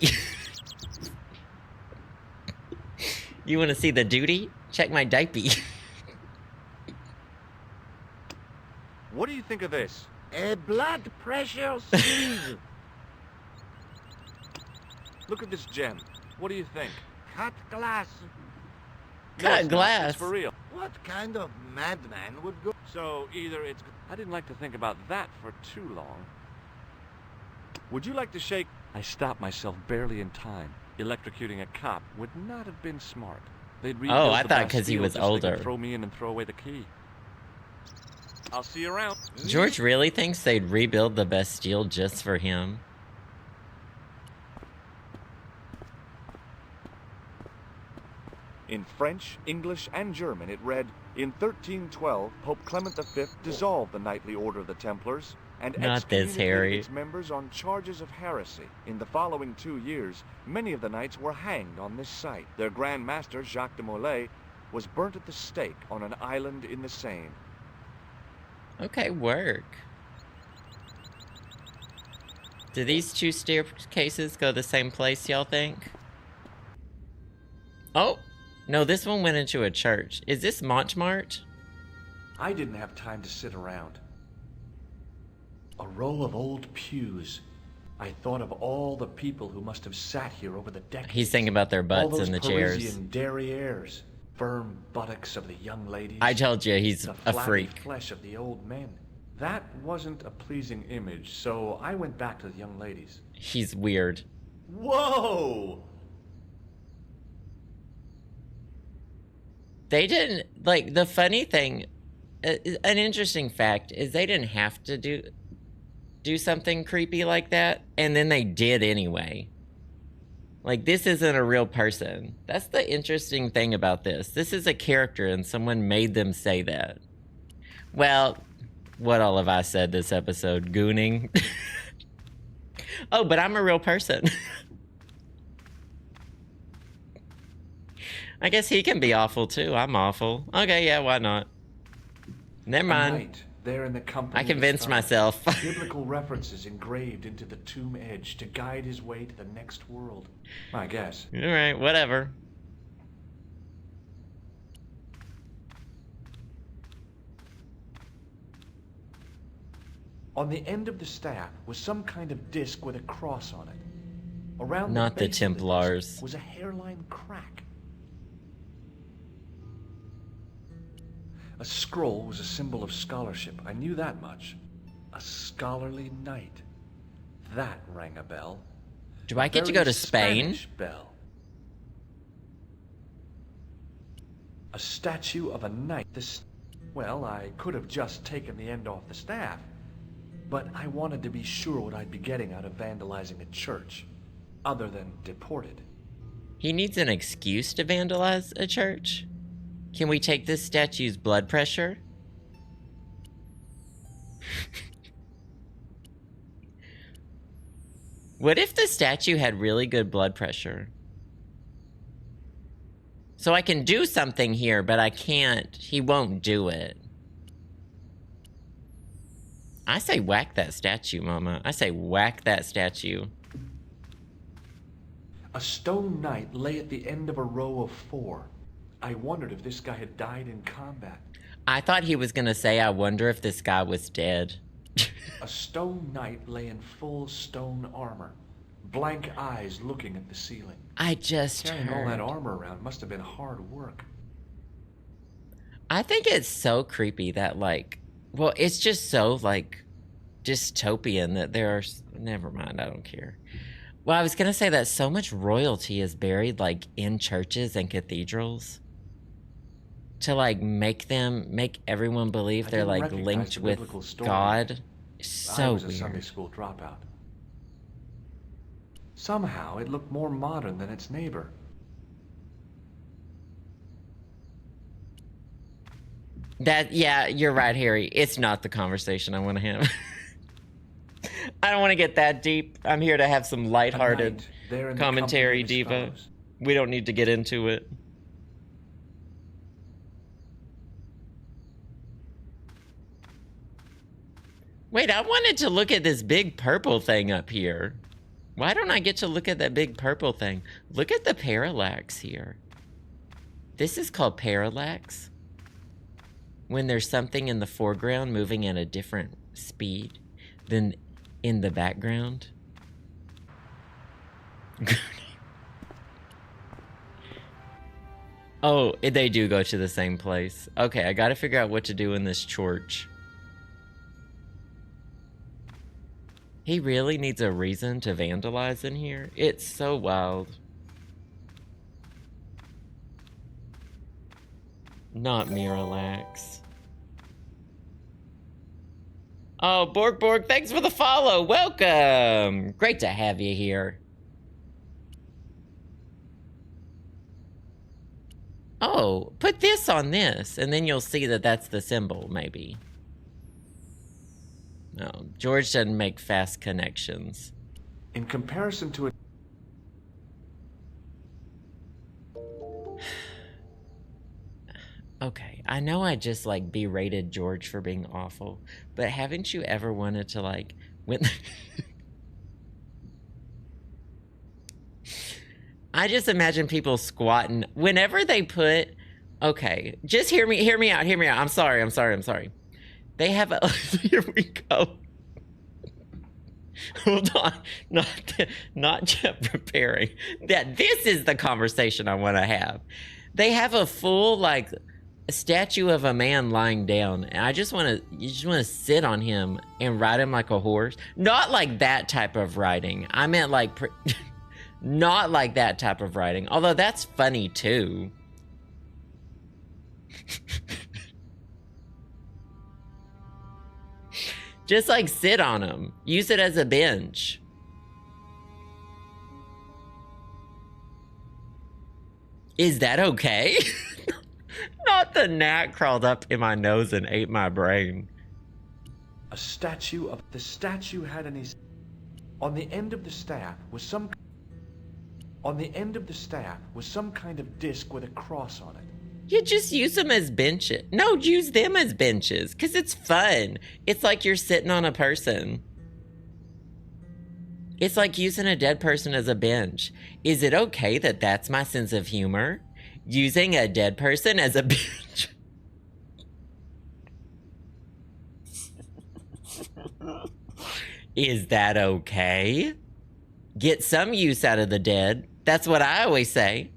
You want to see the duty? Check my diaper. What do you think of this? A blood pressure sleeve. Look at this gem. What do you think? Cut glass. No, Cut it's not. glass. It's for real. What kind of madman would go? So either it's... I didn't like to think about that for too long. Would you like to shake... I stopped myself barely in time. Electrocuting a cop would not have been smart. They'd rebuild I the thought 'cause he Bastille was just so they could older. throw me in and throw away the key. I'll see you around. George really thinks they'd rebuild the Bastille just for him. In French, English, and German, it read, in 1312, Pope Clement V dissolved the knightly order of the Templars and Not this, excommunicated Harry. its members on charges of heresy. In the following 2 years, many of the knights were hanged on this site. Their Grand Master, Jacques de Molay, was burnt at the stake on an island in the Seine. Okay, work. Do these two staircases go the same place, y'all think? Oh! No, this one went into a church. Is this Montmartre? I didn't have time to sit around. A row of old pews. I thought of all the people who must have sat here over the decades. He's thinking about their butts in the chairs. Parisian derrieres, firm buttocks of the young ladies. I told you, he's a freak. The flesh of the old men. That wasn't a pleasing image, so I went back to the young ladies. He's weird. Whoa! They didn't, like, the funny thing, an interesting fact is they didn't have to do something creepy like that, and then they did anyway. Like, this isn't a real person. That's the interesting thing about this. This is a character, and someone made them say that. Well, what all have I said this episode? Gooning? Oh, but I'm a real person. I guess he can be awful, too. I'm awful. Okay, yeah, why not? Never mind. There in the company I convinced myself. Biblical references engraved into the tomb edge to guide his way to the next world. I guess. All right, whatever. On the end of the staff was some kind of disc with a cross on it. Around Not the base Templars. Of the disc was a hairline crack. A scroll was a symbol of scholarship. I knew that much. A scholarly knight. That rang a bell. Do I get to go to Spain? Spanish bell. A statue of a knight. Well, I could have just taken the end off the staff, but I wanted to be sure what I'd be getting out of vandalizing a church, other than deported. He needs an excuse to vandalize a church? Can we take this statue's blood pressure? What if the statue had really good blood pressure? So I can do something here, but I can't. He won't do it. I say whack that statue, Mama. I say whack that statue. A stone knight lay at the end of a row of 4. I wondered if this guy had died in combat. I thought he was gonna say, I wonder if this guy was dead. A stone knight lay in full stone armor, blank eyes looking at the ceiling. I just Carrying all heard. that armor around must have been hard work. I think it's so creepy that, like, well, it's just so, like, dystopian that there are, never mind, I don't care. Well, I was gonna say that so much royalty is buried, like, in churches and cathedrals. To, like, make everyone believe they're, like, linked with God. So I was a weird. Sunday school dropout. Somehow, it looked more modern than its neighbor. Yeah, you're right, Harry. It's not the conversation I want to have. I don't want to get that deep. I'm here to have some lighthearted there in the commentary, company of his Diva. fellows. We don't need to get into it. Wait, I wanted to look at this big purple thing up here. Why don't I get to look at that big purple thing? Look at the parallax here. This is called parallax. When there's something in the foreground moving at a different speed than in the background. Oh, they do go to the same place. Okay, I gotta figure out what to do in this church. He really needs a reason to vandalize in here? It's so wild. Not Miralax. Oh, Borg, thanks for the follow. Welcome. Great to have you here. Oh, put this on this, and then you'll see that that's the symbol, maybe. No, George doesn't make fast connections. In comparison to a I know I just like berated George for being awful, but haven't you ever wanted to like when I just imagine people squatting whenever they put okay, just hear me out. I'm sorry. They have a here we go. Hold on, not just preparing. That this is the conversation I want to have. They have a full like statue of a man lying down, and you just want to sit on him and ride him like a horse. Not like that type of riding. I meant like not like that type of riding. Although that's funny too. Just like sit on them. Use it as a bench. Is that okay? Not the gnat crawled up in my nose and ate my brain. A statue of the statue had an on the end of the staff was some kind of disc with a cross on it. You just use them as benches. No, use them as benches, because it's fun. It's like you're sitting on a person. It's like using a dead person as a bench. Is it okay that that's my sense of humor? Using a dead person as a bench? Is that okay? Get some use out of the dead. That's what I always say.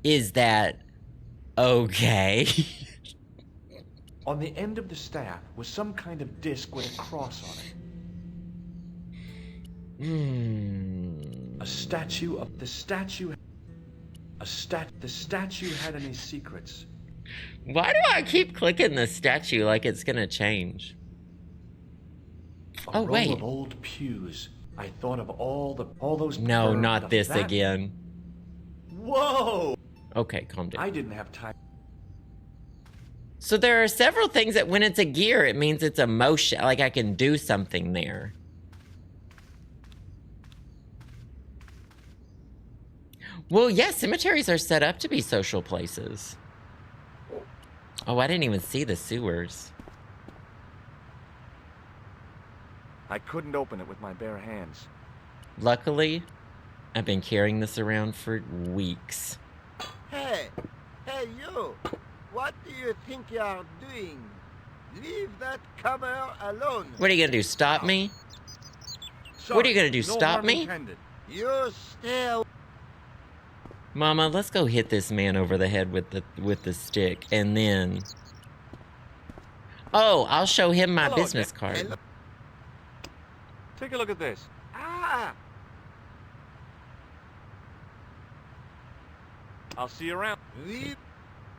Is that okay? On the end of the staff was some kind of disc with a cross on it. A statue of the statue had any secrets. Why do I keep clicking the statue like it's gonna change? A row of old pews. I thought of all those. No, not this again. Whoa! Okay, calm down. I didn't have time. So there are several things that when it's a gear, it means it's a motion. Like I can do something there. Well, yeah, cemeteries are set up to be social places. Oh, I didn't even see the sewers. I couldn't open it with my bare hands. Luckily, I've been carrying this around for weeks. Hey, you! What do you think you are doing? Leave that cover alone. What are you gonna do, stop me? Sorry, what are you gonna do, no stop harm me? Intended. You stay. Mama, let's go hit this man over the head with the stick, and then... Oh, I'll show him my Hello, business Nick. card. Hello. Take a look at this. I'll see you around.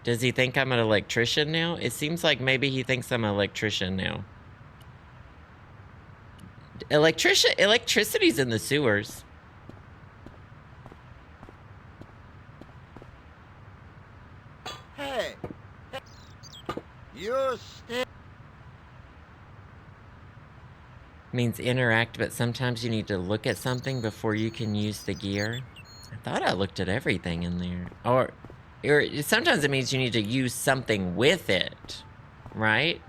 Does he think I'm an electrician now? It seems like maybe he thinks I'm an electrician now. Electricity's in the sewers. Hey, you stay. Means interact, but sometimes you need to look at something before you can use the gear. I thought I looked at everything in there. Or sometimes it means you need to use something with it, right?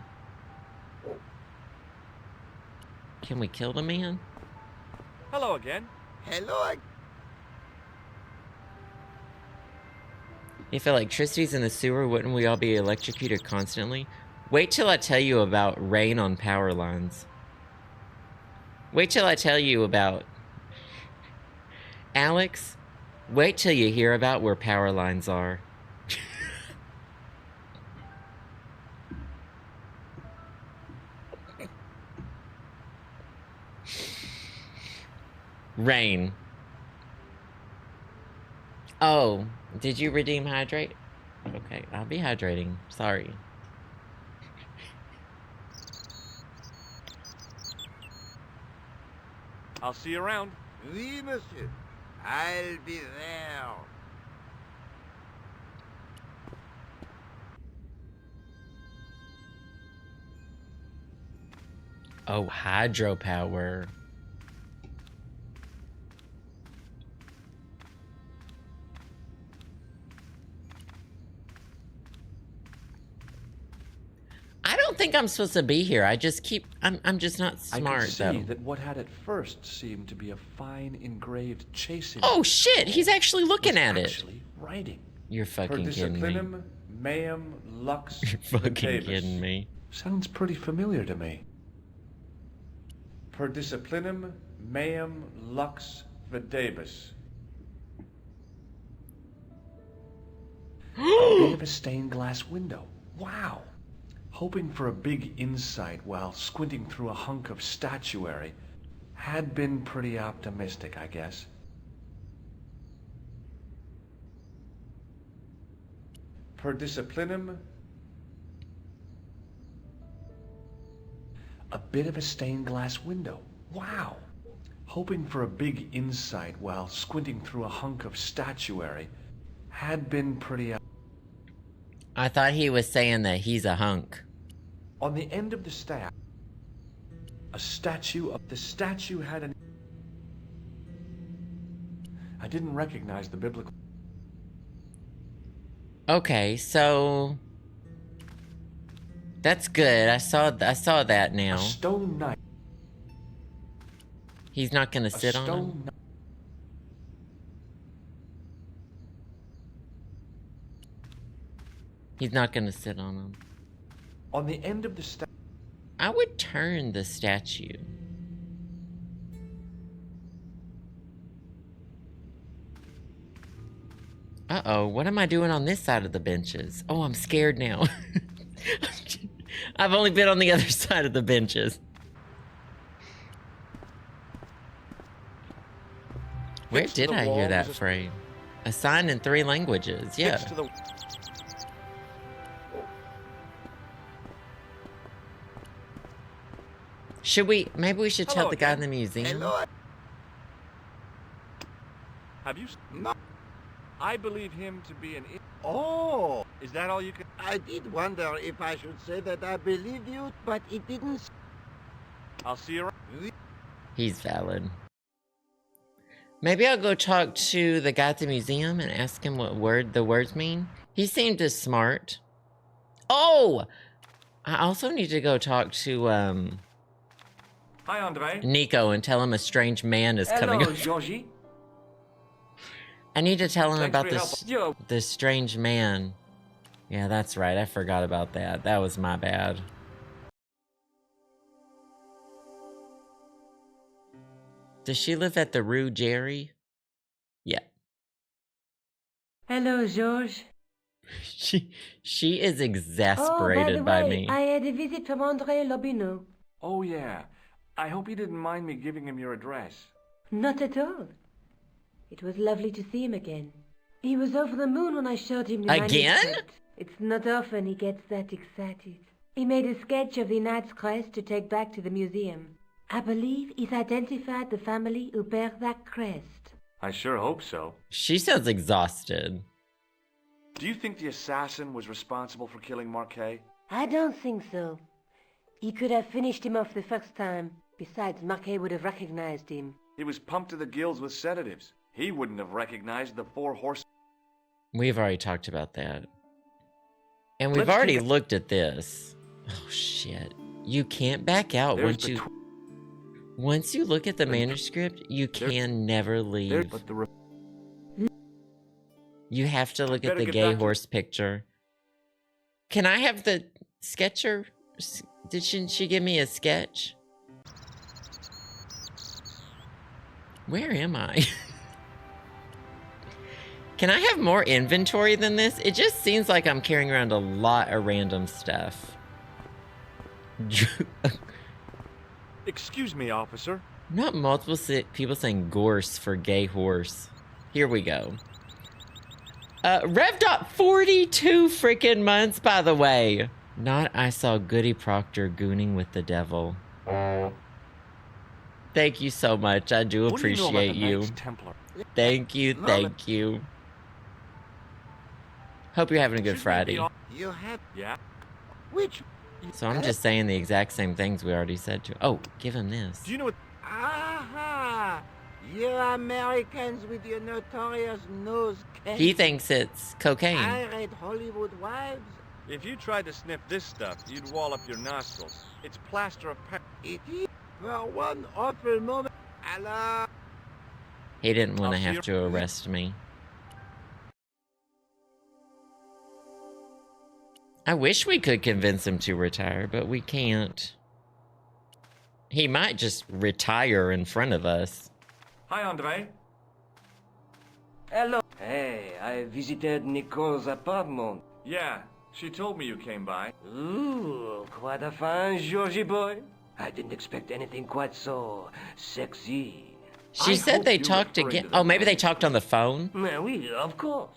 Can we kill the man? Hello again. Hello. If electricity's in the sewer, wouldn't we all be electrocuted constantly? Wait till I tell you about rain on power lines. Wait till I tell you about... Alex, wait till you hear about where power lines are. Rain. Oh, did you redeem hydrate? Okay, I'll be hydrating. Sorry. I'll see you around. Oui, monsieur. I'll be there. Oh, hydropower. don't think I'm supposed to be here. I just keep... I'm just not smart, I could see though. that what had at first seemed to be a fine engraved chasing... Oh, shit! He's actually looking at it. Actually writing. You're fucking Per kidding me. disciplinum meum lux You're fucking vitavis. kidding me. Sounds pretty familiar to me. Per disciplinum meum lux videbus. A bit of a stained glass window. Wow. Hoping for a big insight while squinting through a hunk of statuary had been pretty optimistic, I guess. Per disciplinum, a bit of a stained glass window. Wow. Hoping for a big insight while squinting through a hunk of statuary had been pretty... I thought he was saying that he's a hunk. On the end of the staff, a statue of... The statue had an... I didn't recognize the biblical... Okay, so... That's good. I saw that now. A stone knight. He's not gonna sit on him? He's not gonna sit on him. On the end of the statue... I would turn the statue. Uh-oh, what am I doing on this side of the benches? Oh, I'm scared now. I've only been on the other side of the benches. Where did I hear that phrase? A sign in 3 languages, yeah. Should we, maybe we should tell the guy in the museum? Hello. Have you... No. I believe him to be an... Oh, Is that all you can... I did wonder if I should say that I believe you, but it didn't... I'll see you around. He's valid. Maybe I'll go talk to the guy at the museum and ask him what the words mean. He seemed as smart. Oh! I also need to go talk to, Hi, Andre. Nico and tell him a strange man is coming Hello, up. Georgie. I need to tell him Thanks about for your help. Yo. this strange man. Yeah, that's right. I forgot about that. That was my bad. Does she live at the Rue Jerry? Yeah. Hello, George. She is exasperated by me. I had a visit from Andre Lobineau. Oh, yeah. I hope you didn't mind me giving him your address. Not at all. It was lovely to see him again. He was over the moon when I showed him the Again? manuscript. It's not often he gets that excited. He made a sketch of the knight's crest to take back to the museum. I believe he's identified the family who bear that crest. I sure hope so. She sounds exhausted. Do you think the assassin was responsible for killing Marquet? I don't think so. He could have finished him off the first time. Besides, Marquet would have recognized him. He was pumped to the gills with sedatives. He wouldn't have recognized the 4 horse... We've already talked about that. And we've Let's already take a- looked at this. Oh, shit. You can't back out There's once the you... Once you look at the manuscript, you can never leave. But the You have to look at Better the get gay back to- horse picture. Can I have the sketcher? Did she give me a sketch? Where am I? Can I have more inventory than this? It just seems like I'm carrying around a lot of random stuff. Excuse me, officer. Not multiple people saying gorse for gay horse. Here we go. Rev. 42 freaking months, by the way. Not I saw Goody Proctor gooning with the devil. Thank you so much. I do What do you know about appreciate the you. Knights Templar? Thank you, thank you. Hope you're having a good Friday. You have... Yeah? Which... So I'm just saying the exact same things we already said to. Oh, give him this. Do you know what... Aha! You Americans with your notorious nose case. He thinks it's cocaine. I read Hollywood Wives. If you tried to sniff this stuff, you'd wall up your nostrils. It's plaster of Paris. It is for one awful moment. Allah. He didn't want to I'll see have you- to arrest me. I wish we could convince him to retire, but we can't. He might just retire in front of us. Hi, Andre. Hello. Hey, I visited Nico's apartment. Yeah, she told me you came by. Ooh, quite a fine Georgie boy. I didn't expect anything quite so sexy. She said they talked again. Oh, maybe they talked on the phone? Oui, of course.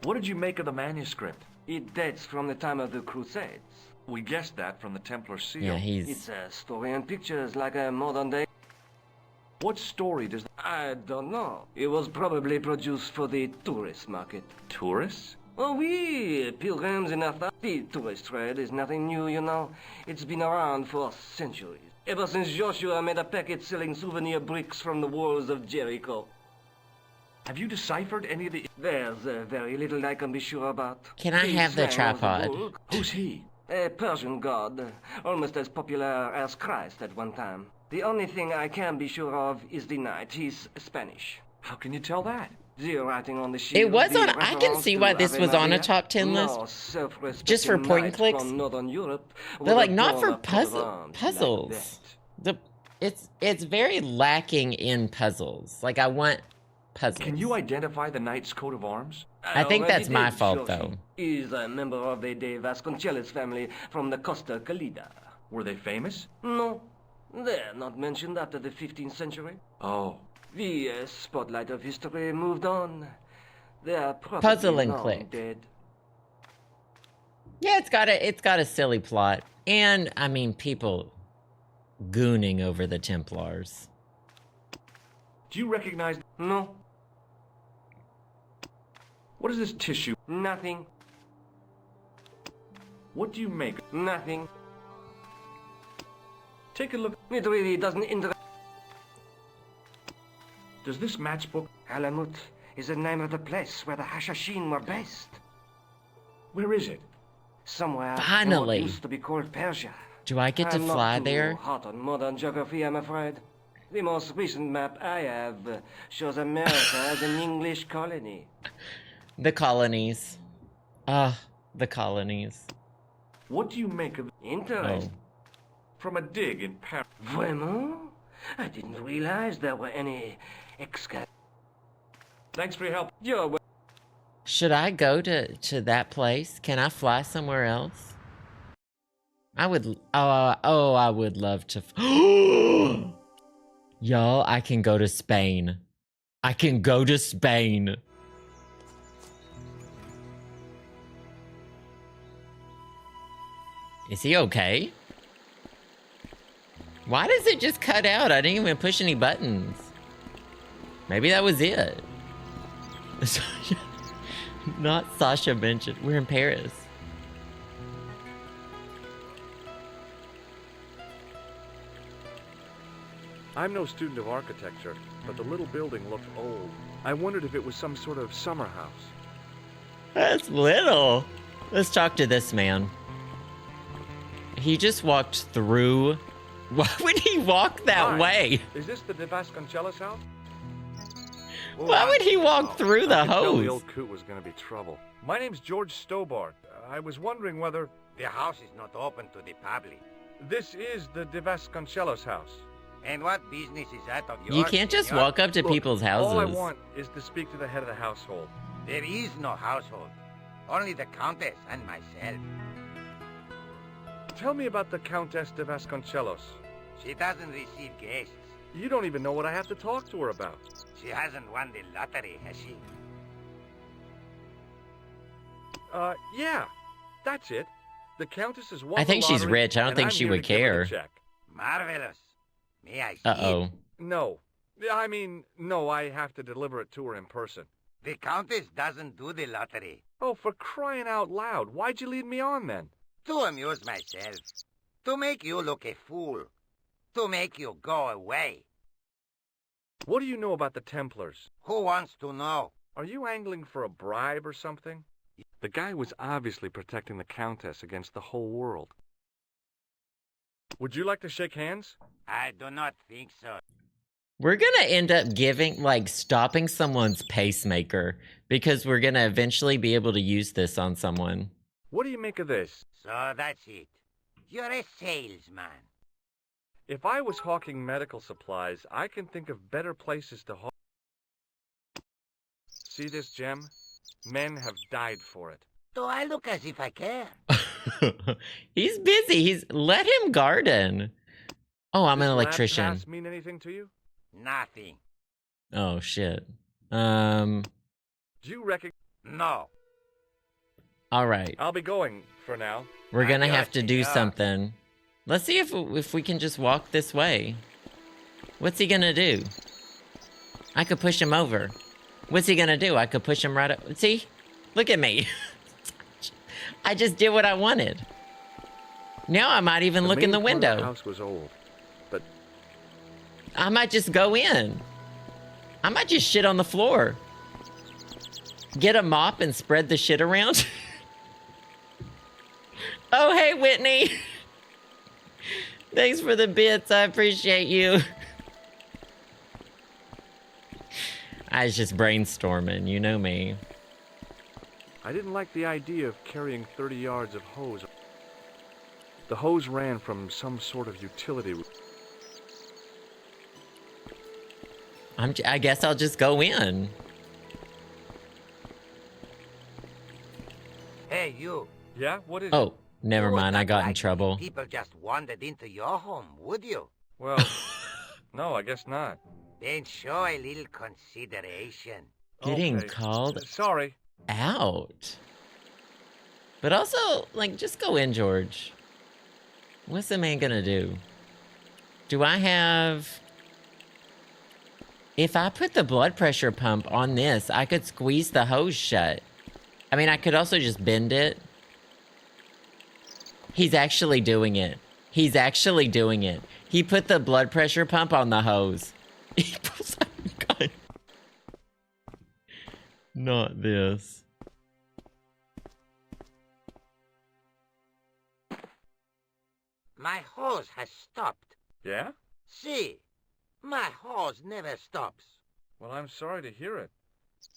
What did you make of the manuscript? It dates from the time of the Crusades. We guessed that from the Templar seal. Yeah, It's a story and pictures like a modern day. What story does... I don't know. It was probably produced for the tourist market. Tourists? Oh, oui, pilgrims in Arthur. The tourist trade is nothing new, you know. It's been around for centuries. Ever since Joshua made a packet selling souvenir bricks from the walls of Jericho. Have you deciphered any of the... There's very little I can be sure about. Can I have the slang of tripod? book. Who's he? A Persian god, almost as popular as Christ at one time. The only thing I can be sure of is the knight. He's Spanish. How can you tell that? The writing on the shield. It was the on... I can reference see to why this Ave was on a Maria. top 10 No list. self-respecting Just for point and knight clicks? From Northern Europe would They're like, have not drawn for a coat of arms puzzles. like that. It's very lacking in puzzles. Like, I want puzzles. Can you identify the knight's coat of arms? I think already that's my did, fault, Georgie. though. He's a member of the De Vasconcelos family from the Costa Calida. Were they famous? No, they're not mentioned after the 15th century. Oh. The spotlight of history moved on. They're probably Puzzle and long click. dead. Yeah, it's got a silly plot. And, I mean, people gooning over the Templars. Do you recognize... No, What is this tissue? nothing, What do you make? nothing. Take a look. It really doesn't interest. Does this matchbook... Alamut is the name of the place where the Hashashin were based. Where is it? Somewhere in Finally. what used to be called Persia. Do I get to I'm fly not too there? hot on modern geography, I'm afraid. The most recent map I have shows America as an English colony. The colonies. The colonies. What do you make of... Interesting. From a dig in Paris? Vraiment? I didn't realize there were any Thanks for your help. You're wel- Should I go to that place? Can I fly somewhere else? I would... I would love to... Y'all, I can go to Spain. I can go to Spain. Is he okay? Why does it just cut out? I didn't even push any buttons. Maybe that was it. Not Sasha mentioned. We're in Paris. I'm no student of architecture, but the little building looked old. I wondered if it was some sort of summer house. That's little. Let's talk to this man. He just walked through. Why would he walk that Hi. way? Is this the De Vasconcelos house? Why would he walk through the I could tell the hose? old coot was going to be trouble. My name's George Stobart. I was wondering whether... The house is not open to the public. This is the De Vasconcelos house. And what business is that of yours? You can't just senor? walk up to Look, people's all I houses. want is to speak to the head of the household. There is no household. Only the Countess and myself. Tell me about the Countess de Vasconcelos. She doesn't receive guests. You don't even know what I have to talk to her about. She hasn't won the lottery, has she? Yeah. That's it. The Countess has won I think the she's lottery, rich. I don't and think I'm she here would to give her care. the check. Marvelous. May I see Uh-oh. it? No. I mean, no, I have to deliver it to her in person. The Countess doesn't do the lottery. Oh, for crying out loud. Why'd you lead me on then? To amuse myself. To make you look a fool. To make you go away. What do you know about the Templars? Who wants to know? Are you angling for a bribe or something? The guy was obviously protecting the Countess against the whole world. Would you like to shake hands? I do not think so. We're gonna end up giving, like, stopping someone's pacemaker because we're gonna eventually be able to use this on someone. What do you make of this? So that's it. You're a salesman. If I was hawking medical supplies, I can think of better places to hawk. See this gem? Men have died for it. Do I look as if I care? He's busy. Let him garden. Oh, I'm an Does lab electrician. pass mean anything to you? Nothing. Oh shit. Do you recognize? No. All right. I'll be going for now. We're gonna have to do something. Let's see if we can just walk this way. What's he gonna do? I could push him over. What's he gonna do? I could push him right up. See? Look at me. I just did what I wanted. Now I might even look in the window. The house was old, but I might just go in. I might just shit on the floor. Get a mop and spread the shit around. Oh, hey, Whitney. Thanks for the bits. I appreciate you. I was just brainstorming. You know me. I didn't like the idea of carrying 30 yards of hose. The hose ran from some sort of utility. I guess I'll just go in. Hey, you. Yeah? What is it? Oh, never You would mind. I not got in like trouble. People just wandered into your home, would you? Well, no, I guess not. Then show a little consideration. Getting Okay. called Sorry. out. But also, like, just go in, George. What's the man gonna do? Do I have... If I put the blood pressure pump on this, I could squeeze the hose shut. I mean, I could also just bend it. He's actually doing it. He's actually doing it. He put the blood pressure pump on the hose. He pulls out a gun. Not this. My hose has stopped. Yeah? See, my hose never stops. Well, I'm sorry to hear it.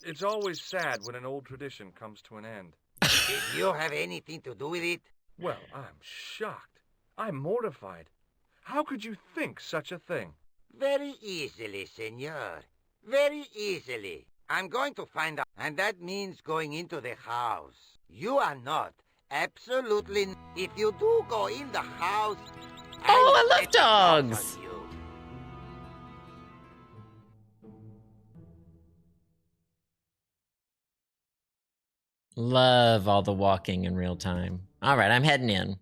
It's always sad when an old tradition comes to an end. Did you have anything to do with it? Well, I'm shocked. I'm mortified. How could you think such a thing? Very easily, senor. Very easily. I'm going to find out, and that means going into the house. You are not. Absolutely. If you do go in the house... Oh, I love dogs! Love all the walking in real time. All right, I'm heading in.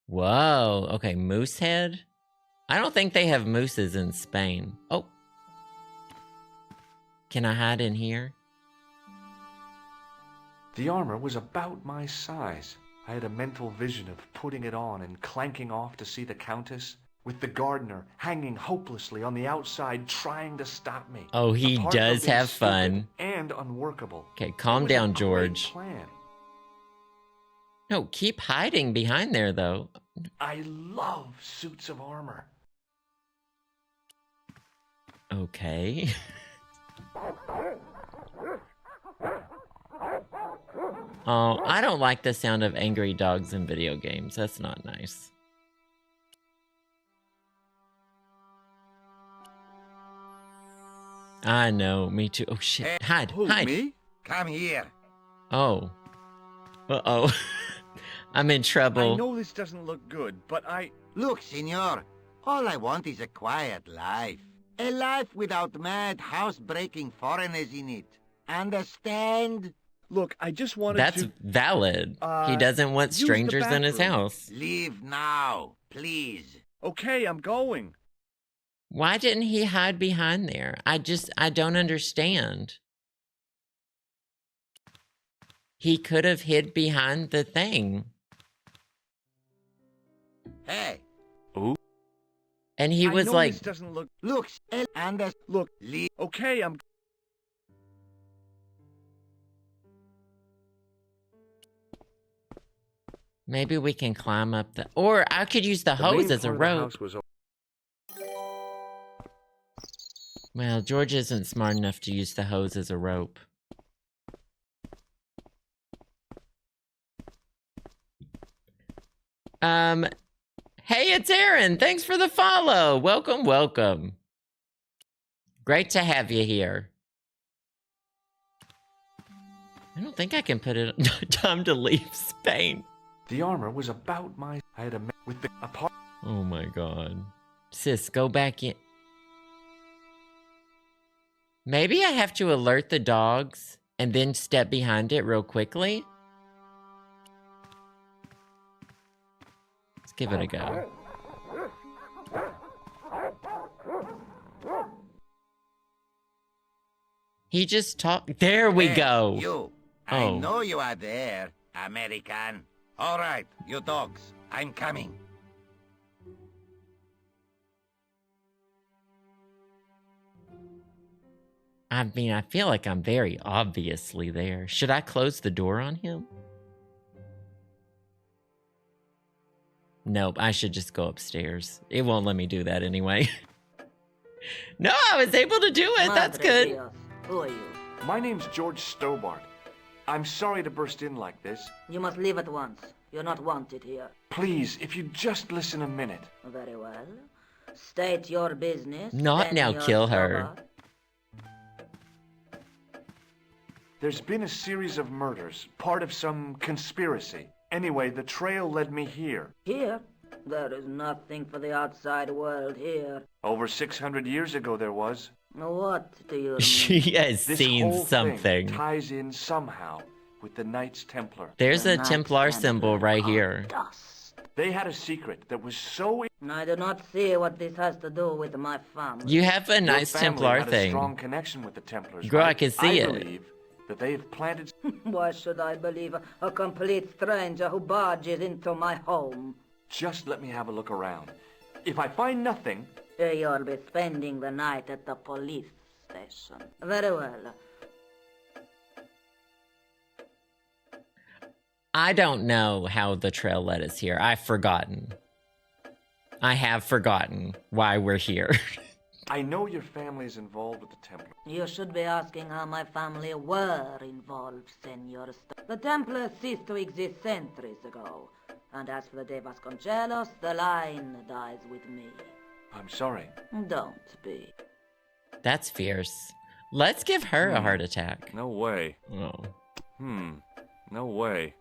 Whoa. Okay, moose head? I don't think they have mooses in Spain. Oh. Can I hide in here? The armor was about my size. I had a mental vision of putting it on and clanking off to see the Countess, with the gardener hanging hopelessly on the outside trying to stop me. Oh, he Apart from does being have fun. stupid and unworkable. Okay, calm It was down, a great George. plan. No, keep hiding behind there, though. I love suits of armor. Okay. Oh, I don't like the sound of angry dogs in video games. That's not nice. I know, me too. Oh shit, hide, hide. Me? Come here. Oh. Uh-oh. I'm in trouble. I know this doesn't look good, but Look, senor, all I want is a quiet life. A life without mad, house-breaking foreigners in it. Understand? Look, I just wanted That's to... valid. He doesn't want use the strangers in his bathroom. house. Leave now, please. Okay, I'm going. Why didn't he hide behind there? I don't understand. He could have hid behind the thing. Hey. Ooh. And he was like... This doesn't look... Look, and Look, okay, I'm... Maybe we can climb up the... Or I could use the hose as a rope. Well, George isn't smart enough to use the hose as a rope. Hey, it's Aaron. Thanks for the follow. Welcome, welcome. Great to have you here. I don't think I can put it... Time to leave Spain. The armor was about my... I had a... with the... apart... Oh my god. Sis, go back in. Maybe I have to alert the dogs and then step behind it real quickly. Let's give it a go. He just talked. There we go. You. I know you are there, American. All right, you dogs. I'm coming. I mean, I feel like I'm very obviously there. Should I close the door on him? Nope, I should just go upstairs. It won't let me do that anyway. No, I was able to do it. That's good. Who are you? My name's George Stobart. I'm sorry to burst in like this. You must leave at once. You're not wanted here. Please, if you just listen a minute. Very well. State your business. Not now, kill her. There's been a series of murders, part of some conspiracy. Anyway, the trail led me here. Here? There is nothing for the outside world here. Over 600 years ago there was. What do you mean? She has This seen whole something. thing ties in somehow with the Knights Templar. There's a Templar symbol right here. They had a secret that was so... I do not see what this has to do with my family. You have a nice Your family Templar had a thing. strong connection with the Templars, Girl, I right? can see it. believe that they have planted... Why should I believe a complete stranger who barges into my home? Just let me have a look around. If I find nothing... You'll be spending the night at the police station. Very well. I don't know how the trail led us here. I've forgotten. I have forgotten why we're here. I know your family is involved with the Templars. You should be asking how my family were involved, Senor. The Templars ceased to exist centuries ago. And as for the De Vasconcelos, the line dies with me. I'm sorry. Don't be. That's fierce. Let's give her a heart attack. No way. Oh. No way.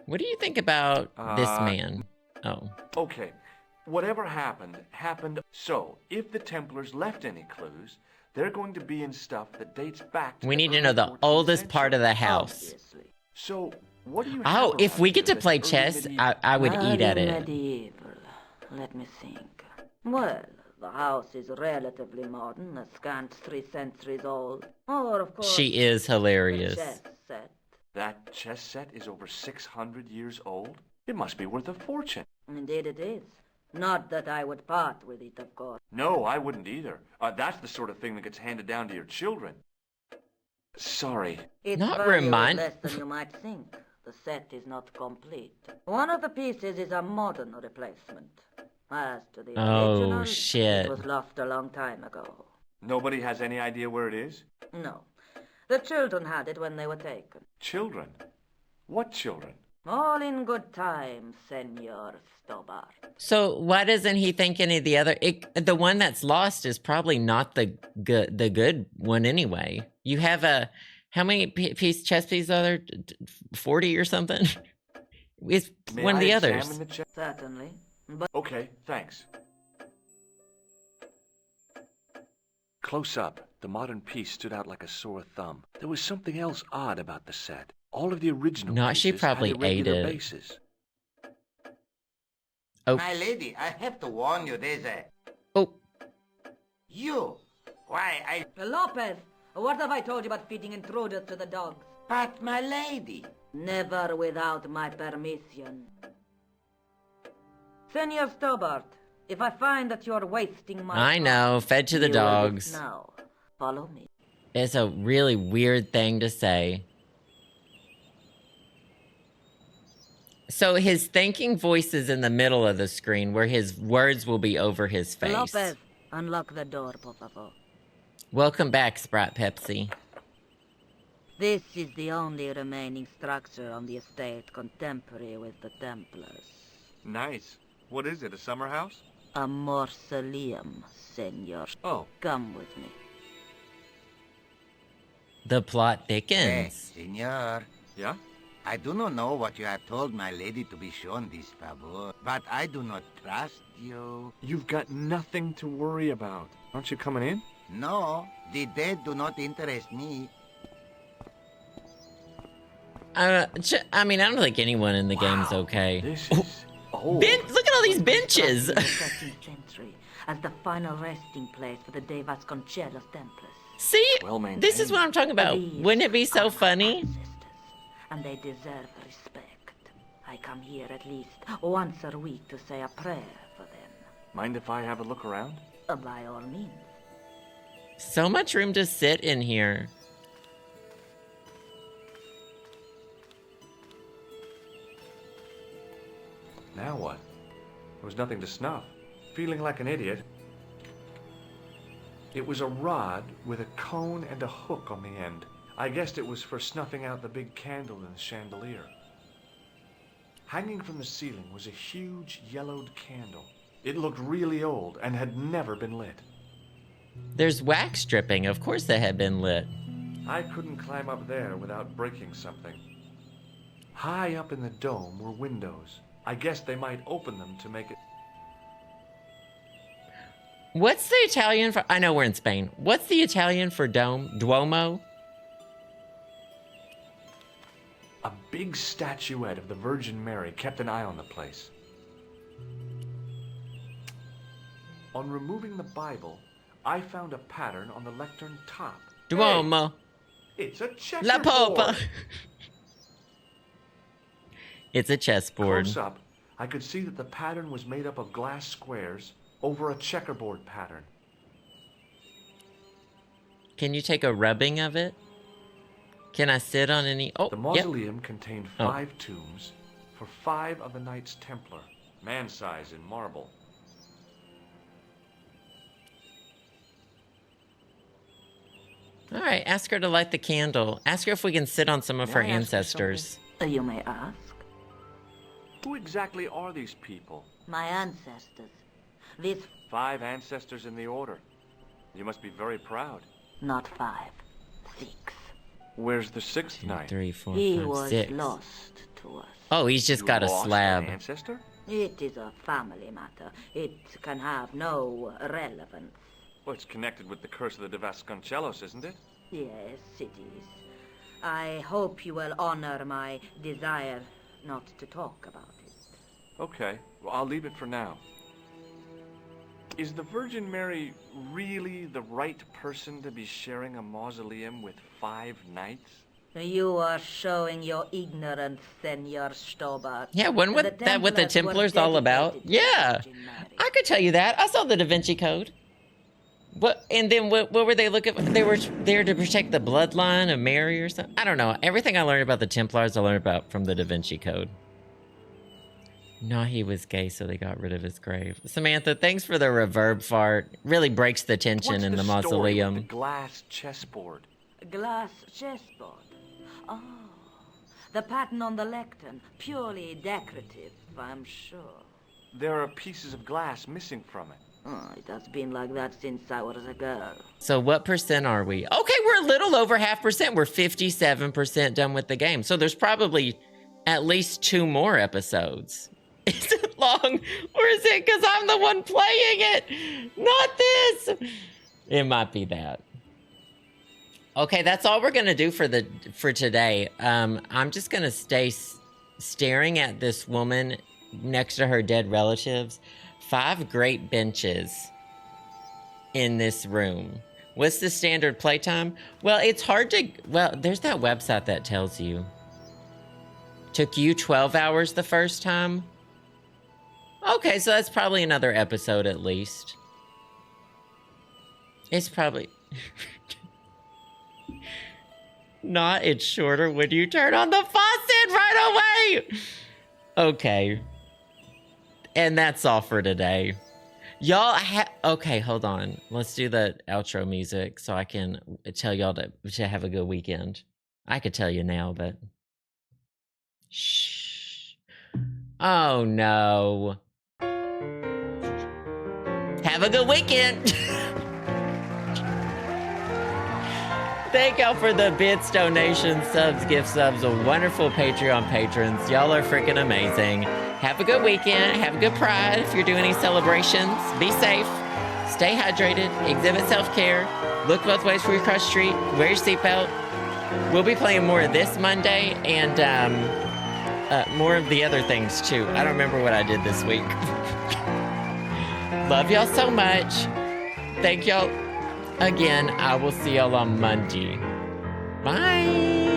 What do you think about this man? Oh. Okay. Whatever happened, happened. So, if the Templars left any clues, they're going to be in stuff that dates back to We need to know the oldest part of the house. So, what do you Oh, have if we around get to here play that's chess, early I would eat at it. Medieval. Let me think. Well, the house is relatively modern, a scant 3 centuries old. Or, of course, She is hilarious. the chess set. That chess set is over 600 years old? It must be worth a fortune. Indeed it is. Not that I would part with it, of course. No, I wouldn't either. That's the sort of thing that gets handed down to your children. Sorry. Its Not value is remind- less than you might think. The set is not complete. One of the pieces is a modern replacement. As to the Oh, original, shit. it was lost a long time ago. Nobody has any idea where it is? No. The children had it when they were taken. Children? What children? All in good time, Senor Stobart. So why doesn't he think any of the other? The one that's lost is probably not the good one anyway. You have how many chess pieces are there? 40 or something? It's May one of I the others. examine the chess? Certainly. But Okay, thanks. Close up, the modern piece stood out like a sore thumb. There was something else odd about the set. All of the original No, she pieces probably had irregular ate it. bases. Oh. My lady, I have to warn you, there's a... Oh. You! Why, Lopez, what have I told you about feeding intruders to the dogs? But, my lady... Never without my permission. Senor Stobart, if I find that you're wasting my I know, fed to the you will dogs. Now, follow me. It's a really weird thing to say. So his thanking voice is in the middle of the screen where his words will be over his face. Lopez, unlock the door, por favor. Welcome back, Sprite Pepsi. This is the only remaining structure on the estate contemporary with the Templars. Nice. What is it, a summer house? A mausoleum, senor. Oh. Come with me. The plot thickens. Hey, senor. Yeah? I do not know what you have told my lady to be shown this favor, but I do not trust you. You've got nothing to worry about. Aren't you coming in? No, the dead do not interest me. I mean, I don't think anyone in the game's okay. This is old. Look at all these benches. The 13th century as the final resting place for the De Vasconcelos Templars. See? This is what I'm talking about. Wouldn't it be so funny? And they deserve respect. I come here at least once a week to say a prayer for them. Mind if I have a look around? By all means. So much room to sit in here. Now what? There was nothing to snuff. Feeling like an idiot. It was a rod with a cone and a hook on the end. I guessed it was for snuffing out the big candle in the chandelier. Hanging from the ceiling was a huge yellowed candle. It looked really old and had never been lit. There's wax dripping. Of course they had been lit. I couldn't climb up there without breaking something. High up in the dome were windows. I guessed they might open them to make it... What's the Italian for... I know we're in Spain. What's the Italian for dome? Duomo? A big statuette of the Virgin Mary kept an eye on the place. On removing the Bible, I found a pattern on the lectern top. Duomo. Hey, it's a chessboard. La Popa. It's a chessboard. Close up, I could see that the pattern was made up of glass squares over a checkerboard pattern. Can you take a rubbing of it? Can I sit on any... Oh, the mausoleum contained 5 tombs for 5 of the Knights Templar, man-size in marble. All right, ask her to light the candle. Ask her if we can sit on some of her ancestors. You may ask. Who exactly are these people? My ancestors. These 5 ancestors in the order. You must be very proud. Not 5, 6. Where's the 6th knight? 3, 4, He 5, was 6. lost to us. Oh, he's just got a slab. An ancestor? It is a family matter. It can have no relevance. Well, it's connected with the curse of the De Vasconcelos, isn't it? Yes, it is. I hope you will honor my desire not to talk about it. Okay, well, I'll leave it for now. Is the Virgin Mary really the right person to be sharing a mausoleum with 5 knights? You are showing your ignorance, Senor Stobart. Yeah, wasn't that what the Templars all about? Yeah, I could tell you that. I saw the Da Vinci Code. What? And then what were they looking for? They were there to protect the bloodline of Mary or something? I don't know. Everything I learned about the Templars, I learned about from the Da Vinci Code. No, he was gay, so they got rid of his grave. Samantha, thanks for the reverb fart. Really breaks the tension in the mausoleum. What's the glass chessboard? Glass chessboard. Oh, the pattern on the lectern. Purely decorative, I'm sure. There are pieces of glass missing from it. Oh, it has been like that since I was a girl. So what percent are we? Okay, we're a little over 0.5%. We're 57% done with the game. So there's probably at least 2 more episodes. Is it long, or is it because I'm the one playing it? Not this. It might be that. Okay, that's all we're gonna do for today. I'm just gonna stay staring at this woman next to her dead relatives. 5 great benches in this room. What's the standard playtime? Well, it's hard to... Well, there's that website that tells you. Took you 12 hours the first time? Okay, so that's probably another episode at least. It's probably... Not, it's shorter when you turn on the faucet right away! Okay. And that's all for today. Y'all okay, hold on. Let's do the outro music so I can tell y'all to have a good weekend. I could tell you now, but shh. Oh no. Have a good weekend. Thank y'all for the bits, donations, subs, gift subs, a wonderful Patreon patrons. Y'all are freaking amazing. Have a good weekend. Have a good Pride if you're doing any celebrations. Be safe. Stay hydrated. Exhibit self-care. Look both ways before you cross the street. Wear your seatbelt. We'll be playing more of this Monday and more of the other things too. I don't remember what I did this week. Love y'all so much. Thank y'all again. I will see y'all on Monday. Bye.